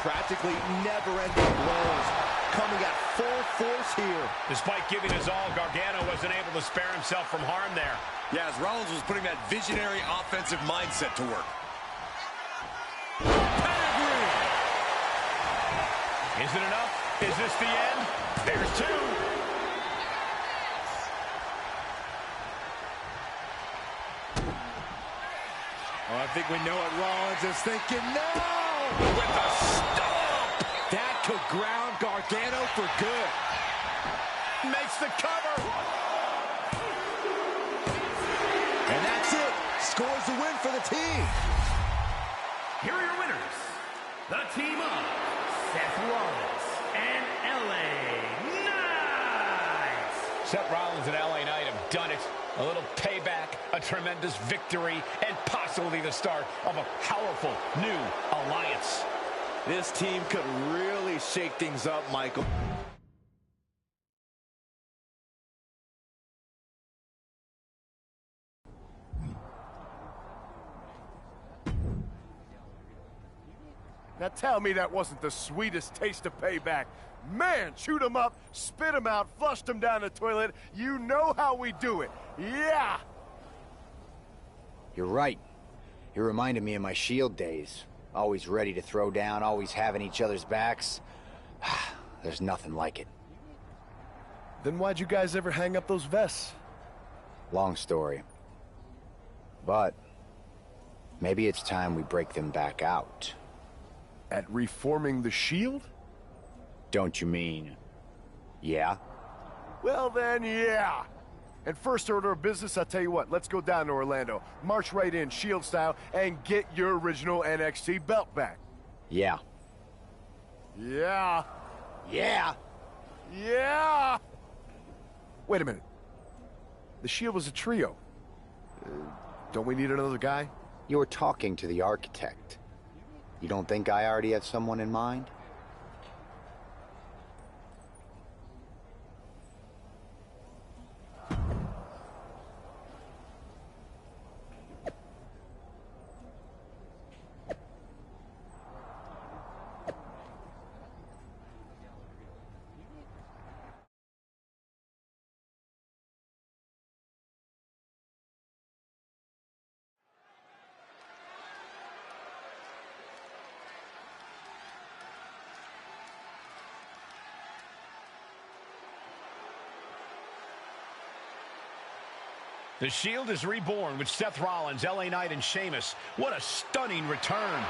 Practically never-ending blows. Coming at full force here. Despite giving his all, Gargano wasn't able to spare himself from harm there. Yeah, as Rollins was putting that visionary offensive mindset to work. Is it enough? Is this the end? There's 2. Oh, I think we know what Rollins is thinking now. With a stomp. That could ground Gargano for good. Makes the cover. And that's it. Scores the win for the team. Here are your winners. The team of Seth Rollins and LA Knight. Seth Rollins and LA Knight have done it. A little payback, a tremendous victory, and possibly the start of a powerful new alliance. This team could really shake things up, Michael. Now tell me that wasn't the sweetest taste of payback. Man, chewed him up, spit him out, flushed him down the toilet. You know how we do it. Yeah! You're right. It reminded me of my Shield days. Always ready to throw down, always having each other's backs. There's nothing like it. Then why'd you guys ever hang up those vests? Long story. But maybe it's time we break them back out. At reforming the Shield? Don't you mean, yeah? Well then, yeah. And first order of business, I'll tell you what, let's go down to Orlando, march right in, Shield style, and get your original NXT belt back. Yeah. Yeah. Yeah. Yeah! Wait a minute. The Shield was a trio. Don't we need another guy? You're talking to the architect. You don't think I already have someone in mind? The Shield is reborn with Seth Rollins, LA Knight, and Sheamus. What a stunning return.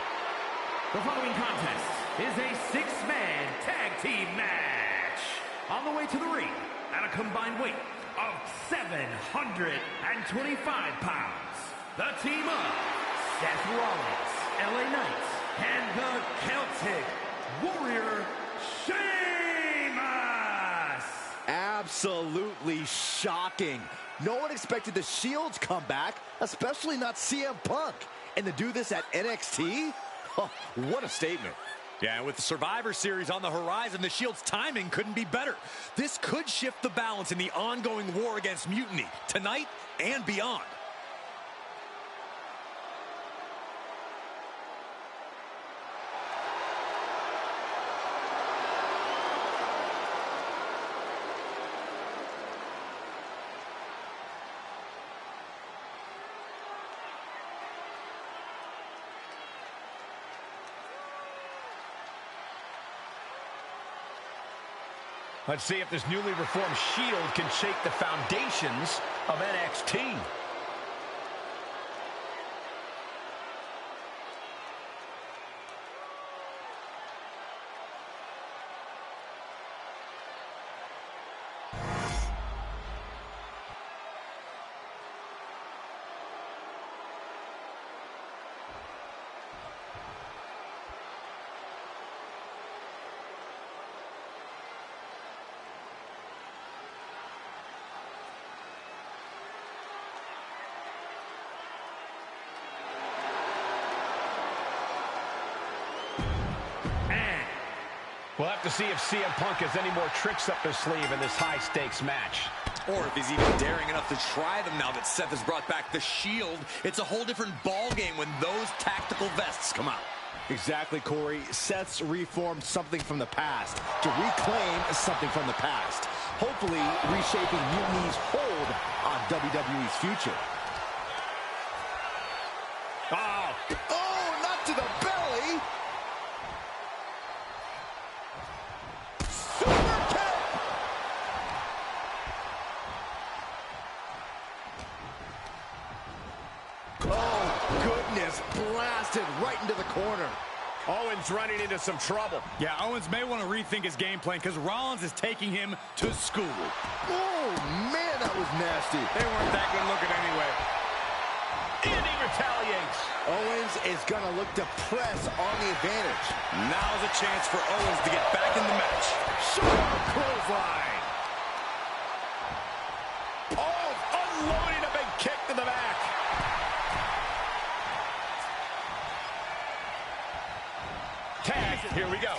The following contest is a six-man tag team match. On the way to the ring at a combined weight of 725 pounds. The team of Seth Rollins, LA Knight, and the Celtic Warrior, Sheamus. Absolutely shocking. No one expected the Shield's comeback, especially not CM Punk. And to do this at NXT? Oh, what a statement. Yeah, with the Survivor Series on the horizon, the Shield's timing couldn't be better. This could shift the balance in the ongoing war against Mutiny, tonight and beyond. Let's see if this newly reformed Shield can shake the foundations of NXT. We'll have to see if CM Punk has any more tricks up his sleeve in this high-stakes match. Or if he's even daring enough to try them now that Seth has brought back the Shield. It's a whole different ballgame when those tactical vests come out. Exactly, Corey. Seth's reformed something from the past to reclaim something from the past. Hopefully reshaping Mutiny's hold on WWE's future. Oh, not to the belly! Blasted right into the corner. Owens running into some trouble. Yeah, Owens may want to rethink his game plan because Rollins is taking him to school. Oh, man, that was nasty. They weren't that good looking anyway. And he retaliates. Owens is going to look to press on the advantage. Now's a chance for Owens to get back in the match. Sharp clothesline. Oh, unloading a big kick to the back. Tag, here we go.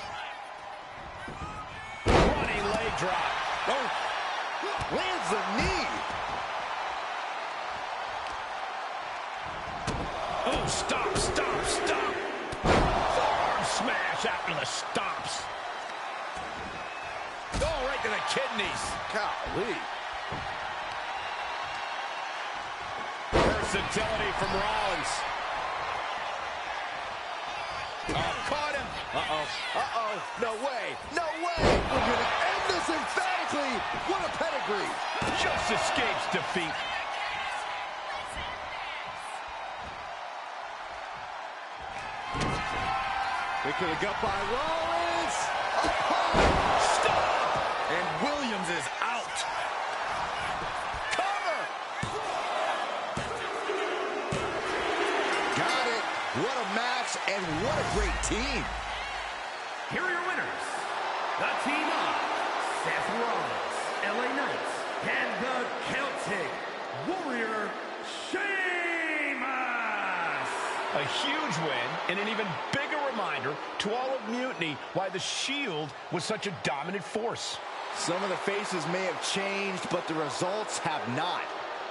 Running leg drop. Oh, lands the knee. Oh, stop, stop, stop. Forearm smash after the stomps. Oh, right to the kidneys. Golly. Versatility from Rollins. Oh, caught him. Uh-oh. Uh-oh. No way. No way. We're going to end this emphatically. What a pedigree. Just escapes defeat. They could have got by Rollins. Stop. And Williams is out. Cover. Got it. What a match and what a great team. Here are your winners. The team of Seth Rollins, LA Knight, and the Celtic Warrior, Sheamus. A huge win and an even bigger reminder to all of Mutiny why the Shield was such a dominant force. Some of the faces may have changed, but the results have not.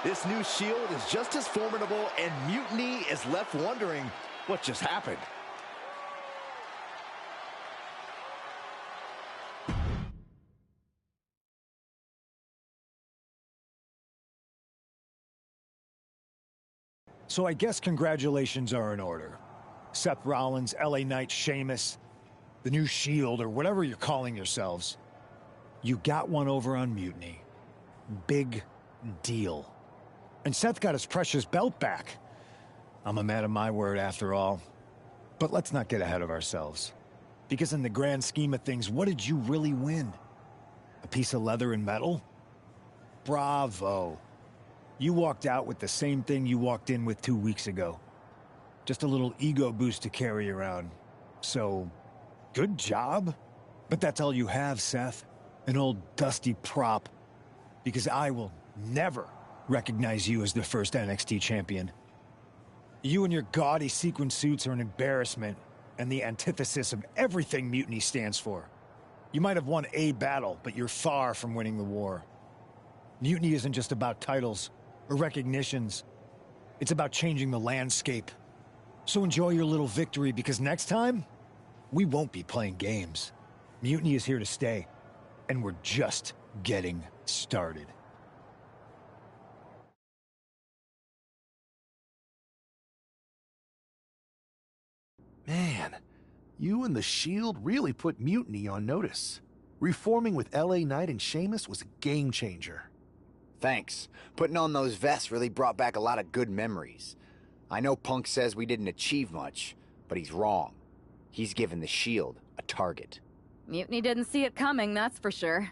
This new Shield is just as formidable, and Mutiny is left wondering what just happened. So I guess congratulations are in order. Seth Rollins, LA Knight, Sheamus, the new Shield, or whatever you're calling yourselves. You got one over on Mutiny. Big deal. And Seth got his precious belt back. I'm a man of my word after all. But let's not get ahead of ourselves. Because in the grand scheme of things, what did you really win? A piece of leather and metal? Bravo. You walked out with the same thing you walked in with 2 weeks ago. Just a little ego boost to carry around. So, good job. But that's all you have, Seth. An old dusty prop. Because I will never recognize you as the first NXT champion. You and your gaudy sequin suits are an embarrassment and the antithesis of everything Mutiny stands for. You might have won a battle, but you're far from winning the war. Mutiny isn't just about titles or recognitions. It's about changing the landscape. So enjoy your little victory, because next time, we won't be playing games. Mutiny is here to stay, and we're just getting started. Man, you and the Shield really put Mutiny on notice. Reforming with LA Knight and Sheamus was a game changer. Thanks. Putting on those vests really brought back a lot of good memories. I know Punk says we didn't achieve much, but he's wrong. He's given the Shield a target. Mutiny didn't see it coming, that's for sure.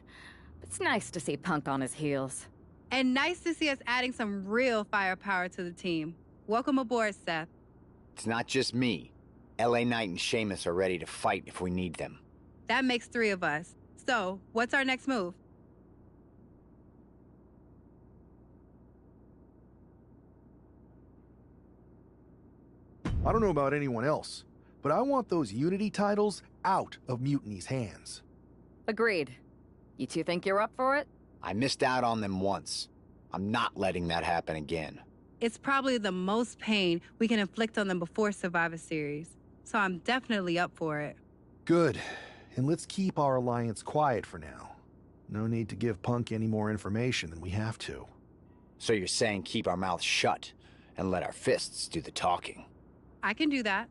It's nice to see Punk on his heels. And nice to see us adding some real firepower to the team. Welcome aboard, Seth. It's not just me. LA Knight and Sheamus are ready to fight if we need them. That makes 3 of us. So, what's our next move? I don't know about anyone else, but I want those Unity titles out of Mutiny's hands. Agreed. You two think you're up for it? I missed out on them once. I'm not letting that happen again. It's probably the most pain we can inflict on them before Survivor Series. So I'm definitely up for it. Good. And let's keep our alliance quiet for now. No need to give Punk any more information than we have to. So you're saying keep our mouths shut and let our fists do the talking? I can do that.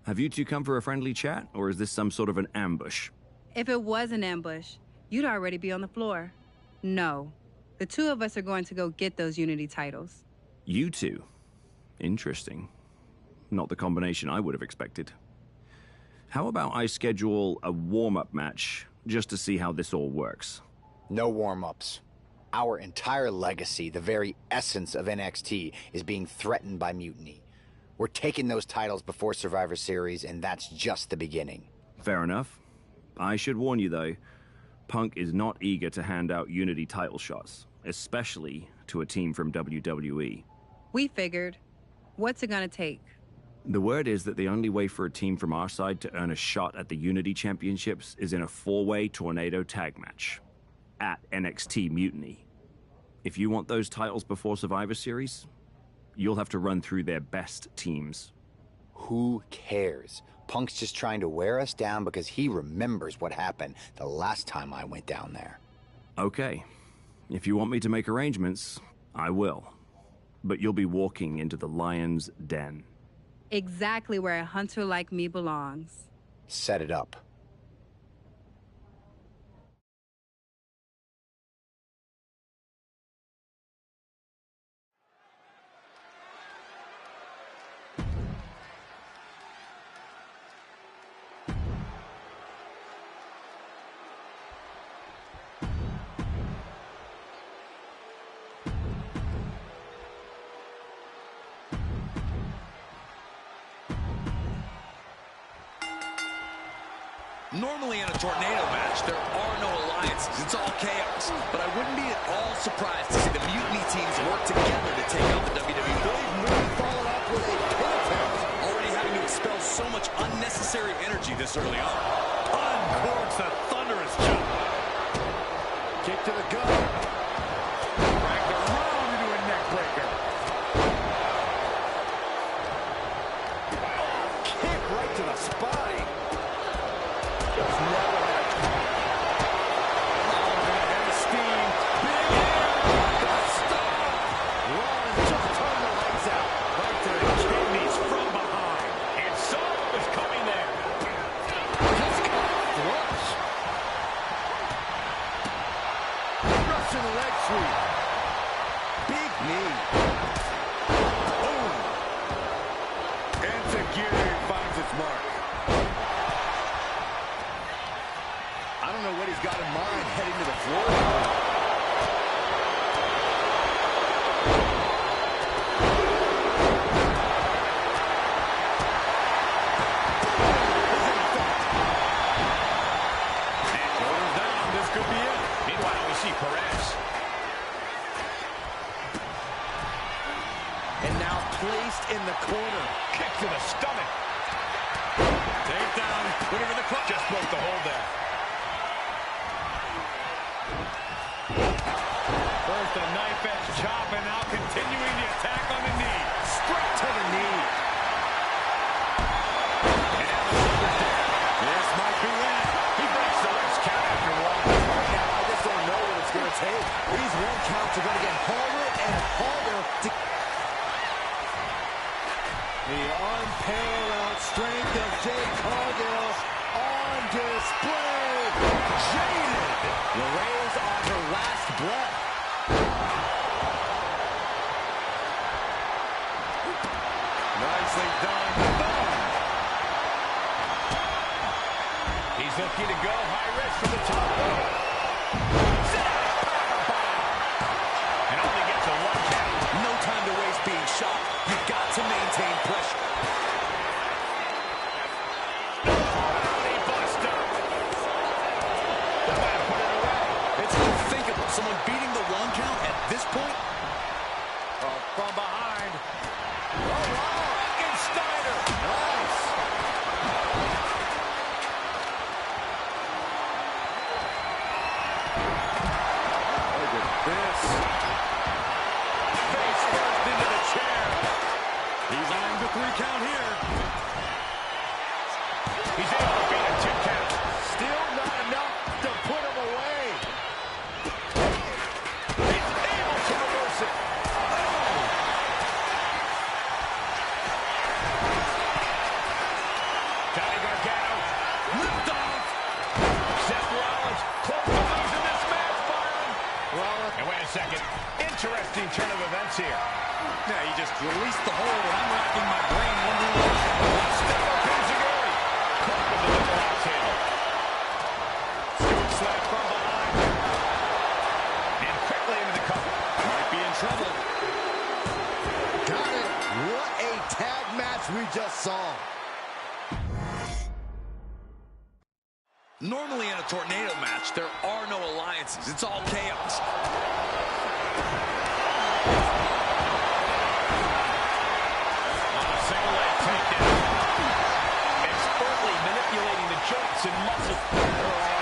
Have you two come for a friendly chat, or is this some sort of an ambush? If it was an ambush, you'd already be on the floor. No. The 2 of us are going to go get those Unity titles. You two? Interesting. Not the combination I would have expected. How about I schedule a warm-up match, just to see how this all works? No warm-ups. Our entire legacy, the very essence of NXT, is being threatened by Mutiny. We're taking those titles before Survivor Series, and that's just the beginning. Fair enough. I should warn you, though, Punk is not eager to hand out Unity title shots, especially to a team from WWE. We figured. What's it gonna take? The word is that the only way for a team from our side to earn a shot at the Unity Championships is in a 4-way tornado tag match at NXT Mutiny. If you want those titles before Survivor Series, you'll have to run through their best teams. Who cares? Punk's just trying to wear us down because he remembers what happened the last time I went down there. Okay. If you want me to make arrangements, I will. But you'll be walking into the lion's den. Exactly where a hunter like me belongs. Set it up. Normally in a tornado match, there are no alliances. It's all chaos. But I wouldn't be at all surprised to see the Mutiny teams work together to take out the WWE. They've really followed up with a pin attempt. Already having to expel so much unnecessary energy this early on. Uncorks a thunderous jump. Kick to the gut. Dragged around into a neck breaker. Kick right to the spine. Boom. Enzuigiri finds its mark. I don't know what he's got in mind heading to the floor. Perez. And now placed in the corner. Kick to the stomach. Takedown. Looking for the clutch. Just broke the hold there. First a knife edge chop, and now continuing the attack on the knee. Straight to the knee. And now the shoulder's down. This might be it. He breaks the wrist count after one. Now I just don't know what it's going to take. These one counts are going to get harder and harder to... The unparalleled strength of Jade Cargill on display. Jaded. LeRae's on her last breath. Nicely done. Boom. He's looking to go high risk from the top rope. And only gets a one count. No time to waste being shot. You've got to maintain pressure. It's unthinkable. Someone beating the one count at this point. Oh, from behind. Oh, wow. Steiner. Nice. Look at this. Face first into the chair. He's eyeing the 3 count here. He's able to beat a 2 count. Still not enough to put him away. He's able to reverse it. Johnny Gargano. Lift off. Seth Rollins close to losing this match, Byron. And wait a second. Interesting turn of events here. Yeah, he just released the hold, and I'm racking my brain wondering why. Step up Enzuigiri. Caught with the double axe handle. Scoop slap from behind. And quickly into the cover. Might be in trouble. Got it. What a tag match we just saw. Normally in a tornado match, there are no alliances. It's all chaos. Expertly manipulating the joints and muscles. Oh,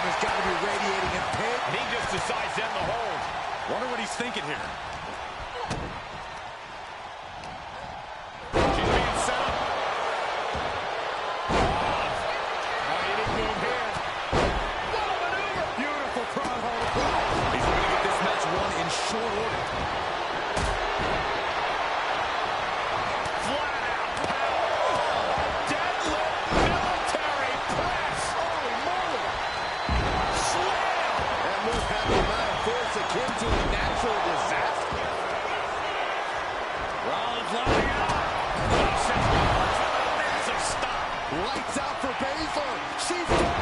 he's got to be radiating in pain. And he just decides to end the hold. Wonder what he's thinking here. She's being set up. Oh, he didn't move here. What a maneuver. Beautiful crown hold. He's going to get this match won in short order. Flat out power. Deadlift military press. Holy moly. Slam. That move had the amount of force akin to a natural disaster. Rollins lining out. He sets Rollins with a massive stop. Lights out for Baszler. She's done.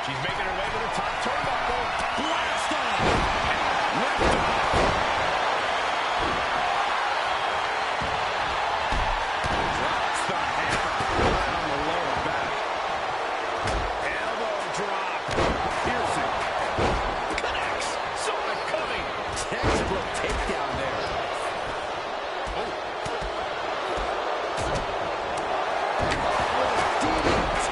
She's making her way to the top turnbuckle. Blast off. Lift off. Drops the hammer right on the lower back. Elbow drop. Piercing. Connects. Saw it coming. Textbook takedown there. DDT.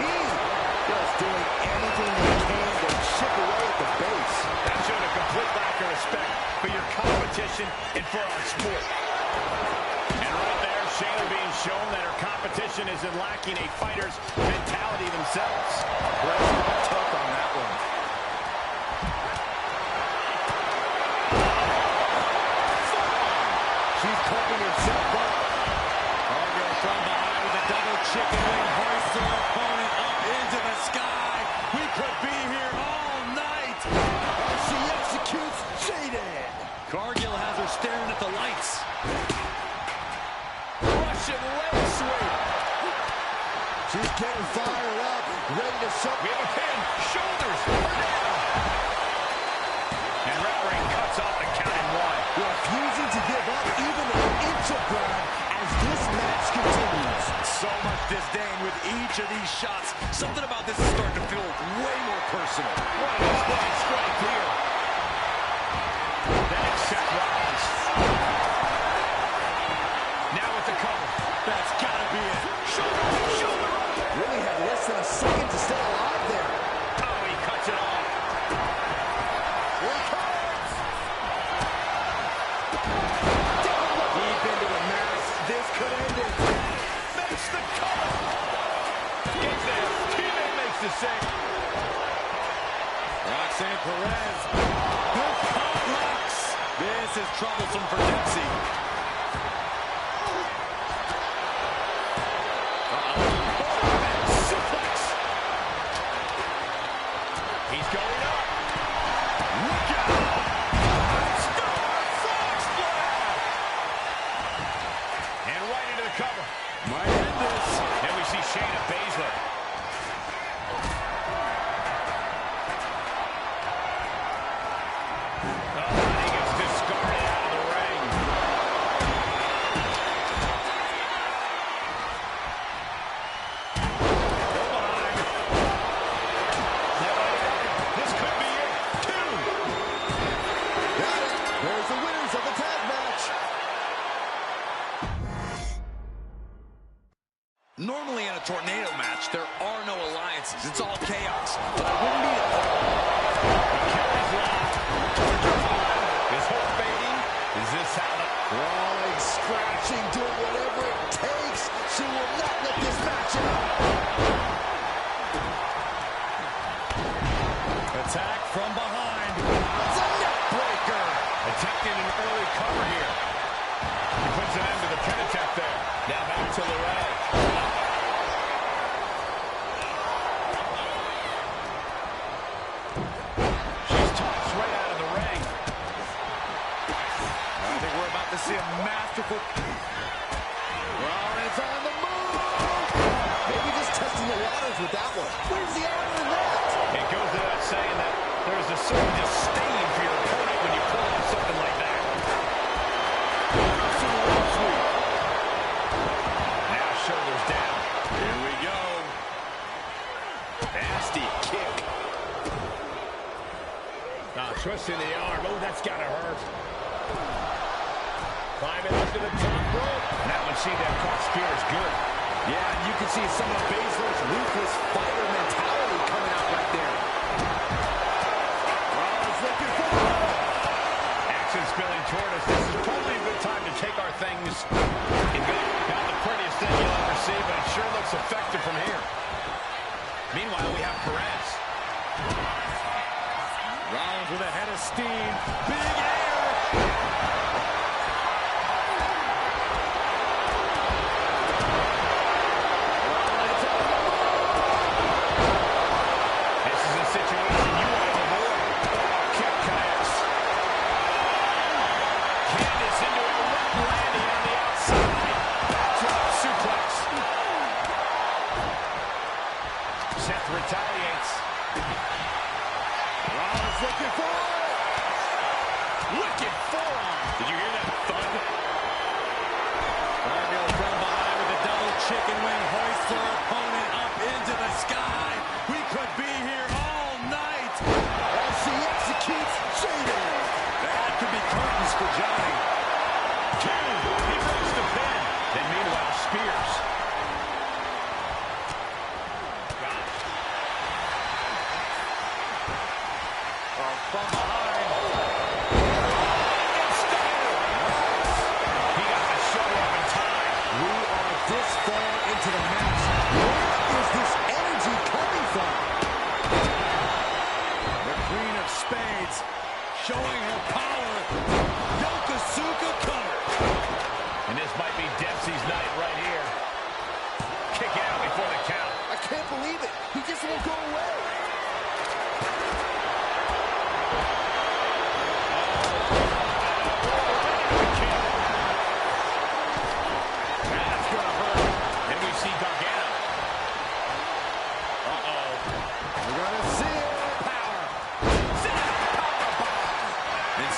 Just doing anything they can to chip away at the base. That showed a complete lack of respect for your competition and for our sport. And right there, Shayna being shown that her competition isn't lacking a fighter's mentality themselves. Right tuck on that one. She's cooking herself up. Cargill from behind with a double chicken wing, hoists her opponent up into the sky. We could be here all night. She executes just staring at the lights. Russian leg sweep. She's getting fired up, ready to show. We have a pin. Shoulders. And referee cuts off the count in one. Refusing to give up even an inch of ground as this match continues. So much disdain with each of these shots. Something about this is starting to feel way more personal. What a strike, strike here. Then it's Seth Rollins. Now with the cover. That's gotta be it. Shoulder. Really had less than a second to stay alive there. Oh, he cuts it off. Here it comes. Deep into the mat. This could end it. Makes the cover. Gets there. Teammate makes the save. Roxanne Perez. Good complex. This is troublesome for Dempsey. He's going up. Look out! Star Fox Splash! And right into the cover. Might end this. And we see Shayna Baszler. Oh, he gets discarded out of the ring. This could be it. Two. Got it. There's the winners of the tag match. Normally in a tornado match, there are no alliances. It's all chaos. But I wouldn't be Carries locked. Is Hope fading? Is this how the... Crawling, scratching, doing whatever it takes. She will not let this match up. Attack from behind. It's a neck breaker. Attempting an early cover here. He puts an end to the pin attempt there. Now back to LeRae. She's tossed right out of the ring. I think we're about to see a masterful... Rollins on the move. Maybe just testing the waters with that one. Where's the honor in that? It goes without saying that there's a certain disdain for your opponent when you pull off something like that. Now shoulders down. Here we go. Nasty kick. Twisting the arm. Oh, that's gotta hurt. Climbing up to the top rope. That one, see that cross spear is good. Yeah, and you can see some of Baszler's ruthless fighter mentality coming out right there. Rollins looking for the... Action spilling toward us. This is probably a good time to take our things. Not the prettiest thing you'll ever see, but it sure looks effective from here. Meanwhile, we have Perez. Rollins with a head of steam. Big air. This is a situation you want to avoid. Kick connects. Candace into a rope landing on the outside. Backdrop suplex. Seth retaliates. Rollins looking for it. Wicked forearm. Did you hear that thud? Cargill from behind with a double chicken wing hoist for her opponent up into the sky. We could be here all night. As she executes Jada. That could be curtains for Johnny. Two. He breaks the pin. Then meanwhile, Spears. From behind. He got the show up in time. We are this far into the match. Where is this energy coming from? The Queen of Spades showing her power. Yokosuka cover. And this might be Dempsey's night right here. Kick out before the count. I can't believe it. He just won't go away.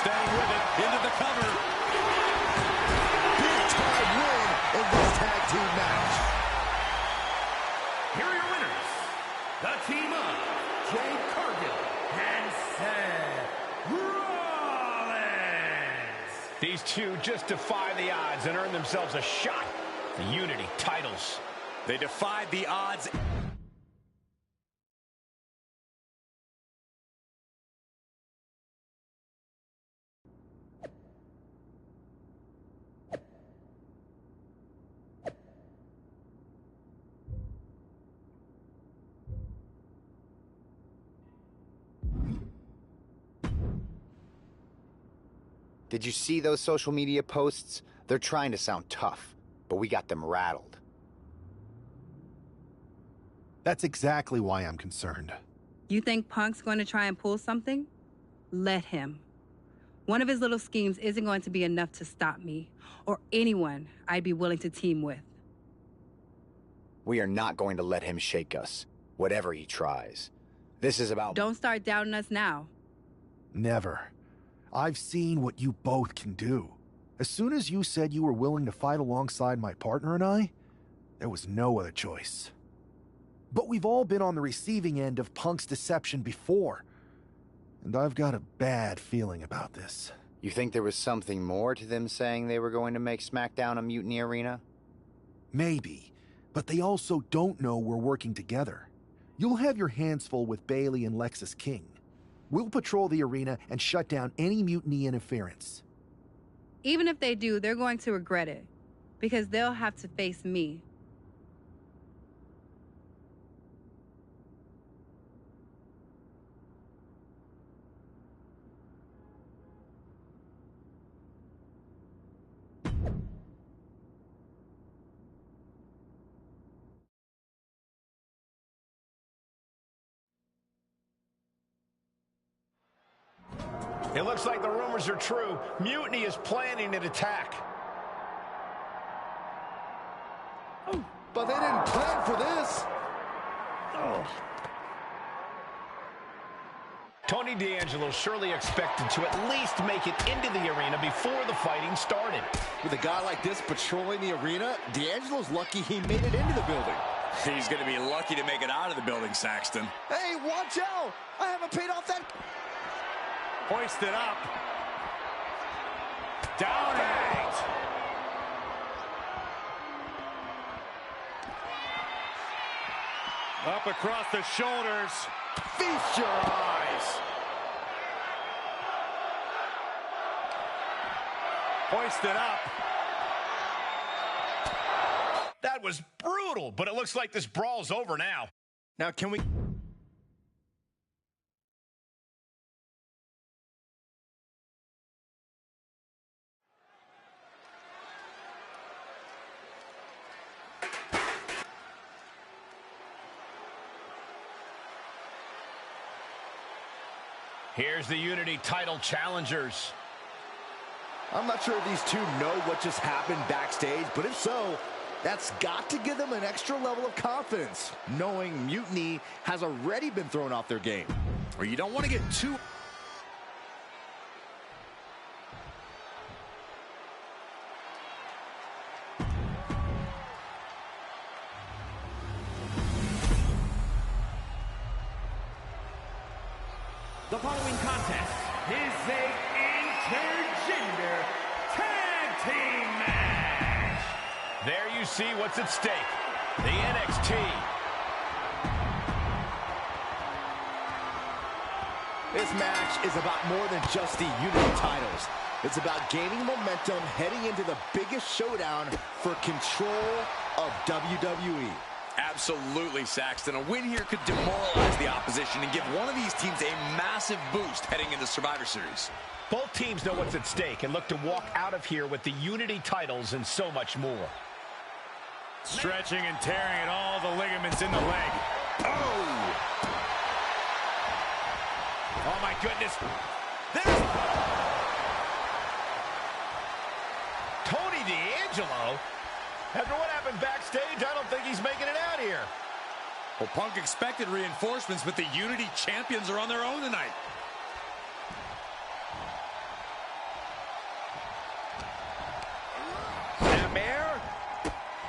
staying with it, into the cover. Big time win in this tag team match. Here are your winners, the team of Jade Cargill and Seth Rollins. These two just defy the odds and earn themselves a shot at the Unity titles. They defied the odds. Did you see those social media posts? They're trying to sound tough, but we got them rattled. That's exactly why I'm concerned. You think Punk's going to try and pull something? Let him. One of his little schemes isn't going to be enough to stop me, or anyone I'd be willing to team with. We are not going to let him shake us, whatever he tries. This is about... Don't start doubting us now. Never. I've seen what you both can do. As soon as you said you were willing to fight alongside my partner and I, there was no other choice. But we've all been on the receiving end of Punk's deception before. And I've got a bad feeling about this. You think there was something more to them saying they were going to make SmackDown a mutiny arena? Maybe, but they also don't know we're working together. You'll have your hands full with Bayley and Lexis King. We'll patrol the arena and shut down any mutiny interference. Even if they do, they're going to regret it, because they'll have to face me. It looks like the rumors are true. Mutiny is planning an attack. But they didn't plan for this. Tony D'Angelo surely expected to at least make it into the arena before the fighting started. With a guy like this patrolling the arena, D'Angelo's lucky he made it into the building. He's going to be lucky to make it out of the building, Saxton. Hey, watch out! I haven't paid off that... Hoisted up. Down and up across the shoulders. Feast your eyes. Hoisted up. That was brutal, but it looks like this brawl's over now. Now, can we... Here's the Unity title challengers. I'm not sure if these two know what just happened backstage, but if so, that's got to give them an extra level of confidence, knowing Mutiny has already been thrown off their game. Or you don't want to get too... The following contest is a intergender tag team match. There you see what's at stake. The NXT. This match is about more than just the Unity titles. It's about gaining momentum heading into the biggest showdown for control of WWE. Absolutely, Saxton. A win here could demoralize the opposition and give one of these teams a massive boost heading into Survivor Series. Both teams know what's at stake and look to walk out of here with the Unity titles and so much more. Stretching and tearing at all the ligaments in the leg. Oh! Oh, my goodness. There's... Tony D'Angelo? After what happened backstage, I don't think he's making it out here. Well, Punk expected reinforcements, but the Unity champions are on their own tonight.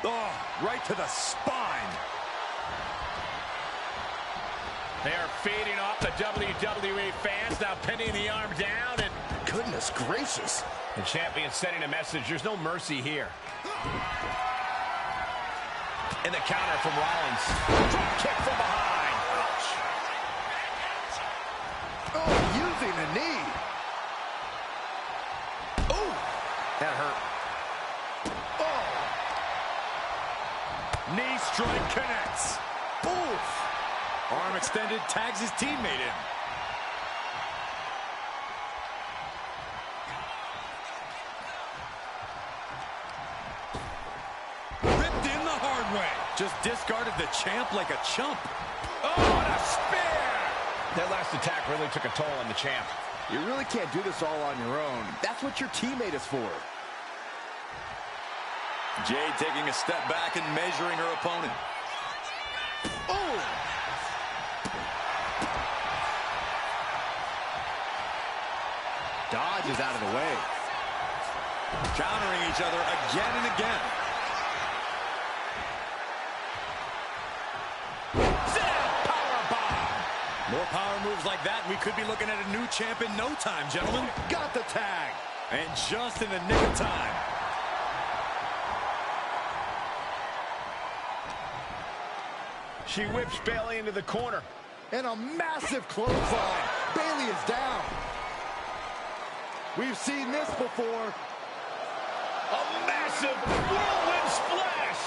Oh, right to the spine. They are feeding off the WWE fans, now pinning the arm down, and Goodness gracious. the champion sending a message. There's no mercy here. And the counter from Rollins. Drop kick from behind. Ouch. Oh, using the knee. Oh, that hurt. Oh. Knee strike connects. Oof. Arm extended, tags his teammate in. Ripped in the hard way. Just discarded the champ like a chump. Oh, and a spear! That last attack really took a toll on the champ. You really can't do this all on your own. That's what your teammate is for. Jade taking a step back and measuring her opponent. Oh! Dodges out of the way. Countering each other again and again. More power moves like that, we could be looking at a new champ in no time, gentlemen. Got the tag. And just in the nick of time. She whips Bayley into the corner. And a massive clothesline. Bayley is down. We've seen this before. A massive whirlwind splash.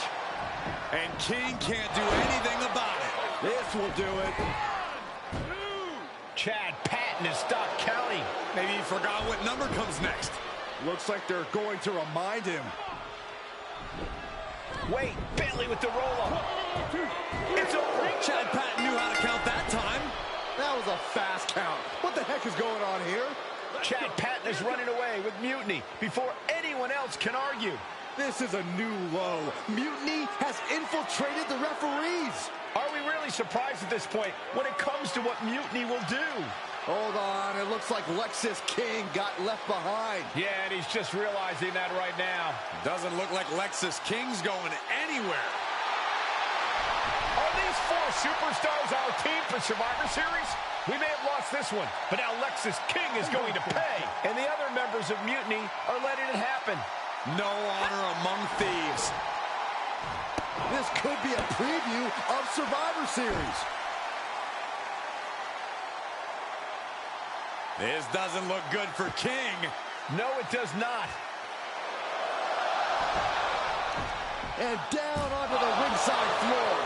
And King can't do anything about it. This will do it. Chad Patton is stopped counting. Maybe he forgot what number comes next. Looks like they're going to remind him. Wait, Bayley with the roll-up. It's over. Chad Patton knew how to count that time. That was a fast count. What the heck is going on here? Chad Patton is running away with Mutiny before anyone else can argue. This is a new low. Mutiny has infiltrated the referees. Are we really surprised at this point when it comes to what Mutiny will do? Hold on, it looks like Lexis King got left behind. Yeah, and he's just realizing that right now. Doesn't look like Lexis King's going anywhere. Are these four superstars our team for Survivor Series? We may have lost this one, but now Lexis King is going to pay. And the other members of Mutiny are letting it happen. No honor among thieves. This could be a preview of Survivor Series. This doesn't look good for King. No, it does not. And down onto the ringside floor.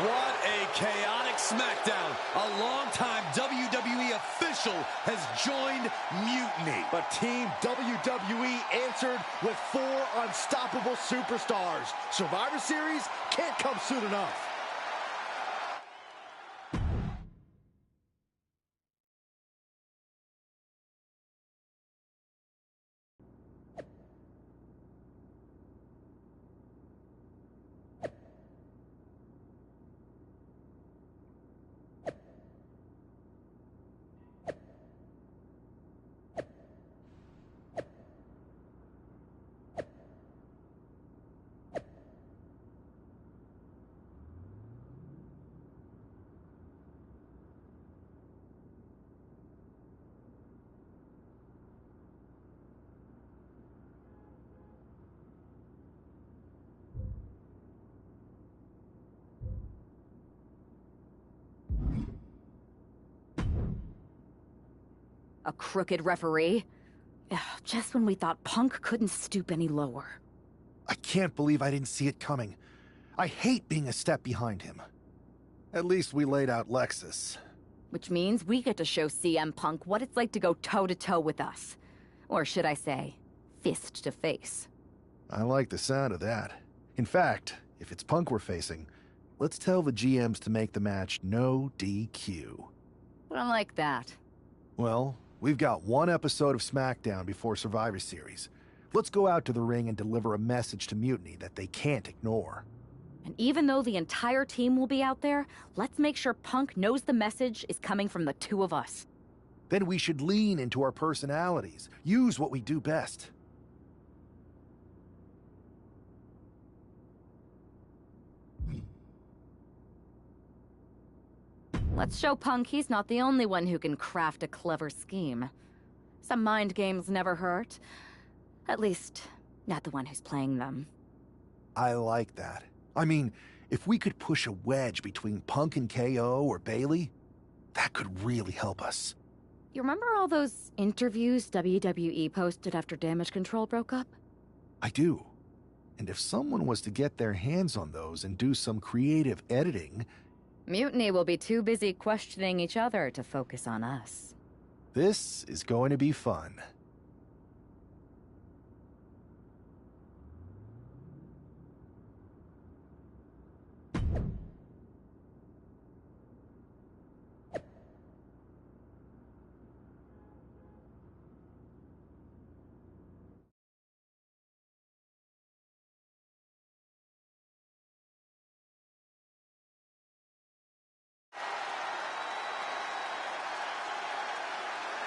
What a chaotic SmackDown. A longtime WWE official has joined Mutiny. But Team WWE answered with 4 unstoppable superstars. Survivor Series can't come soon enough. A crooked referee? Ugh, just when we thought Punk couldn't stoop any lower. I can't believe I didn't see it coming. I hate being a step behind him. At least we laid out Lexus. Which means we get to show CM Punk what it's like to go toe-to-toe with us. Or should I say, fist to face. I like the sound of that. In fact, if it's Punk we're facing, let's tell the GMs to make the match no DQ. I like that. Well, we've got one episode of SmackDown before Survivor Series. Let's go out to the ring and deliver a message to Mutiny that they can't ignore. And even though the entire team will be out there, let's make sure Punk knows the message is coming from the two of us. Then we should lean into our personalities, use what we do best. Let's show Punk he's not the only one who can craft a clever scheme. Some mind games never hurt. At least, not the one who's playing them. I like that. I mean, if we could push a wedge between Punk and KO or Bayley, that could really help us. You remember all those interviews WWE posted after Damage Control broke up? I do. And if someone was to get their hands on those and do some creative editing... Mutiny will be too busy questioning each other to focus on us. This is going to be fun.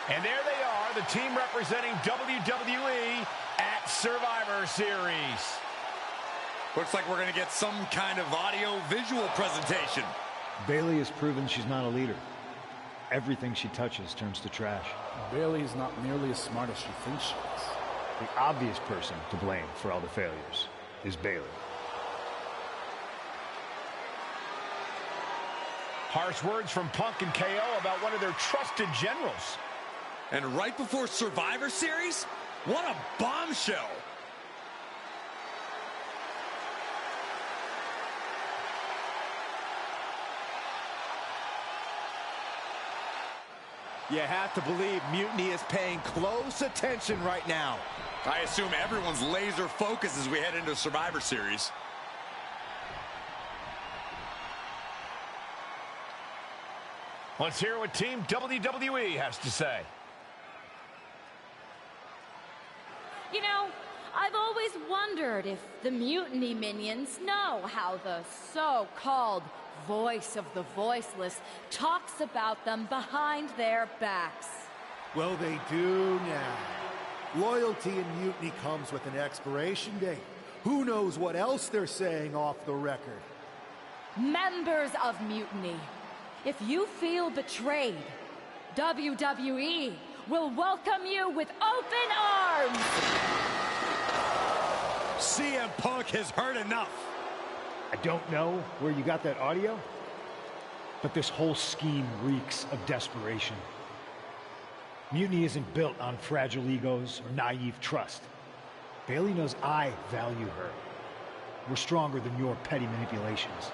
And there they are, the team representing WWE at Survivor Series. Looks like we're going to get some kind of audio-visual presentation. Bayley has proven she's not a leader. Everything she touches turns to trash. Bayley is not nearly as smart as she thinks she is. The obvious person to blame for all the failures is Bayley. Harsh words from Punk and KO about one of their trusted generals. And right before Survivor Series? What a bombshell! You have to believe Mutiny is paying close attention right now. I assume everyone's laser focused as we head into Survivor Series. Let's hear what Team WWE has to say. You know, I've always wondered if the Mutiny minions know how the so-called voice of the voiceless talks about them behind their backs. Well, they do now. Loyalty in Mutiny comes with an expiration date. Who knows what else they're saying off the record? Members of Mutiny, if you feel betrayed, WWE will welcome you with open arms! CM Punk has heard enough. I don't know where you got that audio, but this whole scheme reeks of desperation. Mutiny isn't built on fragile egos or naive trust. Bayley knows I value her. We're stronger than your petty manipulations.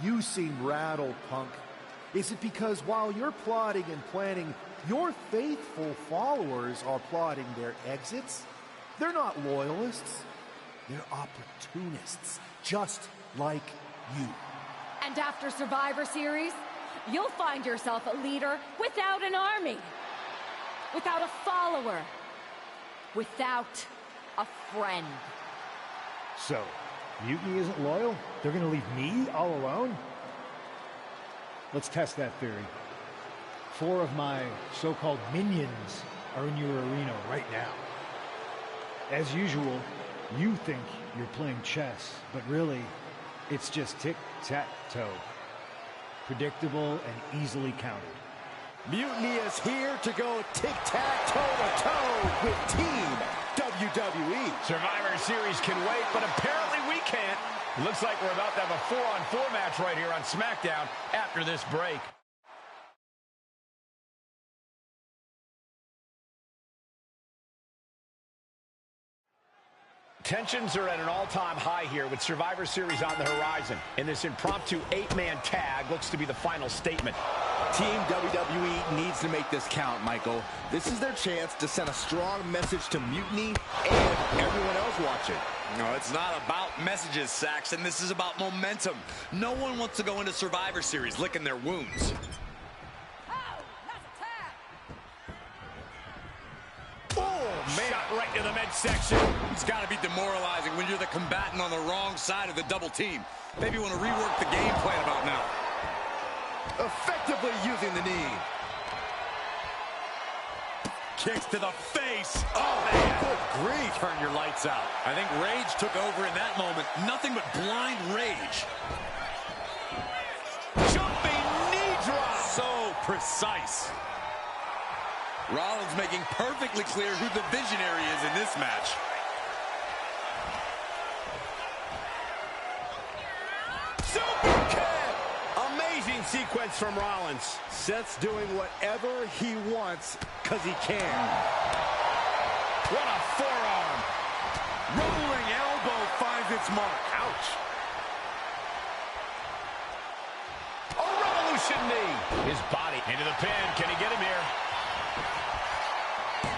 You seem rattled, Punk. Is it because while you're plotting and planning, your faithful followers are plotting their exits? They're not loyalists. They're opportunists, just like you. And after Survivor Series, you'll find yourself a leader without an army, without a follower, without a friend. So, Mutiny isn't loyal? They're gonna leave me all alone? Let's test that theory. 4 of my so-called minions are in your arena right now. As usual, you think you're playing chess, but really, it's just tic-tac-toe. Predictable and easily countered. Mutiny is here to go tic-tac-toe-to-toe with Team WWE. Survivor Series can wait, but apparently we can't. It looks like we're about to have a 4-on-4 match right here on SmackDown after this break. Tensions are at an all-time high here with Survivor Series on the horizon. And this impromptu 8-man tag looks to be the final statement. Team WWE needs to make this count, Michael. This is their chance to send a strong message to Mutiny and everyone else watching. No, it's not about messages, Saxton. This is about momentum. No one wants to go into Survivor Series licking their wounds. Shot right to the midsection. It's got to be demoralizing when you're the combatant on the wrong side of the double team. Maybe you want to rework the game plan about now. Effectively using the knee. Kicks to the face. Oh, man. Good grief. Turn your lights out. I think rage took over in that moment. Nothing but blind rage. precise. Rollins making perfectly clear who the visionary is in this match. Super kick! Amazing sequence from Rollins. Seth's doing whatever he wants because he can. What a forearm. Rolling elbow finds its mark. Ouch. A revolution knee. His body into the pin. Can he get him here?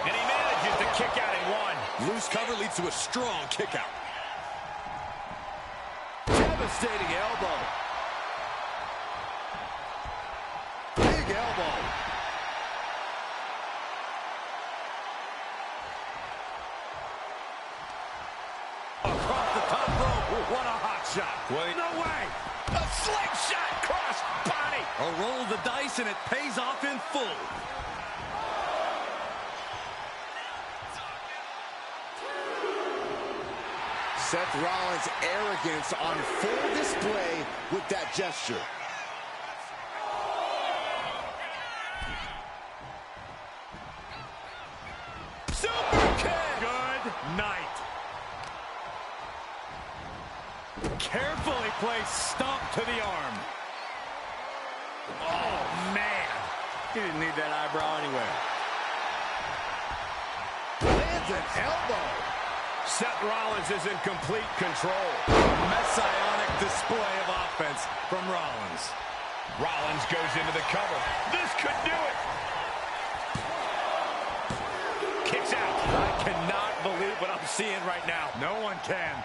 And he manages to kick out in one. Loose cover leads to a strong kick out. Devastating elbow. Big elbow. Across the top rope. What a hot shot. Wait. No way. A slingshot cross body. A roll of the dice, and it pays off in full. Seth Rollins' arrogance on full display with that gesture. Super kick. Good night. Carefully placed stomp to the arm. Oh, man. He didn't need that eyebrow anyway. Lands an elbow. Seth Rollins is in complete control. Messianic display of offense from Rollins. Rollins goes into the cover. This could do it. Kicks out. I cannot believe what I'm seeing right now. No one can.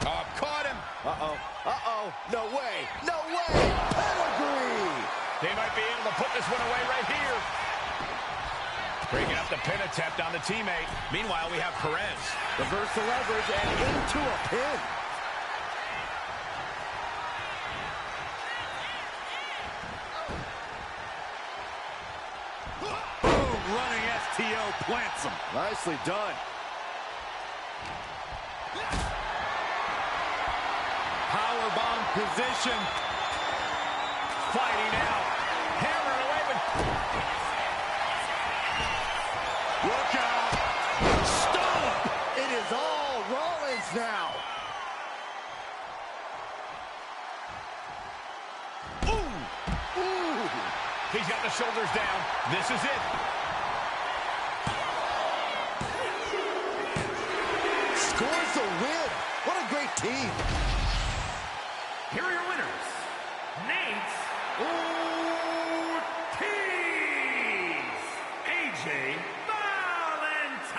Oh, caught him. Uh-oh. Uh-oh. No way. No way. Pedigree. They might be able to put this one away right here. Breaking up the pin attempt on the teammate. Meanwhile, we have Perez. Reverse the leverage and into a pin. Boom, running STO plants him. Nicely done. Powerbomb position. Fighting out. Hammering away with... Look out. Stop. It is all Rollins now. Ooh. Ooh. He's got the shoulders down. This is it. Scores the win. What a great team. Here are your winners, Nate Ortiz, AJ Valentine,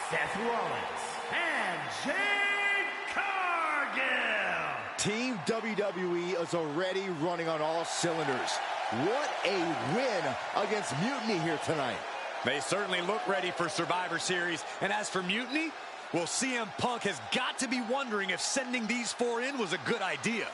Seth Rollins, and Jade Cargill. Team WWE is already running on all cylinders. What a win against Mutiny here tonight. They certainly look ready for Survivor Series. And as for Mutiny, well, CM Punk has got to be wondering if sending these four in was a good idea.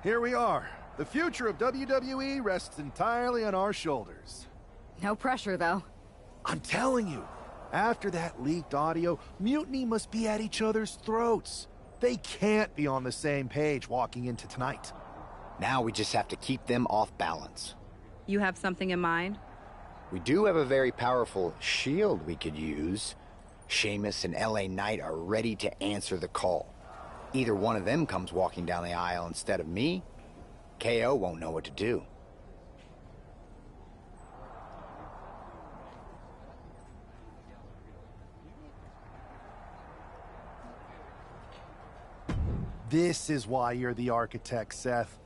Here we are. The future of WWE rests entirely on our shoulders. No pressure, though. I'm telling you, after that leaked audio, Mutiny must be at each other's throats. They can't be on the same page walking into tonight. Now we just have to keep them off balance. You have something in mind? We do have a very powerful shield we could use. Sheamus and LA Knight are ready to answer the call. Either one of them comes walking down the aisle instead of me, KO won't know what to do. This is why you're the architect, Seth.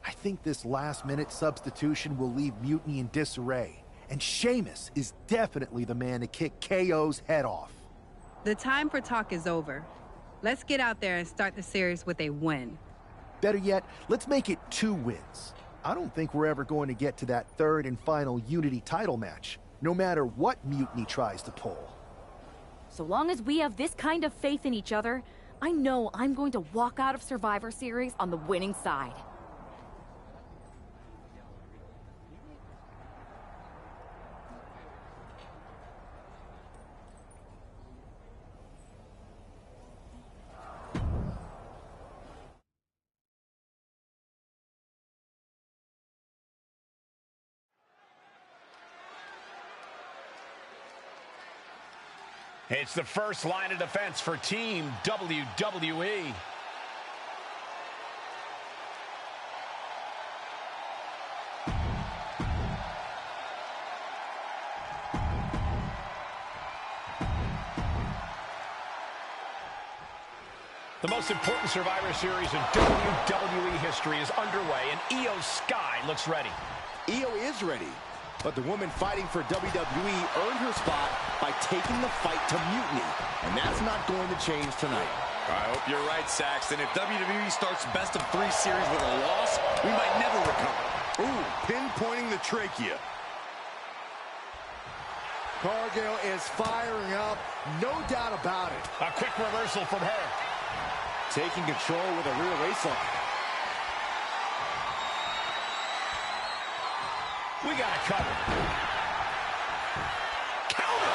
I think this last-minute substitution will leave Mutiny in disarray, and Sheamus is definitely the man to kick KO's head off. The time for talk is over. Let's get out there and start the series with a win. Better yet, let's make it 2 wins. I don't think we're ever going to get to that third and final Unity title match, no matter what Mutiny tries to pull. So long as we have this kind of faith in each other, I know I'm going to walk out of Survivor Series on the winning side. It's the first line of defense for Team WWE. The most important Survivor Series in WWE history is underway, and Io Sky looks ready. Io is ready, but the woman fighting for WWE earned her spot by taking the fight to Mutiny, and that's not going to change tonight. I hope you're right, Saxton. If WWE starts best of 3 series with a loss, we might never recover. Ooh, pinpointing the trachea. Cargill is firing up, no doubt about it. A quick reversal from her. Taking control with a rear waist lock. We got it covered. Cover!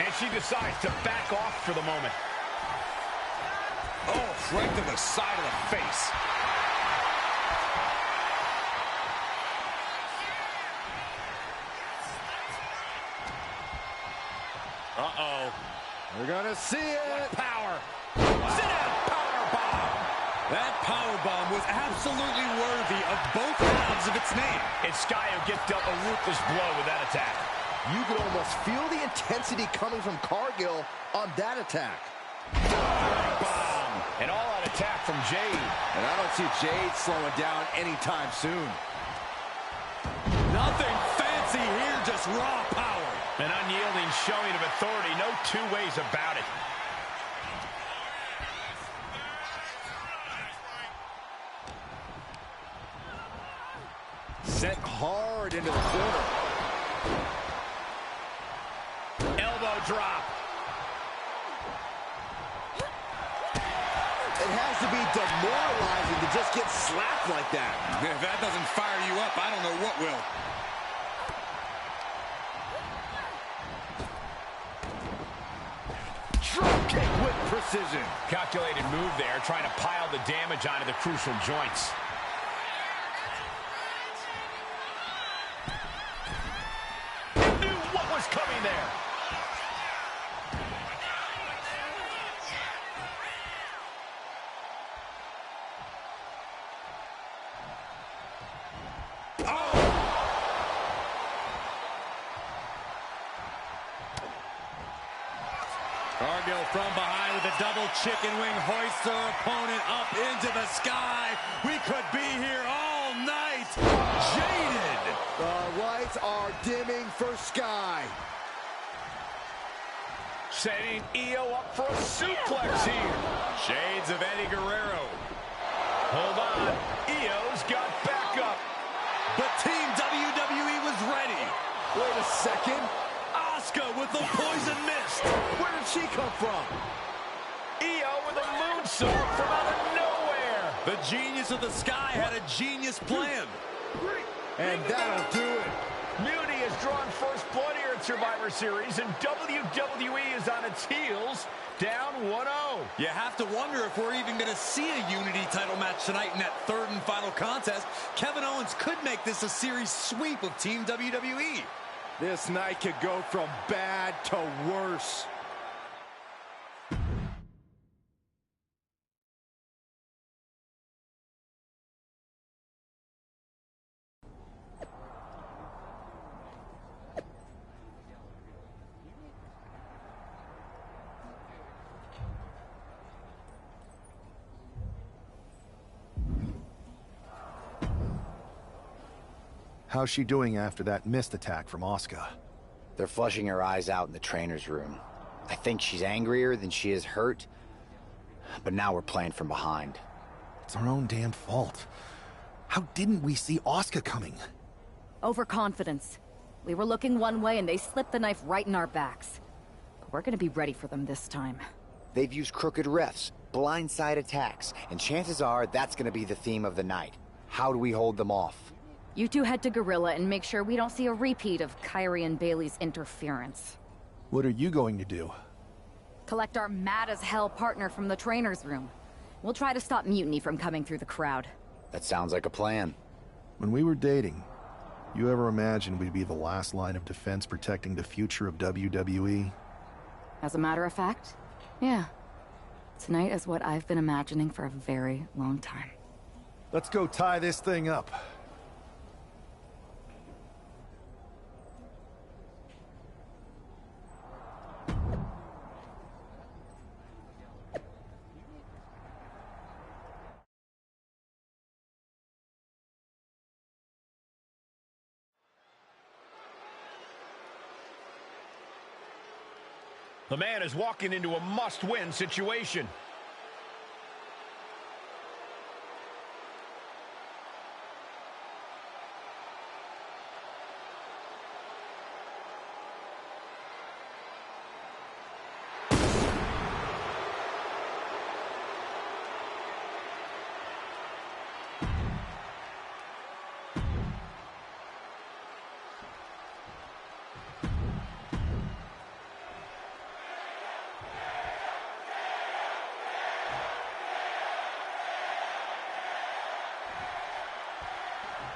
And she decides to back off for the moment. Oh, right to the side of the face. Uh-oh. We're gonna see it. What power. Sit down, power bomb. That powerbomb was absolutely worthy of both halves of its name. And Sky will get dealt a ruthless blow with that attack. You could almost feel the intensity coming from Cargill on that attack. Bomb. An all-out attack from Jade. And I don't see Jade slowing down anytime soon. Nothing fancy here, just raw power. An unyielding showing of authority, no 2 ways about it. Sent hard into the corner. Elbow drop. It has to be demoralizing to just get slapped like that. If that doesn't fire you up, I don't know what will. Drop kick with precision. Calculated move there, trying to pile the damage onto the crucial joints. He knew what was coming there. Cargill from behind with a double chicken wing, hoists her opponent up into the sky. We could be here all night. Jaded. The lights are dimming for Sky. Setting Io up for a suplex here. Shades of Eddie Guerrero. Hold on. Io's got backup. But Team WWE was ready. Wait a second. Asuka with the poison mist. Where did she come from? Io with a moonsault from out of nowhere. The genius of the Sky had a genius plan. And that'll do it. Mutiny has drawn first blood here at Survivor Series, and WWE is on its heels, down 1-0. You have to wonder if we're even going to see a Unity title match tonight in that third and final contest. Kevin Owens could make this a series sweep of Team WWE. This night could go from bad to worse. How's she doing after that missed attack from Asuka? They're flushing her eyes out in the trainer's room. I think she's angrier than she is hurt, but now we're playing from behind. It's our own damn fault. How didn't we see Asuka coming? Overconfidence. We were looking one way and they slipped the knife right in our backs. But we're gonna be ready for them this time. They've used crooked refs, blindside attacks, and chances are that's gonna be the theme of the night. How do we hold them off? You two head to Gorilla and make sure we don't see a repeat of Kyrie and Bailey's interference. What are you going to do? Collect our mad-as-hell partner from the trainer's room. We'll try to stop Mutiny from coming through the crowd. That sounds like a plan. When we were dating, you ever imagined we'd be the last line of defense protecting the future of WWE? As a matter of fact, yeah. Tonight is what I've been imagining for a very long time. Let's go tie this thing up. The man is walking into a must-win situation.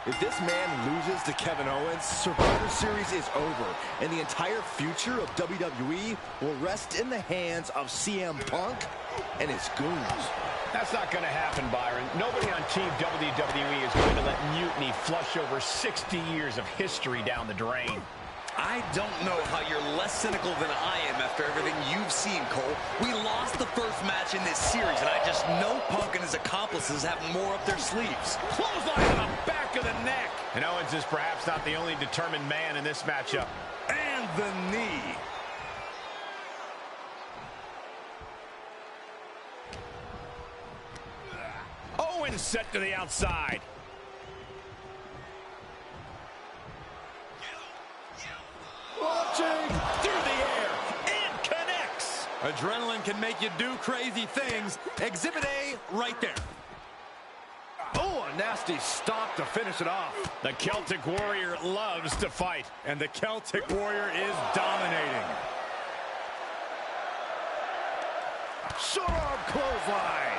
If this man loses to Kevin Owens, Survivor Series is over, and the entire future of WWE will rest in the hands of CM Punk and his goons. That's not going to happen, Byron. Nobody on Team WWE is going to let Mutiny flush over 60 years of history down the drain. I don't know how you're less cynical than I am after everything you've seen, Cole. We lost the first match in this series, and I just know Punk and his accomplices have more up their sleeves. Clothesline to the back of the neck. And Owens is perhaps not the only determined man in this matchup. And the knee. Owens set to the outside. Launching through the air and connects. Adrenaline can make you do crazy things. Exhibit A right there. Oh, a nasty stop to finish it off. The Celtic Warrior loves to fight. And the Celtic Warrior is dominating. Short arm clothesline.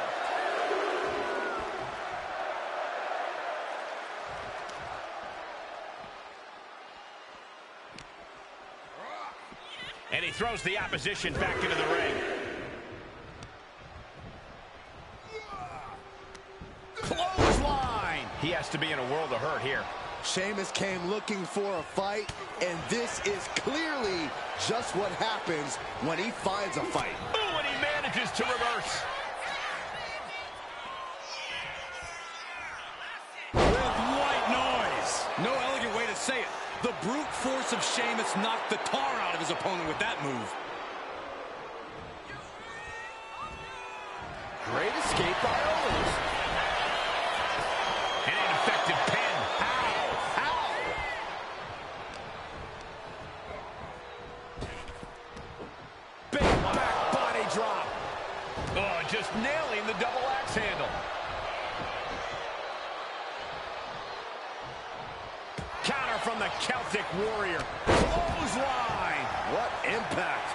And he throws the opposition back into the ring. Clothesline! He has to be in a world of hurt here. Sheamus came looking for a fight, and this is clearly just what happens when he finds a fight. Ooh, and he manages to reverse. With white noise. No elegant way to say it. The brute force of Sheamus knocked the tar out of his opponent with that move. Great escape by Owens. And an effective pin. Ow! Ow! Big back body drop. Oh, just nailing the double axe handle. Counter from the Celtic Warrior. Clothesline. What impact.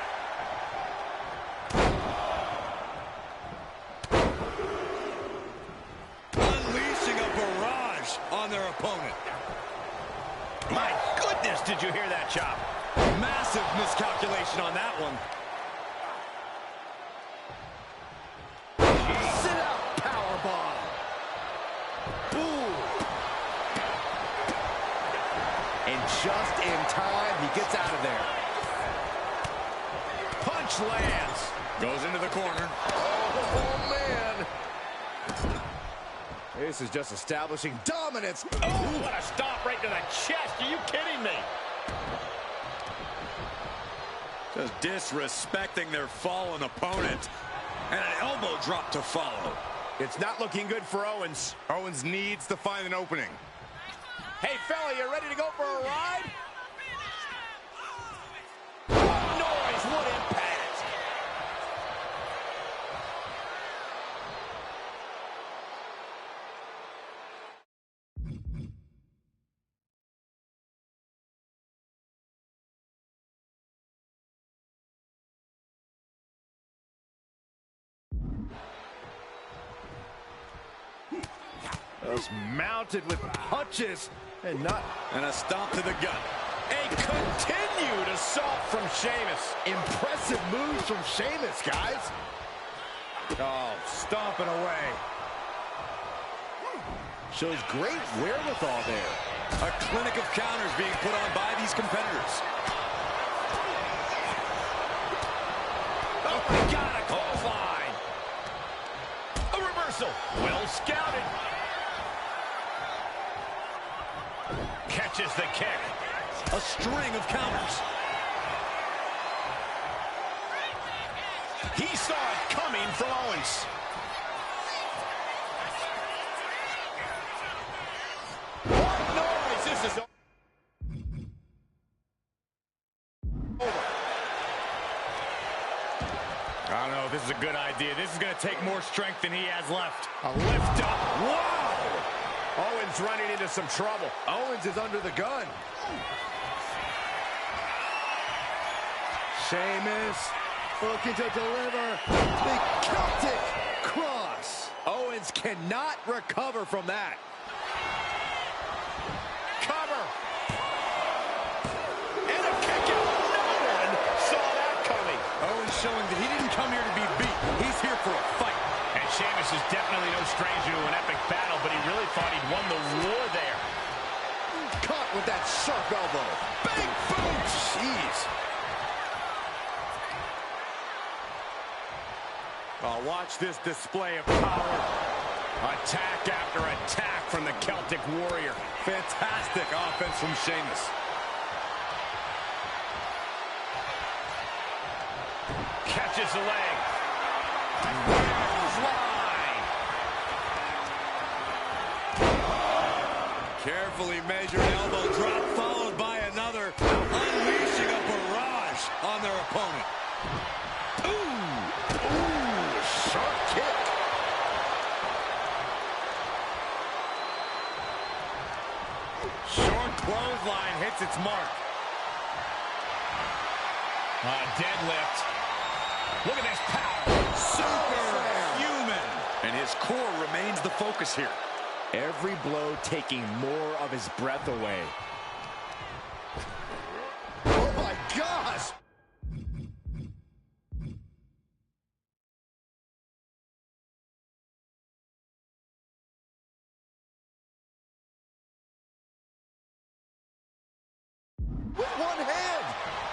Unleashing a barrage on their opponent. My goodness, did you hear that chop? Massive miscalculation on that one. Sit out powerbomb. Boom. And just in time, he gets out of there. Punch lands. Goes into the corner. Oh, man. This is just establishing dominance. Oh, what a stomp right to the chest. Are you kidding me? Just disrespecting their fallen opponent. And an elbow drop to follow. It's not looking good for Owens. Owens needs to find an opening. Hey, fella, you ready to go for a ride? What noise, what impact. Just mounted with punches and not... And a stomp to the gut. A continued assault from Sheamus. Impressive moves from Sheamus, guys. Oh, stomping away. Shows great wherewithal there. A clinic of counters being put on by these competitors. Oh my God, a clothesline. A reversal. Well scouted. Catches the kick. A string of counters. He saw it coming from Owens. What noise? This is over. I don't know if this is a good idea. This is going to take more strength than he has left. A lift up. Wow! Owens running into some trouble. Owens is under the gun. Sheamus looking to deliver the Celtic cross. Owens cannot recover from that. Cover. And a kick out. No one saw that coming. Owens showing that he didn't come here to be beat. He's here for a fight. And Sheamus is definitely no stranger to an epic battle, but he really thought he'd won the war there. Caught with that sharp elbow. Big boom. Jeez. Oh, watch this display of power. Attack after attack from the Celtic Warrior. Fantastic offense from Sheamus. Catches the leg. Carefully measured elbow drop followed by another, unleashing a barrage on their opponent. Ooh, sharp kick. Short clothesline hits its mark. Deadlift. Look at this power. Superhuman. And his core remains the focus here. Every blow taking more of his breath away. Oh my gosh! With one hand!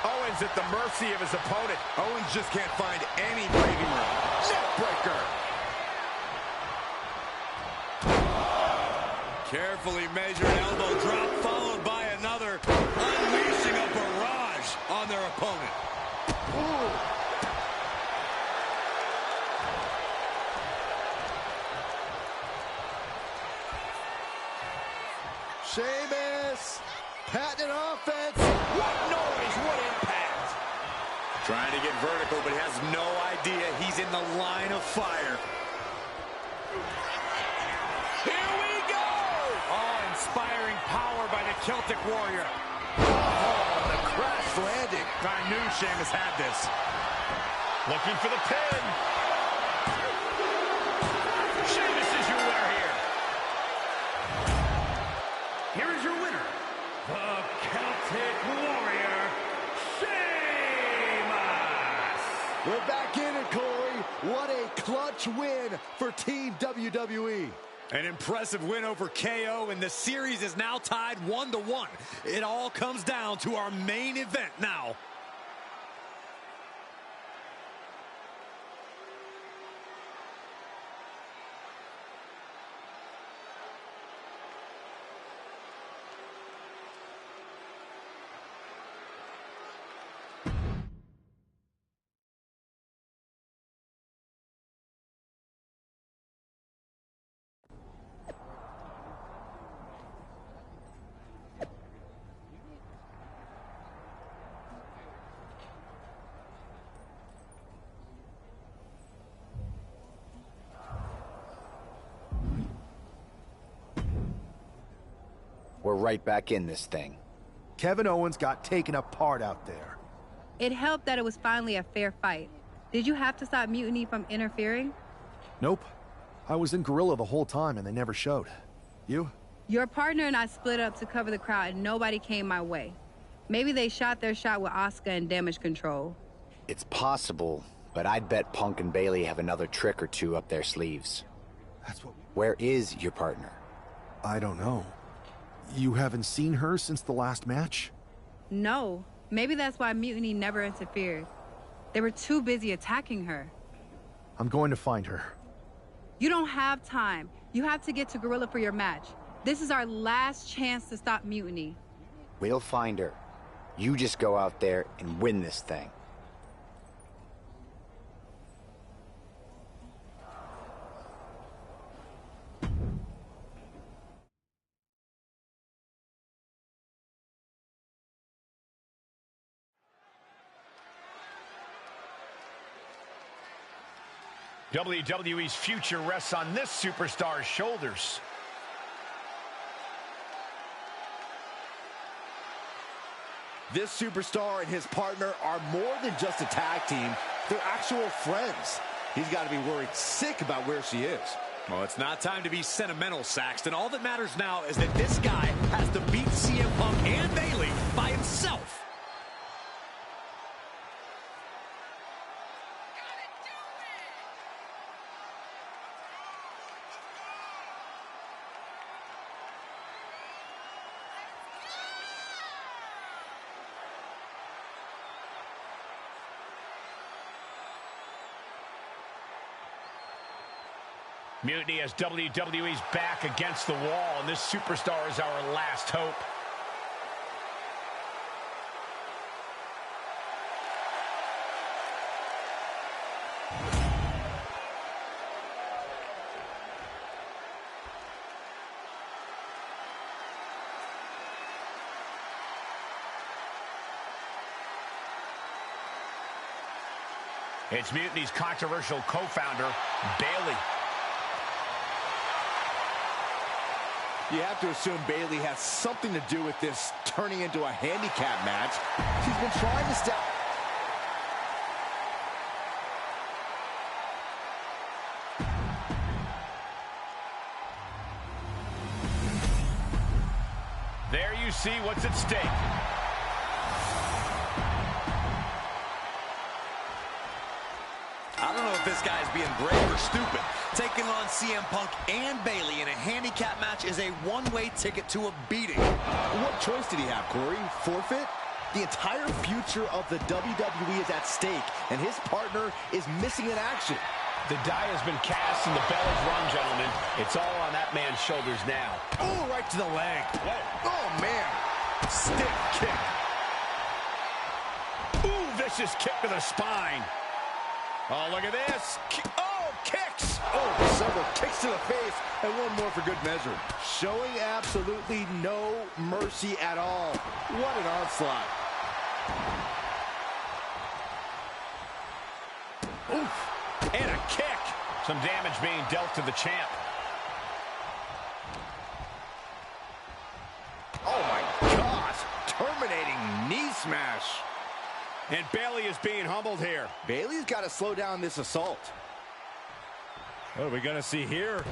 Owens at the mercy of his opponent. Owens just can't find any breathing room. Neckbreaker. Carefully measured elbow drop followed by another, unleashing a barrage on their opponent. Ooh. Sheamus! Patented offense! What noise, what impact! Trying to get vertical, but he has no idea he's in the line of fire. Here we go! Awe-inspiring power by the Celtic Warrior. Oh, the crash landing. I knew Sheamus had this. Looking for the pin. Sheamus is your winner here. Here is your winner, the Celtic Warrior, Sheamus! We're back in it, Corey. What a clutch win for Team WWE. An impressive win over KO, and the series is now tied 1-1. It all comes down to our main event now. We're right back in this thing. Kevin Owens got taken apart out there. It helped that it was finally a fair fight. Did you have to stop Mutiny from interfering? Nope. I was in Gorilla the whole time and they never showed. You? Your partner and I split up to cover the crowd and nobody came my way. Maybe they shot their shot with Asuka and Damage Control. It's possible, but I'd bet Punk and Bayley have another trick or two up their sleeves. Where is your partner? I don't know. You haven't seen her since the last match? No. Maybe that's why Mutiny never interfered. They were too busy attacking her. I'm going to find her. You don't have time. You have to get to Gorilla for your match. This is our last chance to stop Mutiny. We'll find her. You just go out there and win this thing. WWE's future rests on this superstar's shoulders. This superstar and his partner are more than just a tag team. They're actual friends. He's got to be worried sick about where she is. Well, it's not time to be sentimental, Saxton. All that matters now is that this guy has to beat CM Punk and Bayley by himself. Mutiny has WWE's back against the wall, and this superstar is our last hope. It's Mutiny's controversial co-founder, Bayley. You have to assume Bayley has something to do with this turning into a handicap match. She's been trying to stop. There you see what's at stake. I don't know if this guy's being brave or stupid. Taking on CM Punk and Bayley in a handicap match is a one-way ticket to a beating. What choice did he have, Corey? Forfeit? The entire future of the WWE is at stake, and his partner is missing in action. The die has been cast and the bell is rung, gentlemen. It's all on that man's shoulders now. Oh, right to the leg. Whoa. Oh, man. Stiff kick. Ooh, vicious kick to the spine. Oh, look at this. Oh, kicks. Oh, several kicks to the face, and one more for good measure. Showing absolutely no mercy at all. What an onslaught. Oof. And a kick. Some damage being dealt to the champ. Oh, my gosh. Terminating knee smash. And Bayley is being humbled here. Bayley's got to slow down this assault. What are we going to see here?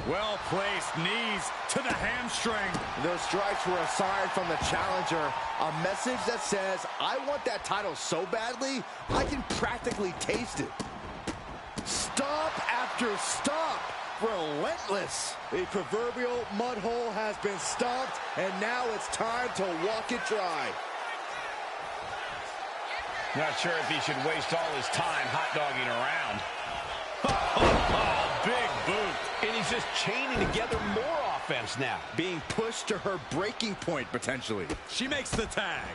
Well-placed knees to the hamstring. Those strikes were a sign from the challenger. A message that says, I want that title so badly, I can practically taste it. Stomp after stomp. Relentless. The proverbial mud hole has been stomped, and now it's time to walk it dry. Not sure if he should waste all his time hot-dogging around. Big boot. And he's just chaining together more offense now. Being pushed to her breaking point, potentially. She makes the tag.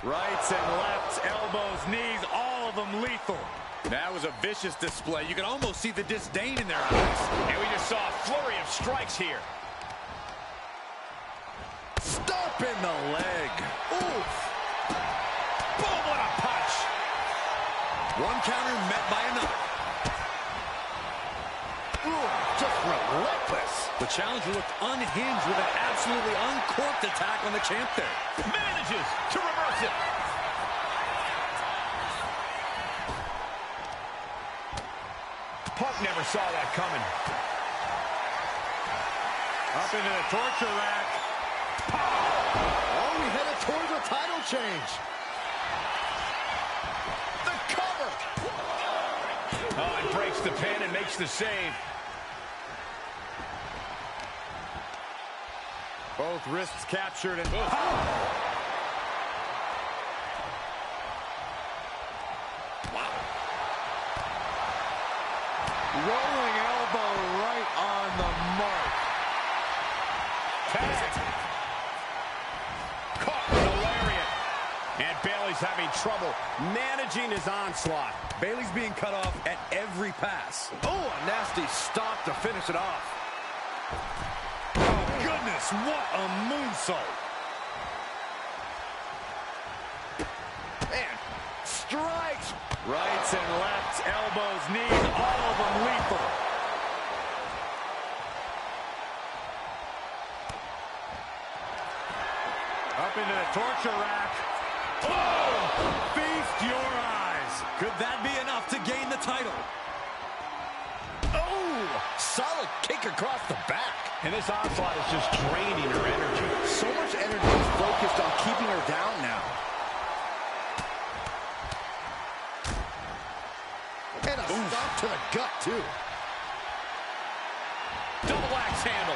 Rights and lefts, elbows, knees, all of them lethal. That was a vicious display. You can almost see the disdain in their eyes. And we just saw a flurry of strikes here. Stomp in the leg. Oof. Boom, what a punch. One counter met by another. Ooh, just relentless. The challenger looked unhinged with an absolutely uncorked attack on the champ there. Manages to reverse it. Punk never saw that coming. Up into the torture rack. Oh, we headed towards a title change. The cover. Oh, and breaks the pin and makes the save. Both wrists captured and... Rolling elbow right on the mark. Tag. Caught with a lariat. And Bayley's having trouble managing his onslaught. Bayley's being cut off at every pass. Oh, a nasty stop to finish it off. Oh, goodness, what a moonsault. Man, strikes. Rights and lefts, elbows, knees, all of them lethal. Up into the torture rack. Oh! Feast your eyes. Could that be enough to gain the title? Oh, solid kick across the back. And this onslaught is just draining her energy. So much energy is focused on keeping her down now. And a stop to the gut, too. Double axe handle.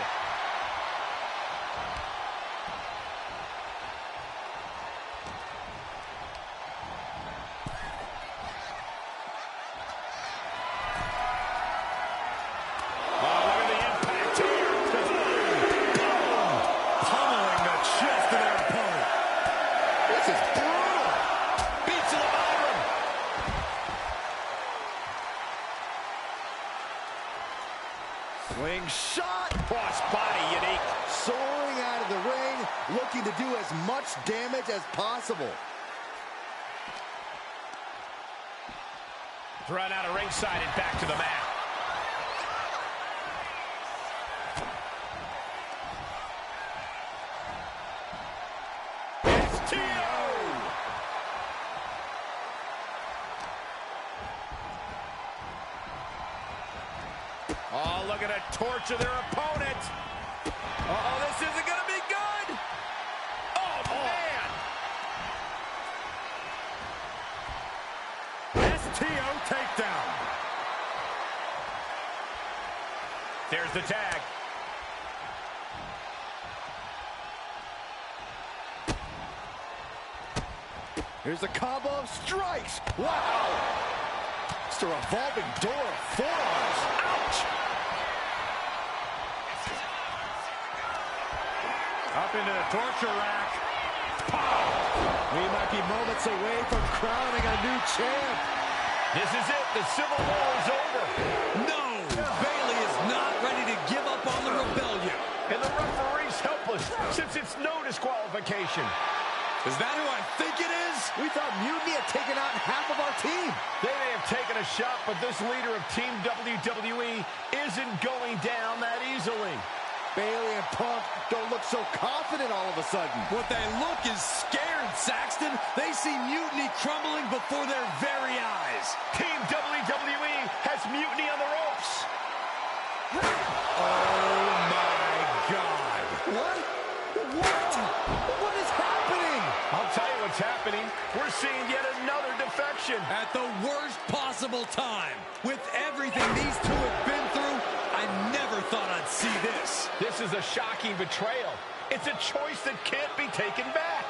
Slingshot! Cross body unique. Soaring out of the ring, looking to do as much damage as possible. Thrown out of ringside and back to the mat. Oh, look at it torture their opponent. Uh-oh, this isn't going to be good. Oh, man. STO takedown. There's the tag. Here's the combo of strikes. Wow. It's a revolving door of forearms. Ouch. Up into the torture rack. We might be moments away from crowning a new champ. This is it. The Civil War is over. No! Bayley is not ready to give up on the rebellion. And the referee's helpless since it's no disqualification. Is that who I think it is? We thought Mutiny had taken out half of our team. They may have taken a shot, but this leader of Team WWE isn't going down that easily. Bayley and Punk don't look so confident all of a sudden. What they look is scared, Saxton. They see Mutiny crumbling before their very eyes. Team WWE has Mutiny on the ropes. Oh, my God. What? What is happening? I'll tell you what's happening. We're seeing yet another defection. At the worst possible time. With everything these two have been through, I never thought I'd see this. This is a shocking betrayal. It's a choice that can't be taken back.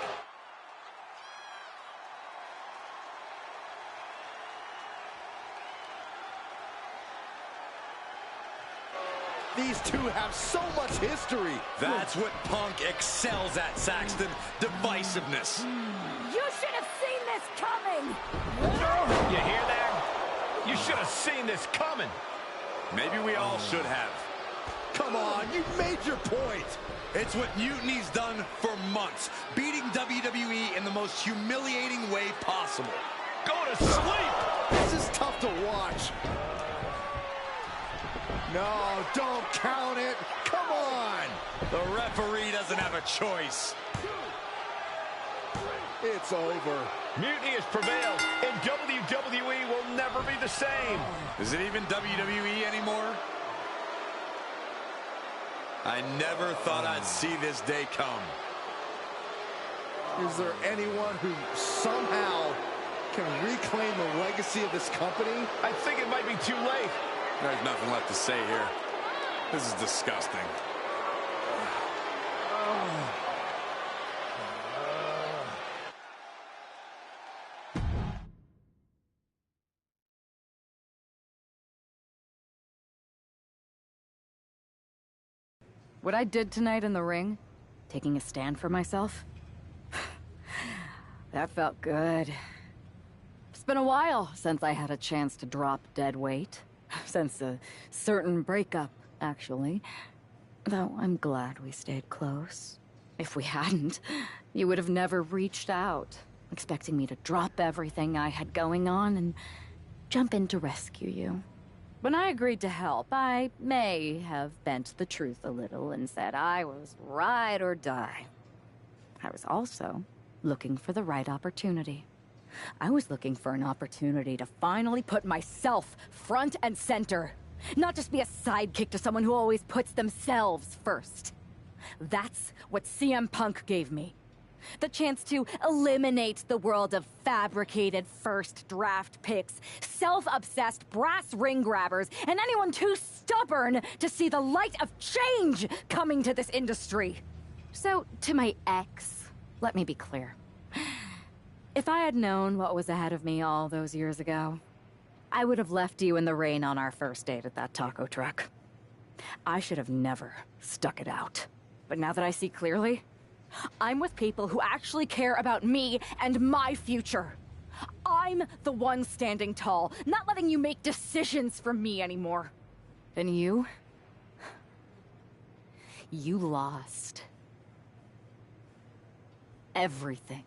These two have so much history. That's what Punk excels at, Saxton. Divisiveness. You should have seen this coming! You hear that? You should have seen this coming. Maybe we all should have. Come on, you made your point. It's what Mutiny's done for months, beating WWE in the most humiliating way possible. Go to sleep! This is tough to watch. No, don't count it. Come on! The referee doesn't have a choice. It's over. Mutiny has prevailed, and WWE will never be the same. Is it even WWE anymore? I never thought I'd see this day come. Is there anyone who somehow can reclaim the legacy of this company? I think it might be too late. There's nothing left to say here. This is disgusting. What I did tonight in the ring, taking a stand for myself, that felt good. It's been a while since I had a chance to drop dead weight. Since a certain breakup, actually. Though I'm glad we stayed close. If we hadn't, you would have never reached out, expecting me to drop everything I had going on and jump in to rescue you. When I agreed to help, I may have bent the truth a little and said I was ride or die. I was also looking for the right opportunity. I was looking for an opportunity to finally put myself front and center. Not just be a sidekick to someone who always puts themselves first. That's what CM Punk gave me. The chance to eliminate the world of fabricated first draft picks, self-obsessed brass ring grabbers, and anyone too stubborn to see the light of change coming to this industry. So, to my ex, let me be clear. If I had known what was ahead of me all those years ago, I would have left you in the rain on our first date at that taco truck. I should have never stuck it out. But now that I see clearly, I'm with people who actually care about me and my future. I'm the one standing tall, not letting you make decisions for me anymore. And you lost everything.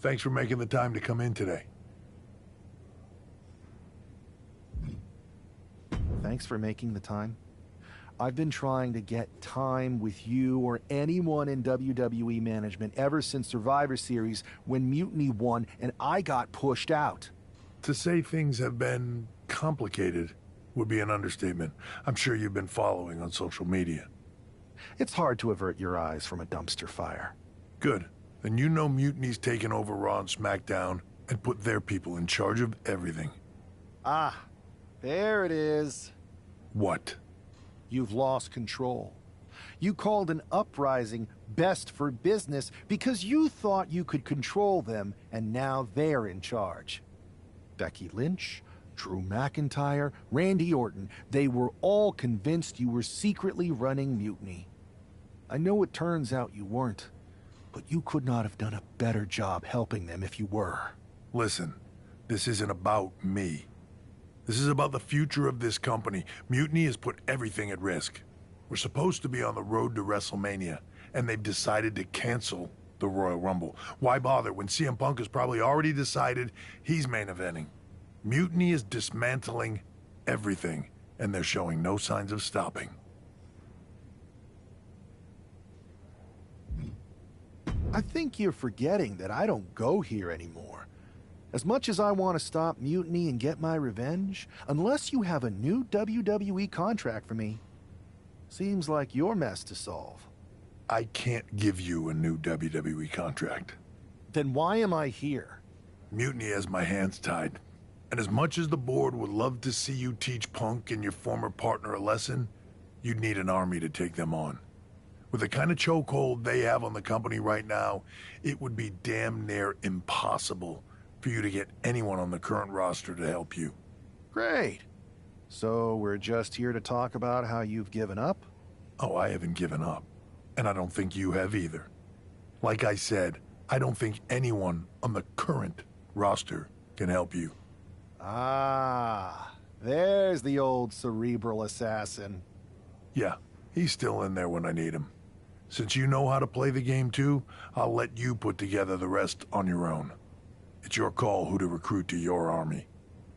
Thanks for making the time to come in today. Thanks for making the time. I've been trying to get time with you or anyone in WWE management ever since Survivor Series when Mutiny won and I got pushed out. To say things have been complicated would be an understatement. I'm sure you've been following on social media. It's hard to avert your eyes from a dumpster fire. Good. Then you know Mutiny's taken over Raw and SmackDown and put their people in charge of everything. Ah, there it is. What? You've lost control. You called an uprising best for business because you thought you could control them, and now they're in charge. Becky Lynch, Drew McIntyre, Randy Orton, they were all convinced you were secretly running Mutiny. I know it turns out you weren't, but you could not have done a better job helping them if you were. Listen, this isn't about me. This is about the future of this company. Mutiny has put everything at risk. We're supposed to be on the road to WrestleMania, and they've decided to cancel the Royal Rumble. Why bother when CM Punk has probably already decided he's main eventing? Mutiny is dismantling everything, and they're showing no signs of stopping. I think you're forgetting that I don't go here anymore. As much as I want to stop Mutiny and get my revenge, unless you have a new WWE contract for me, seems like your mess to solve. I can't give you a new WWE contract. Then why am I here? Mutiny has my hands tied. And as much as the board would love to see you teach Punk and your former partner a lesson, you'd need an army to take them on. With the kind of chokehold they have on the company right now, it would be damn near impossible for you to get anyone on the current roster to help you. Great. So we're just here to talk about how you've given up? Oh, I haven't given up. And I don't think you have either. Like I said, I don't think anyone on the current roster can help you. Ah, there's the old cerebral assassin. Yeah, he's still in there when I need him. Since you know how to play the game too, I'll let you put together the rest on your own. It's your call who to recruit to your army.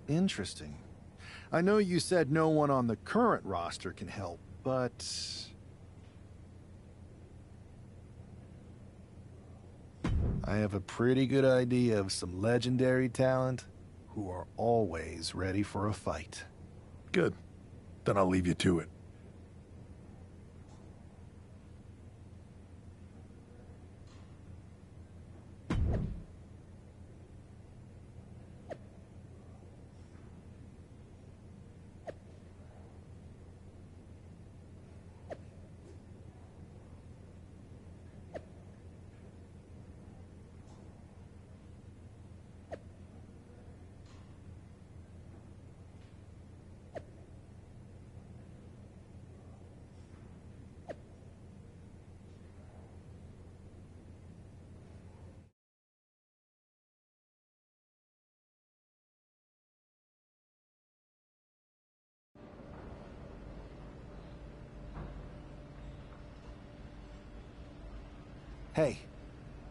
Interesting. I know you said no one on the current roster can help, but... I have a pretty good idea of some legendary talent who are always ready for a fight. Good. Then I'll leave you to it. Hey,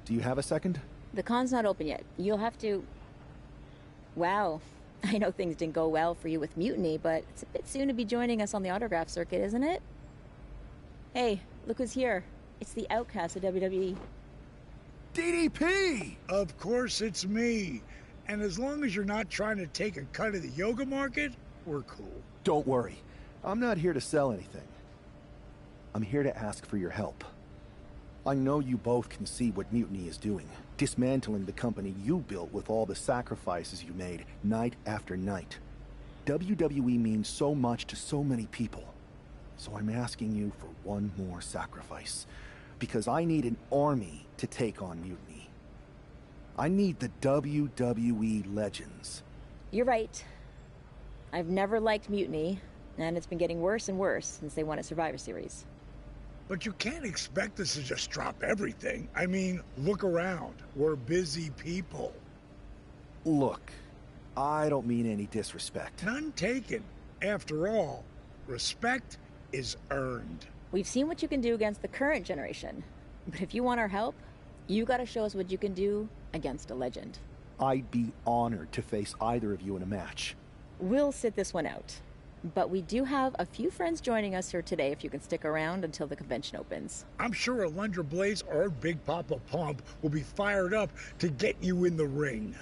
do you have a second? The con's not open yet. You'll have to... Wow. I know things didn't go well for you with Mutiny, but it's a bit soon to be joining us on the autograph circuit, isn't it? Hey, look who's here. It's the outcast of WWE. DDP! Of course it's me. And as long as you're not trying to take a cut of the yoga market, we're cool. Don't worry. I'm not here to sell anything. I'm here to ask for your help. I know you both can see what Mutiny is doing, dismantling the company you built with all the sacrifices you made, night after night. WWE means so much to so many people. So I'm asking you for one more sacrifice, because I need an army to take on Mutiny. I need the WWE legends. You're right. I've never liked Mutiny, and it's been getting worse and worse since they won a Survivor Series. But you can't expect us to just drop everything. I mean, look around. We're busy people. Look, I don't mean any disrespect. None taken. After all, respect is earned. We've seen what you can do against the current generation. But if you want our help, you gotta show us what you can do against a legend. I'd be honored to face either of you in a match. We'll sit this one out. But we do have a few friends joining us here today if you can stick around until the convention opens. I'm sure Alundra Blaze or Big Papa Pump will be fired up to get you in the ring.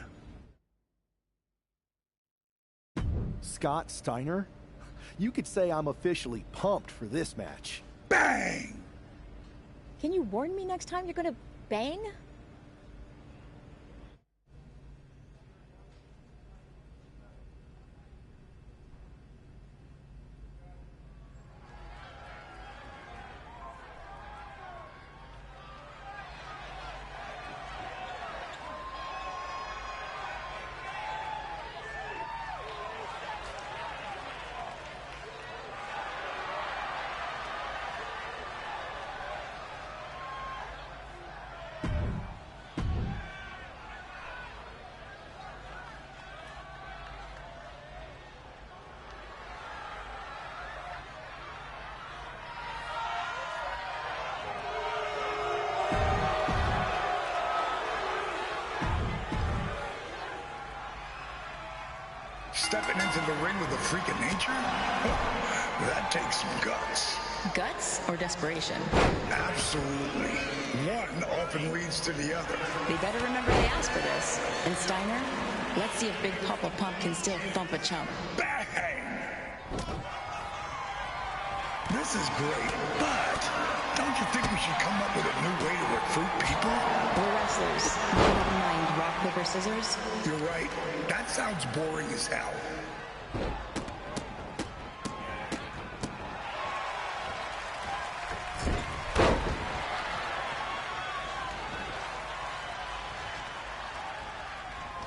Scott Steiner? You could say I'm officially pumped for this match. Bang! Can you warn me next time you're gonna bang? Stepping into the ring with a freak of nature? That takes some guts. Guts or desperation? Absolutely. One often leads to the other. They better remember they asked for this. And Steiner, let's see if Big Papa Pump can still thump a chump. Bang! This is great, but don't you think we should come up with a new way to recruit people? We're wrestlers. Never mind rock, paper, scissors. You're right. That sounds boring as hell.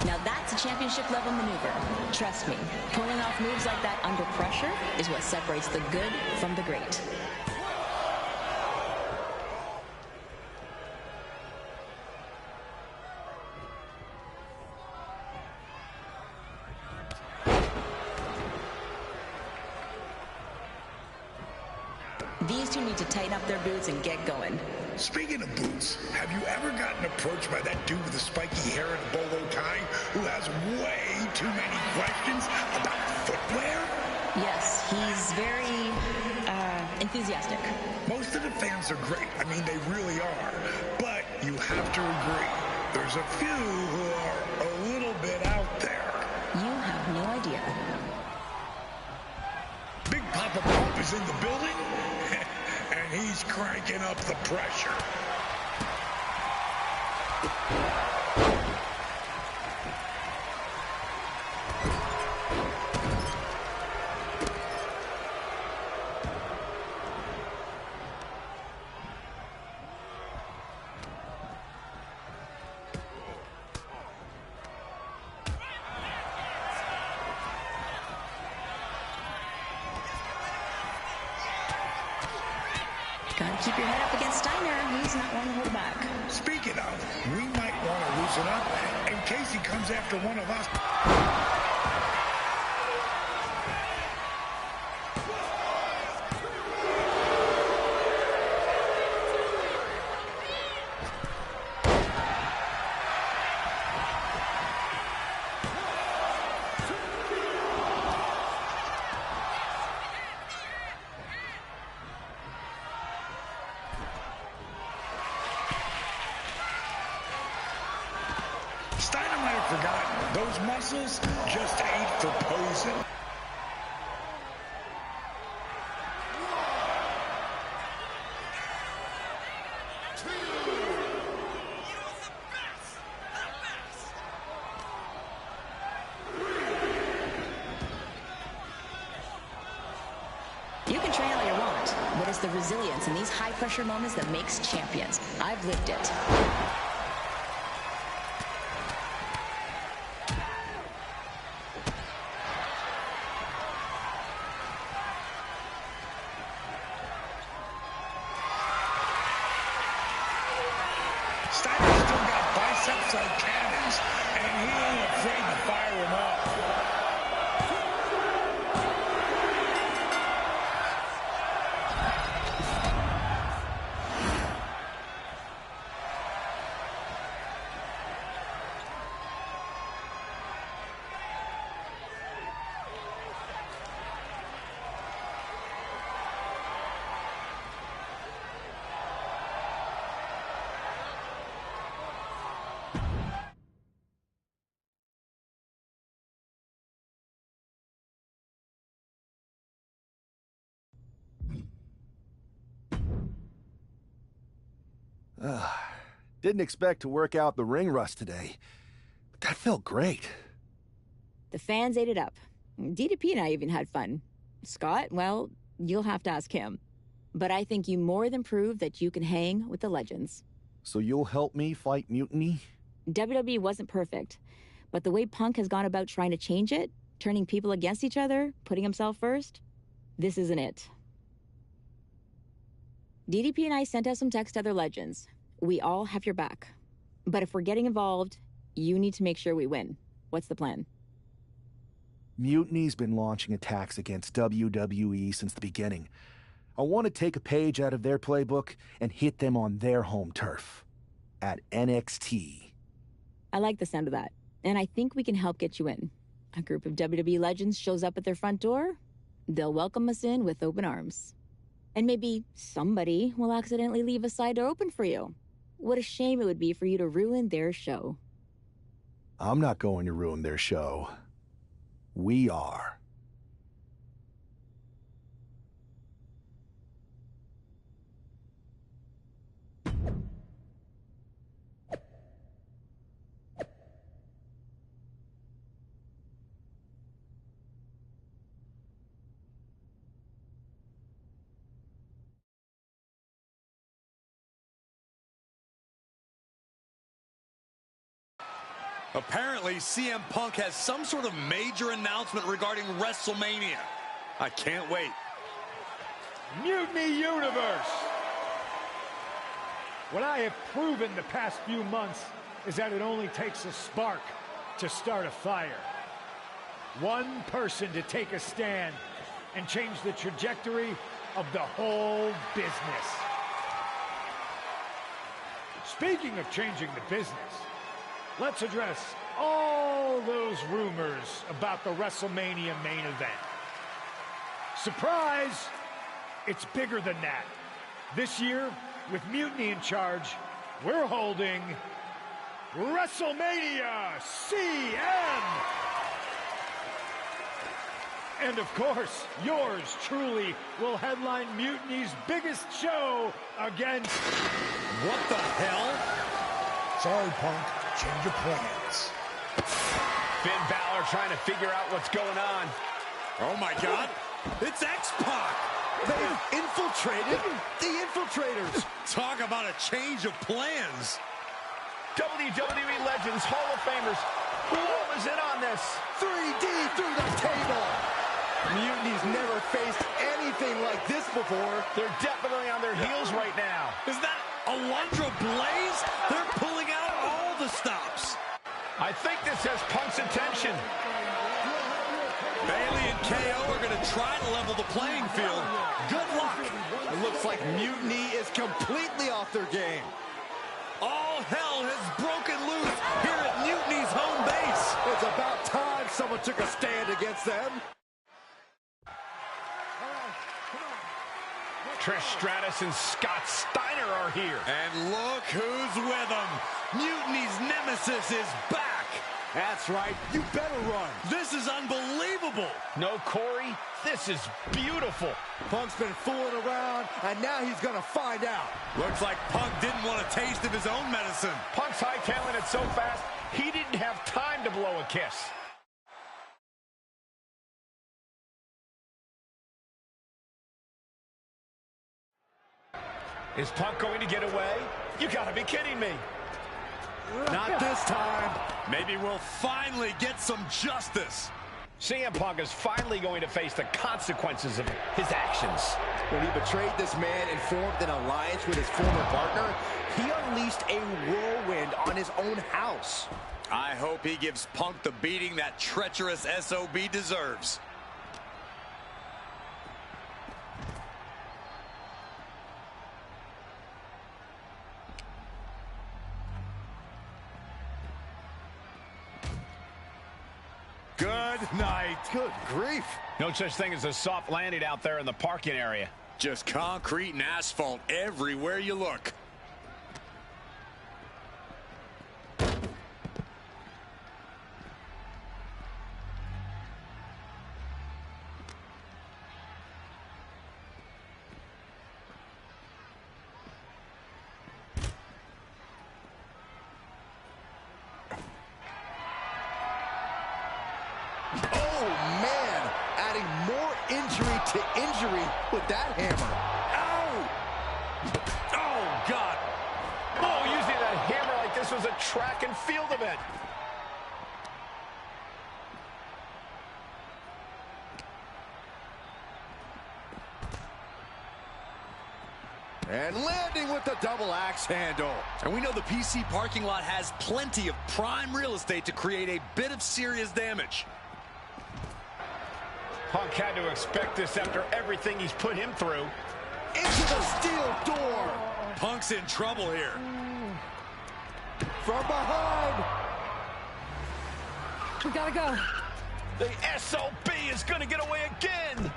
Now that's a championship level maneuver. Trust me, pulling off moves like that under pressure is what separates the good from the great. These two need to tighten up their boots and get going. Speaking of boots, have you ever gotten approached by that dude with the spiky hair and the bolo tie who has way too many questions about footwear? Yes, he's very, enthusiastic. Most of the fans are great. I mean, they really are. But you have to agree, there's a few who are a little bit out there. You have no idea. Big Papa Pump is in the building, and he's cranking up the pressure. Gotta keep your head up against Steiner. He's not one to hold back. Speaking of, we might want to loosen up in case he comes after one of us. Steiner might have forgotten. Those muscles just ain't for posing. You can train all you want, but it's the resilience in these high-pressure moments that makes champions. I've lived it. Steiner's still got biceps like cannons, and he ain't afraid to fire them up. Didn't expect to work out the ring rust today, but that felt great. The fans ate it up. DDP and I even had fun. Scott, well, you'll have to ask him. But I think you more than proved that you can hang with the legends. So you'll help me fight Mutiny? WWE wasn't perfect, but the way Punk has gone about trying to change it, turning people against each other, putting himself first, this isn't it. DDP and I sent out some text to other legends. We all have your back. But if we're getting involved, you need to make sure we win. What's the plan? Mutiny's been launching attacks against WWE since the beginning. I want to take a page out of their playbook and hit them on their home turf. At NXT. I like the sound of that. And I think we can help get you in. A group of WWE legends shows up at their front door. They'll welcome us in with open arms. And maybe somebody will accidentally leave a side door open for you. What a shame it would be for you to ruin their show. I'm not going to ruin their show. We are. Apparently, CM Punk has some sort of major announcement regarding WrestleMania. I can't wait. Mutiny Universe! What I have proven the past few months is that it only takes a spark to start a fire. One person to take a stand and change the trajectory of the whole business. Speaking of changing the business, let's address all those rumors about the WrestleMania main event. Surprise! It's bigger than that. This year, with Mutiny in charge, we're holding WrestleMania CM! And of course, yours truly will headline Mutiny's biggest show against... What the hell? Sorry, Punk. Change of plans. Finn Balor trying to figure out what's going on. Oh my God. It's X-Pac. They've infiltrated the infiltrators. Talk about a change of plans. WWE Legends, Hall of Famers. Who was in on this? 3D through the table. Mutiny's never faced anything like this before. They're definitely on their heels right now. Is that Alundra Blaze? They're pulling out all the stops. I think this has Punk's attention. Bayley and KO are going to try to level the playing field. Good luck. It looks like Mutiny is completely off their game. All hell has broken loose here at Mutiny's home base. It's about time someone took a stand against them. Trish Stratus and Scott Steiner are here. And look who's with them. Mutiny's nemesis is back. That's right. You better run. This is unbelievable. No, Corey, this is beautiful. Punk's been fooling around, and now he's going to find out. Looks like Punk didn't want a taste of his own medicine. Punk's hightailing it so fast, he didn't have time to blow a kiss. Is Punk going to get away? You gotta be kidding me. Not this time. Maybe we'll finally get some justice. CM Punk is finally going to face the consequences of his actions. When he betrayed this man and formed an alliance with his former partner, he unleashed a whirlwind on his own house. I hope he gives Punk the beating that treacherous SOB deserves. Good night. Good grief. No such thing as a soft landing out there in the parking area. Just concrete and asphalt everywhere you look. To injury with that hammer. Ow! Oh, God. Oh, using a hammer like this was a track and field event. And landing with the double axe handle. And we know the PC parking lot has plenty of prime real estate to create a bit of serious damage. Punk had to expect this after everything he's put him through. Into the steel door. Punk's in trouble here. From behind. We gotta go. The SOB is gonna get away again.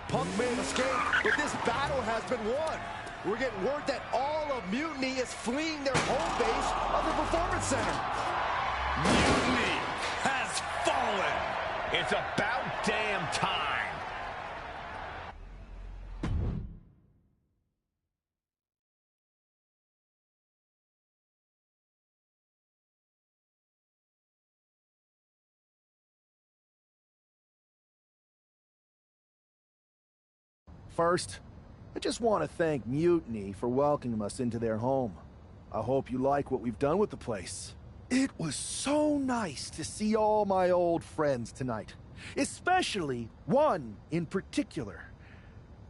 Punk may have escaped, but this battle has been won. We're getting word that all of Mutiny is fleeing their home base of the Performance Center. Mutiny has fallen. It's about damn time. First, I just want to thank Mutiny for welcoming us into their home. I hope you like what we've done with the place. It was so nice to see all my old friends tonight, especially one in particular.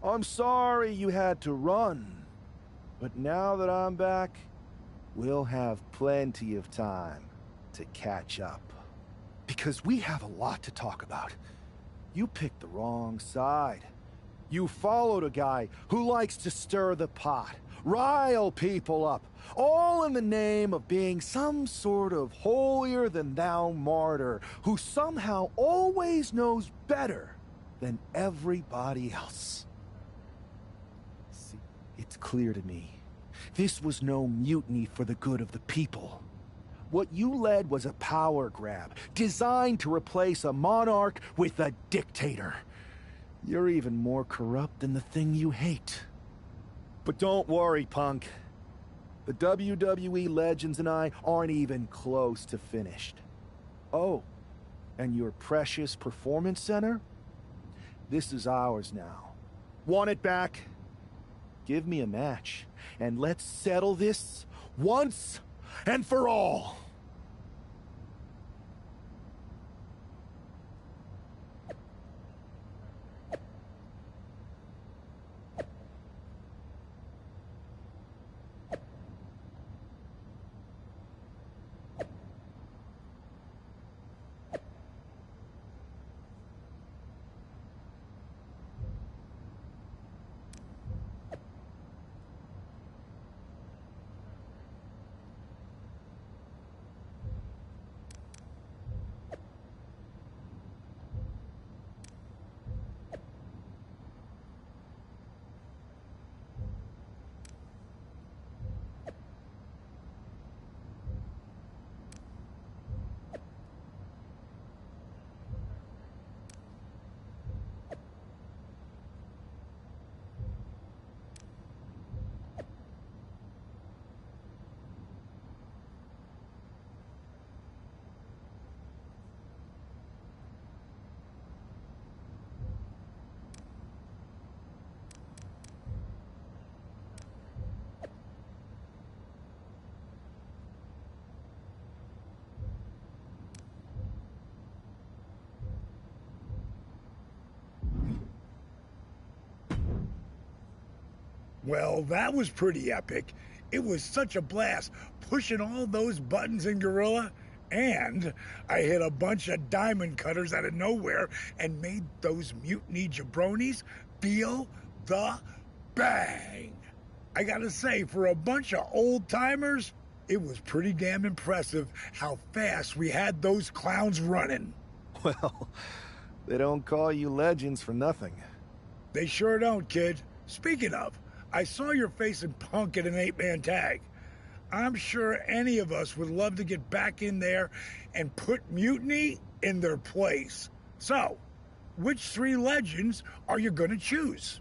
I'm sorry you had to run, but now that I'm back, we'll have plenty of time to catch up. Because we have a lot to talk about. You picked the wrong side. You followed a guy who likes to stir the pot, rile people up, all in the name of being some sort of holier-than-thou martyr who somehow always knows better than everybody else. See, it's clear to me. This was no mutiny for the good of the people. What you led was a power grab, designed to replace a monarch with a dictator. You're even more corrupt than the thing you hate. But don't worry, Punk. The WWE legends and I aren't even close to finished. Oh, and your precious performance center? This is ours now. Want it back? Give me a match, and let's settle this once and for all. Well, that was pretty epic. It was such a blast pushing all those buttons in Gorilla. And I hit a bunch of diamond cutters out of nowhere and made those mutiny jabronis feel the bang. I gotta say, for a bunch of old timers, it was pretty damn impressive how fast we had those clowns running. Well, they don't call you legends for nothing. They sure don't, kid. Speaking of, I saw your face in Punk at an 8-man tag. I'm sure any of us would love to get back in there and put Mutiny in their place. So, which 3 legends are you gonna choose?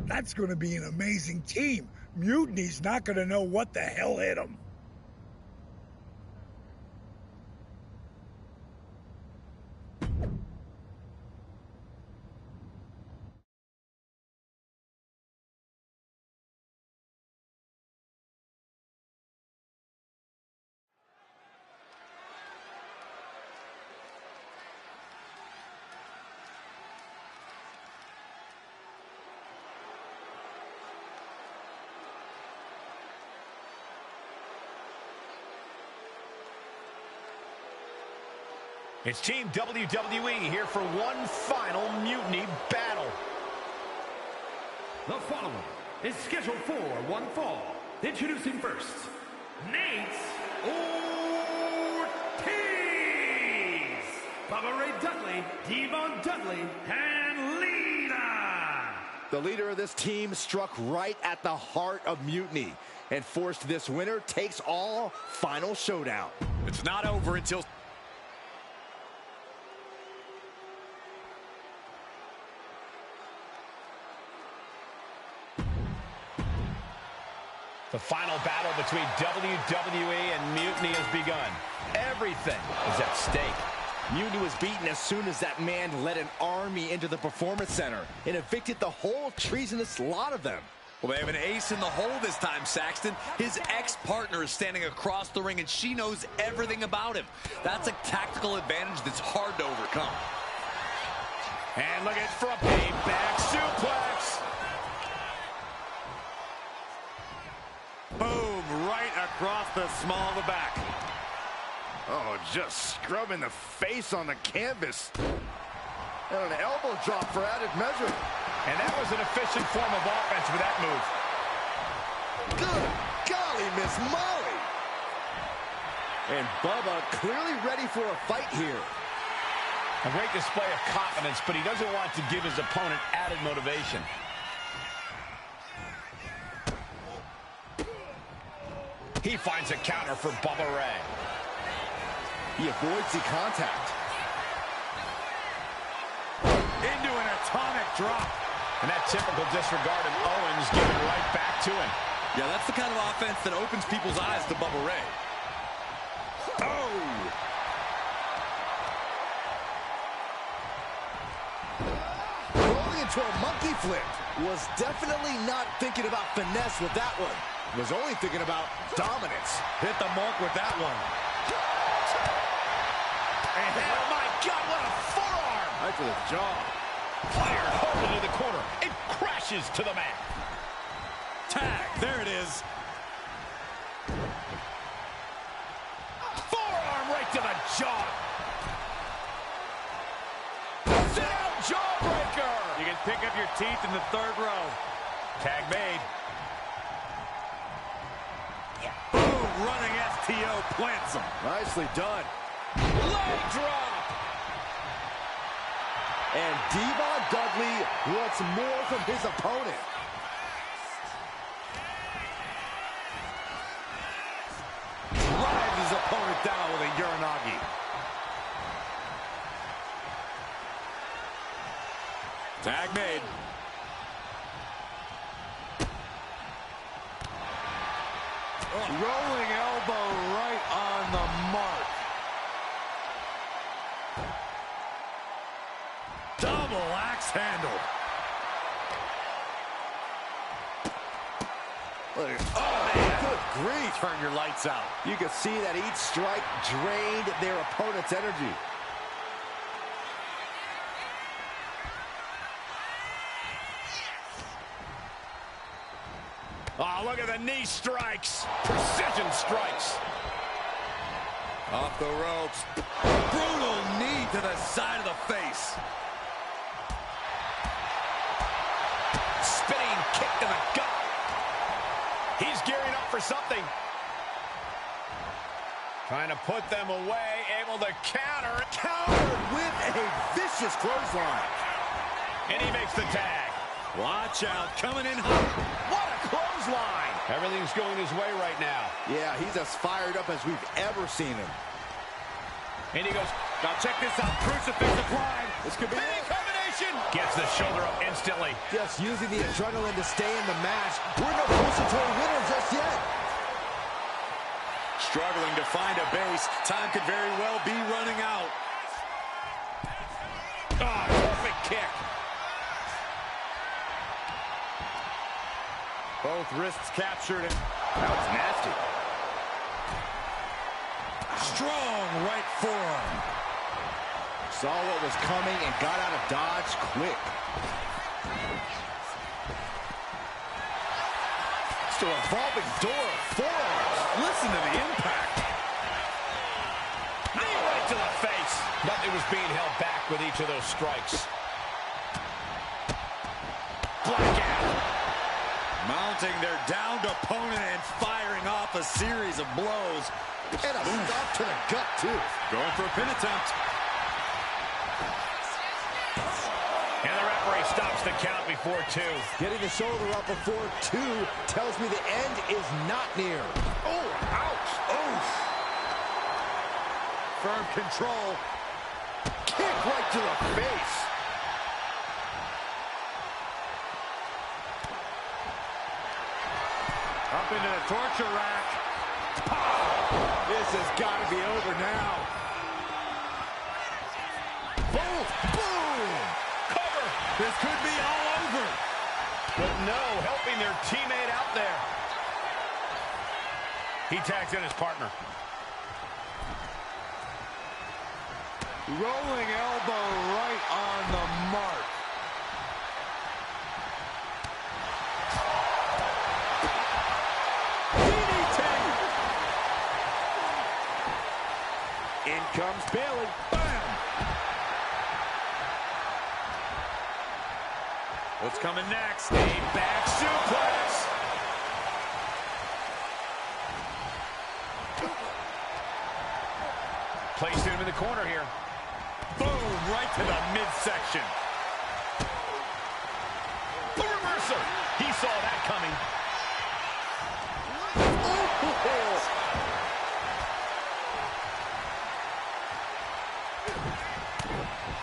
That's gonna be an amazing team. Mutiny's not gonna know what the hell hit them. It's Team WWE here for one final Mutiny battle. The following is scheduled for one fall. Introducing first, Nate Ortiz, Bubba Ray Dudley, Devon Dudley, and Lita. The leader of this team struck right at the heart of Mutiny and forced this winner takes all final showdown. It's not over until... The final battle between WWE and Mutiny has begun. Everything is at stake. Mutiny was beaten as soon as that man led an army into the Performance Center and evicted the whole treasonous lot of them. Well, they have an ace in the hole this time, Saxton. His ex-partner is standing across the ring, and she knows everything about him. That's a tactical advantage that's hard to overcome. And look at for a payback suplex. Boom, right across the small of the back. Oh, just scrubbing the face on the canvas. And an elbow drop for added measure. And that was an efficient form of offense with that move. Good golly, Miss Molly. And Bubba clearly ready for a fight here. A great display of confidence, but he doesn't want to give his opponent added motivation. He finds a counter for Bubba Ray. He avoids the contact. Into an atomic drop. And that typical disregard of Owens giving right back to him. Yeah, that's the kind of offense that opens people's eyes to Bubba Ray. Oh! Rolling into a monkey flip. Was definitely not thinking about finesse with that one. Was only thinking about dominance. Hit the mark with that one. And oh my God, what a forearm! Right to the jaw. Fired hard into the corner. It crashes to the mat. Tag, there it is. Forearm right to the jaw. Down jawbreaker. You can pick up your teeth in the third row. Tag made. Boom, running STO plants him. Nicely done. Leg drop. And Devon Dudley wants more from his opponent. Drives his opponent down with a Uranagi. Tag made. Rolling elbow right on the mark. Double axe handle. Oh, man. Good grief. Turn your lights out. You can see that each strike drained their opponent's energy. Oh, look at the knee strikes. Precision strikes. Off the ropes. Brutal knee to the side of the face. Spinning kick to the gut. He's gearing up for something. Trying to put them away. Able to counter. Countered with a vicious clothesline. And he makes the tag. Watch out. Coming in hot. What a clothesline. Everything's going his way right now. Yeah, he's as fired up as we've ever seen him. And he goes, now check this out. Crucifix applied. This could be it. Combination. Gets the shoulder up instantly. Just using the adrenaline to stay in the match. We're no closer to a winner just yet. Struggling to find a base. Time could very well be running out. Oh, perfect kick. Both wrists captured. That was nasty. Strong right forearm. Saw what was coming and got out of dodge quick. It's a revolving door of forearms. Listen to the impact. Knee right to the face. Nothing was being held back with each of those strikes. Blackout. Mounting their downed opponent and firing off a series of blows. And a stop to the gut, too. Going for a pin attempt. And the referee stops the count before 2. Getting the shoulder up before 2 tells me the end is not near. Oh, ouch. Oh. Firm control. Kick right to the face. Up into the torture rack. Pow! This has got to be over now. Boom! Boom! Cover! This could be all over. But no, helping their teammate out there. He tags in his partner. Rolling elbow right on the mark. DDT! In comes Bayley. Bam! What's coming next? A back suplex. Placed him in the corner here. Boom, right to the midsection. The reversal. He saw that coming.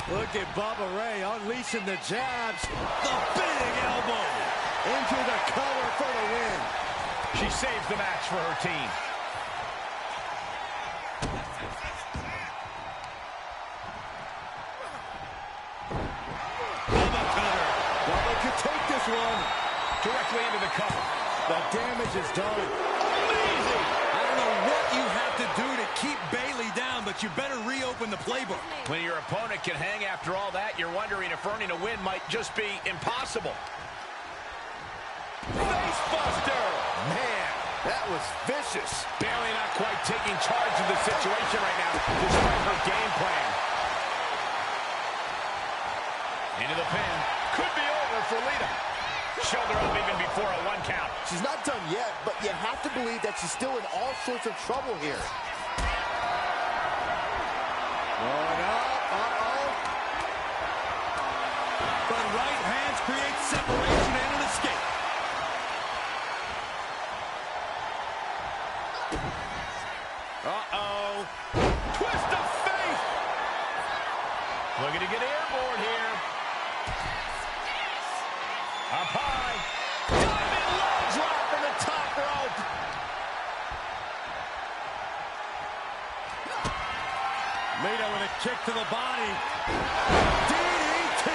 Look at Bubba Ray unleashing the jabs. The big elbow. Into the cover for the win. She saves the match for her team. One. Directly into the cover. The damage is done. Amazing! I don't know what you have to do to keep Bayley down, but you better reopen the playbook. When your opponent can hang after all that, you're wondering if earning a win might just be impossible. Face buster! Man, that was vicious. Bayley not quite taking charge of the situation right now, despite her game plan. Into the pin. Could be over for Lita. Shoulder up even before a 1 count. She's not done yet, but you have to believe that she's still in all sorts of trouble here. Going up, But right hands create separation and an escape. Twist of fate. Looking to get airborne here. Up high. Diamond leg drop from the top rope. Lita with a kick to the body. DDT.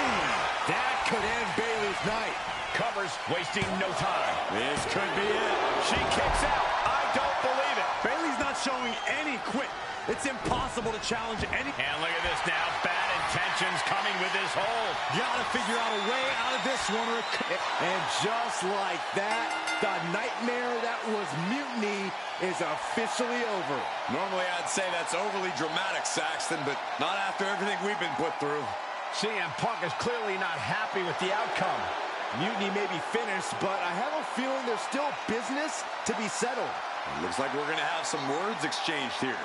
That could end Bayley's night. Covers, wasting no time. This could be it. She kicks out. I don't believe it. Bayley's not showing any quit. It's impossible to challenge any. And look at this now. Bad intentions coming with this hold. Gotta figure out a way out of this one. And just like that, the nightmare that was Mutiny is officially over. Normally I'd say that's overly dramatic, Saxton, but not after everything we've been put through. CM Punk is clearly not happy with the outcome. Mutiny may be finished, but I have a feeling there's still business to be settled. It looks like we're gonna have some words exchanged here.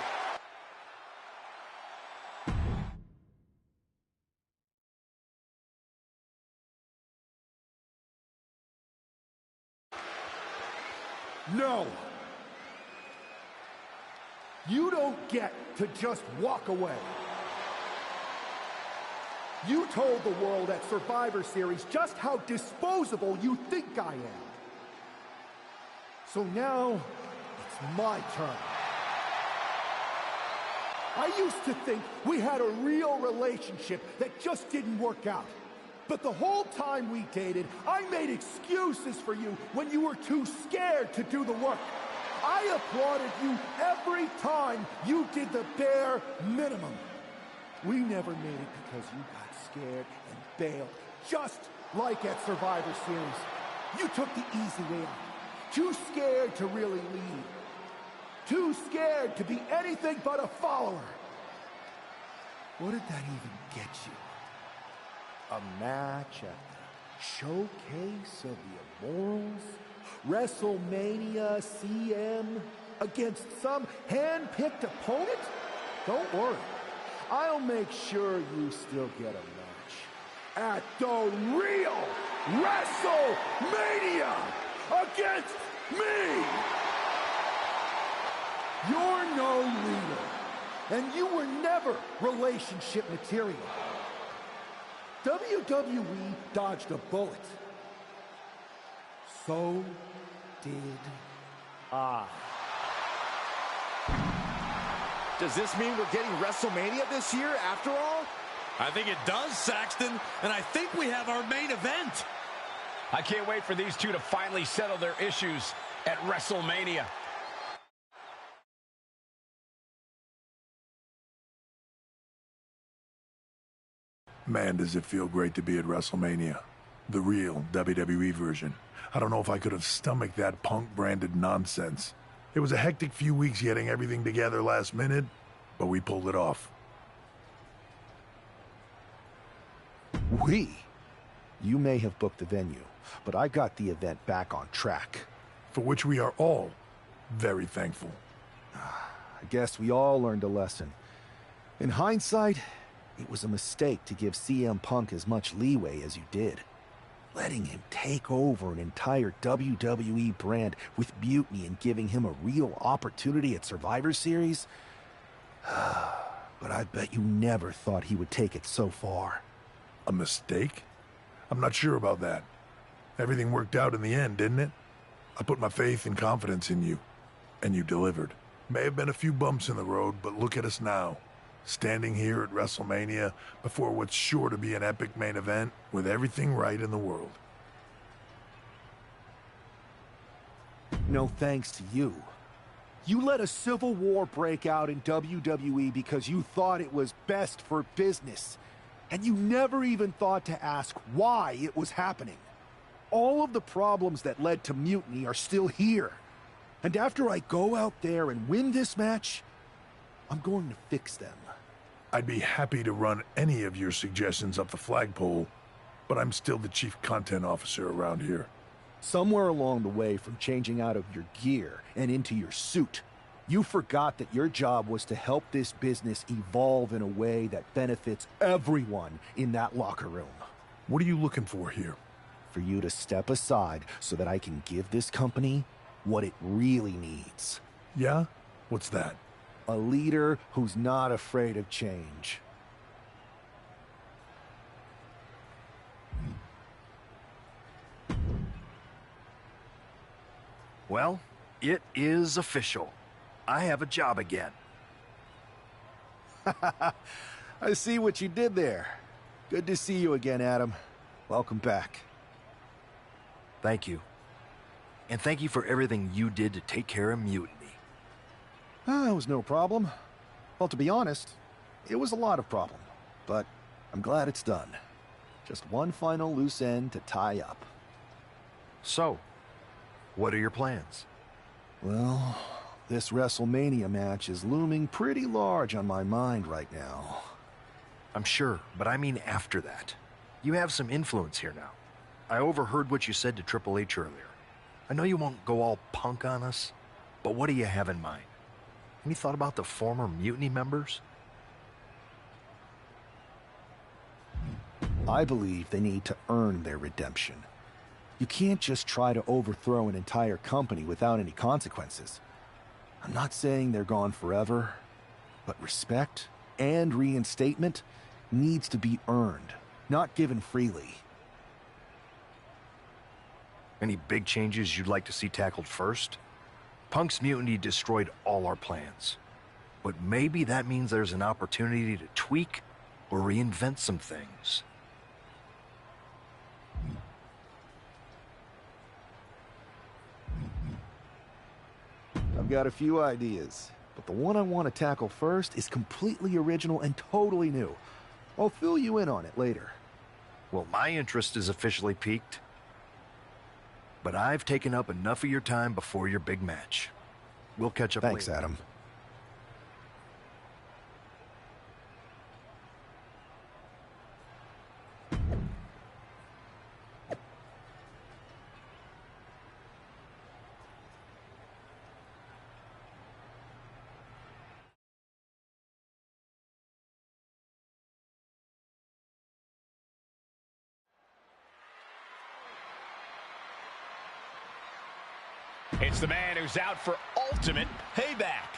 No! You don't get to just walk away. You told the world at Survivor Series just how disposable you think I am. So now, it's my turn. I used to think we had a real relationship that just didn't work out. But the whole time we dated, I made excuses for you when you were too scared to do the work. I applauded you every time you did the bare minimum. We never made it because you got scared and bailed, just like at Survivor Series. You took the easy way out. Too scared to really lead. Too scared to be anything but a follower. What did that even get you? A match at the Showcase of the Immortals? WrestleMania CM against some hand-picked opponent? Don't worry. I'll make sure you still get a match at the real WrestleMania against me! You're no leader, and you were never relationship material. WWE dodged a bullet. So did Does this mean we're getting WrestleMania this year after all? I think it does, Saxton, and I think we have our main event. I can't wait for these two to finally settle their issues at WrestleMania. Man, does it feel great to be at WrestleMania. The real WWE version. I don't know if I could have stomached that Punk-branded nonsense. It was a hectic few weeks getting everything together last minute, but we pulled it off. We? You may have booked the venue, but I got the event back on track. For which we are all very thankful. I guess we all learned a lesson. In hindsight, it was a mistake to give CM Punk as much leeway as you did. Letting him take over an entire WWE brand with Mutiny and giving him a real opportunity at Survivor Series? But I bet you never thought he would take it so far. A mistake? I'm not sure about that. Everything worked out in the end, didn't it? I put my faith and confidence in you, and you delivered. May have been a few bumps in the road, but look at us now. Standing here at WrestleMania before what's sure to be an epic main event with everything right in the world. No thanks to you. You let a civil war break out in WWE because you thought it was best for business. And you never even thought to ask why it was happening. All of the problems that led to Mutiny are still here. And after I go out there and win this match, I'm going to fix them. I'd be happy to run any of your suggestions up the flagpole, but I'm still the chief content officer around here. Somewhere along the way from changing out of your gear and into your suit, you forgot that your job was to help this business evolve in a way that benefits everyone in that locker room. What are you looking for here? For you to step aside so that I can give this company what it really needs. Yeah? What's that? A leader who's not afraid of change. Well, it is official. I have a job again. I see what you did there. Good to see you again, Adam. Welcome back. Thank you. And thank you for everything you did to take care of Mutiny. It was no problem. Well, to be honest, it was a lot of problem. But I'm glad it's done. Just one final loose end to tie up. So, what are your plans? Well, this WrestleMania match is looming pretty large on my mind right now. I'm sure, but I mean after that. You have some influence here now. I overheard what you said to Triple H earlier. I know you won't go all Punk on us, but what do you have in mind? Any thought about the former Mutiny members? I believe they need to earn their redemption. You can't just try to overthrow an entire company without any consequences. I'm not saying they're gone forever, but respect and reinstatement needs to be earned, not given freely. Any big changes you'd like to see tackled first? Punk's mutiny destroyed all our plans. But maybe that means there's an opportunity to tweak or reinvent some things. I've got a few ideas, but the one I want to tackle first is completely original and totally new. I'll fill you in on it later. Well, my interest is officially piqued. But I've taken up enough of your time before your big match. We'll catch up later. Thanks, Adam. It's the man who's out for ultimate payback.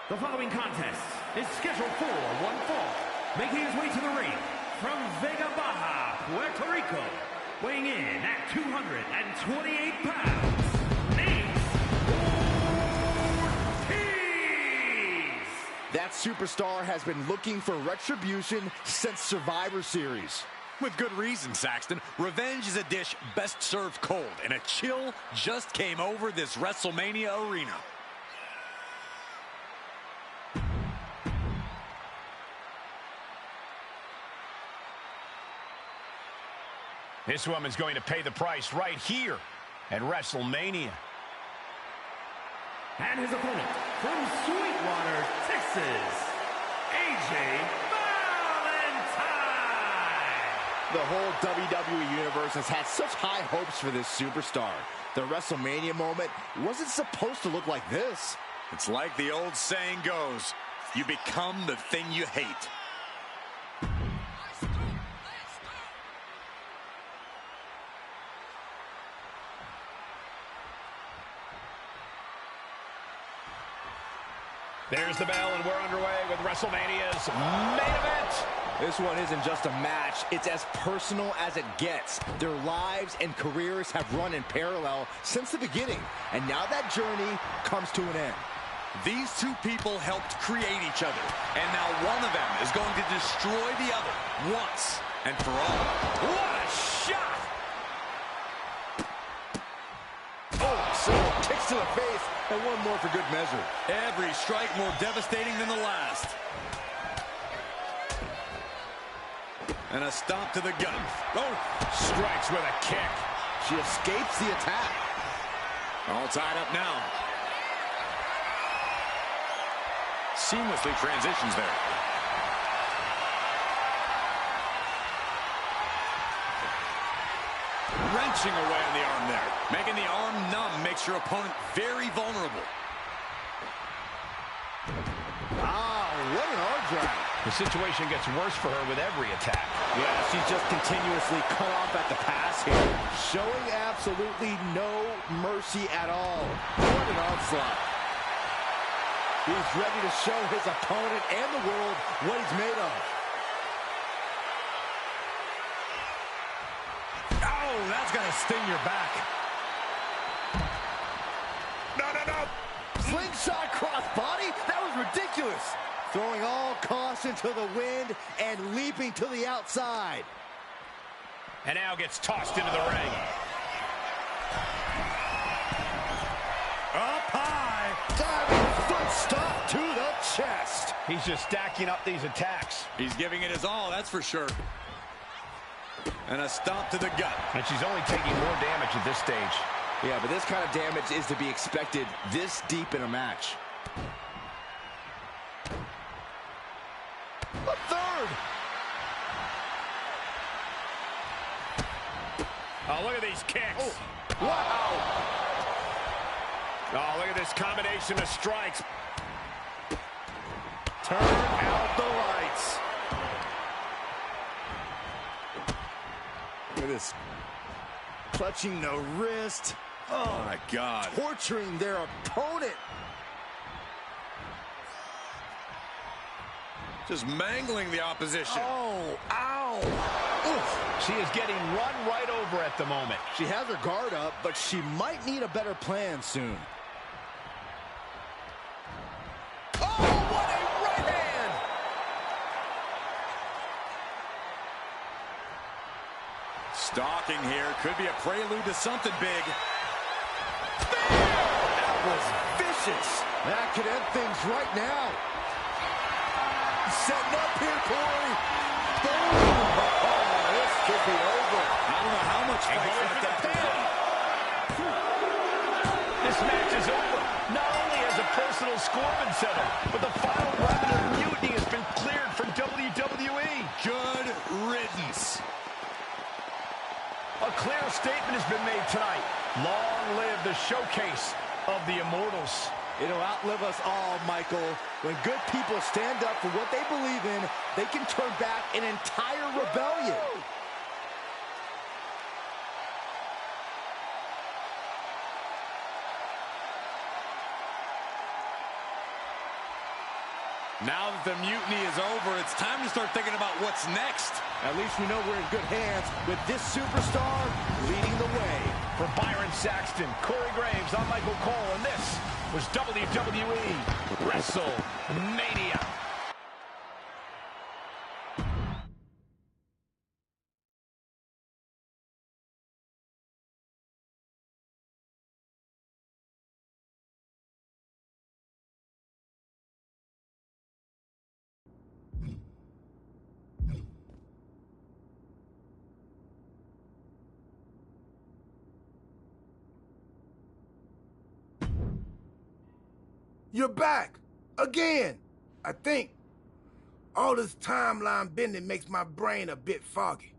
The following contest is scheduled for one fall. Making his way to the ring from Vega Baja, Puerto Rico, weighing in at 228 pounds, Nate Ortiz! That superstar has been looking for retribution since Survivor Series. With good reason, Saxton. Revenge is a dish best served cold, and a chill just came over this WrestleMania arena. This woman's going to pay the price right here at WrestleMania. And his opponent from Sweetwater, Texas, AJ Valentine. The whole WWE Universe has had such high hopes for this superstar. The WrestleMania moment wasn't supposed to look like this. It's like the old saying goes, you become the thing you hate. There's the bell, and we're underway with WrestleMania's main event. This one isn't just a match, it's as personal as it gets. Their lives and careers have run in parallel since the beginning, and now that journey comes to an end. These two people helped create each other, and now one of them is going to destroy the other once and for all. What a shot! Oh, several kicks to the face, and one more for good measure. Every strike more devastating than the last. And a stomp to the gut. Oh, strikes with a kick. She escapes the attack. All tied up now. Seamlessly transitions there. Wrenching away on the arm there. Making the arm numb makes your opponent very vulnerable. Ah, what an arm drag. The situation gets worse for her with every attack. Yeah, she's just continuously cut off at the pass here. Showing absolutely no mercy at all. What an onslaught. He's ready to show his opponent and the world what he's made of. Oh, that's going to sting your back. No. Slingshot crossbody? That was ridiculous. Throwing all caution to the wind and leaping to the outside. And now gets tossed into the ring. Up high. Diving foot stomp to the chest. He's just stacking up these attacks. He's giving it his all, that's for sure. And a stomp to the gut. And she's only taking more damage at this stage. Yeah, but this kind of damage is to be expected this deep in a match. A third! Oh, look at these kicks. Oh, wow! Oh, look at this combination of strikes. Turn out the lights. Look at this. Clutching the wrist. Oh, my God. Torturing their opponent. Just mangling the opposition. Oh, ow. Oof. She is getting run right over at the moment. She has her guard up, but she might need a better plan soon. Oh, what a right hand! Stalking here. Could be a prelude to something big. That was vicious. That could end things right now. Setting up here, Corey. Boom! Oh, this could be over. I don't know how much fight left after that. This match is over. Not only has a personal score been settled, but the final round of mutiny has been cleared from WWE. Good riddance. A clear statement has been made tonight. Long live the showcase of the Immortals. It'll outlive us all, Michael. When good people stand up for what they believe in, they can turn back an entire rebellion. Now that the mutiny is over, it's time to start thinking about what's next. At least we know we're in good hands with this superstar leading the way. For Byron Saxton, Corey Graves, I'm Michael Cole, and this was WWE WrestleMania. You're back! Again! I think. All this timeline bending makes my brain a bit foggy.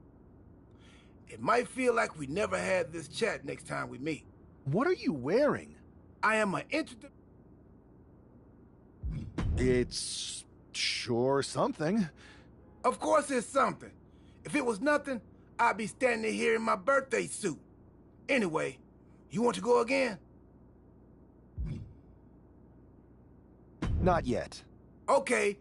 It might feel like we never had this chat next time we meet. What are you wearing? I am an interested... It's... sure something. Of course it's something. If it was nothing, I'd be standing here in my birthday suit. Anyway, you want to go again? Not yet. Okay,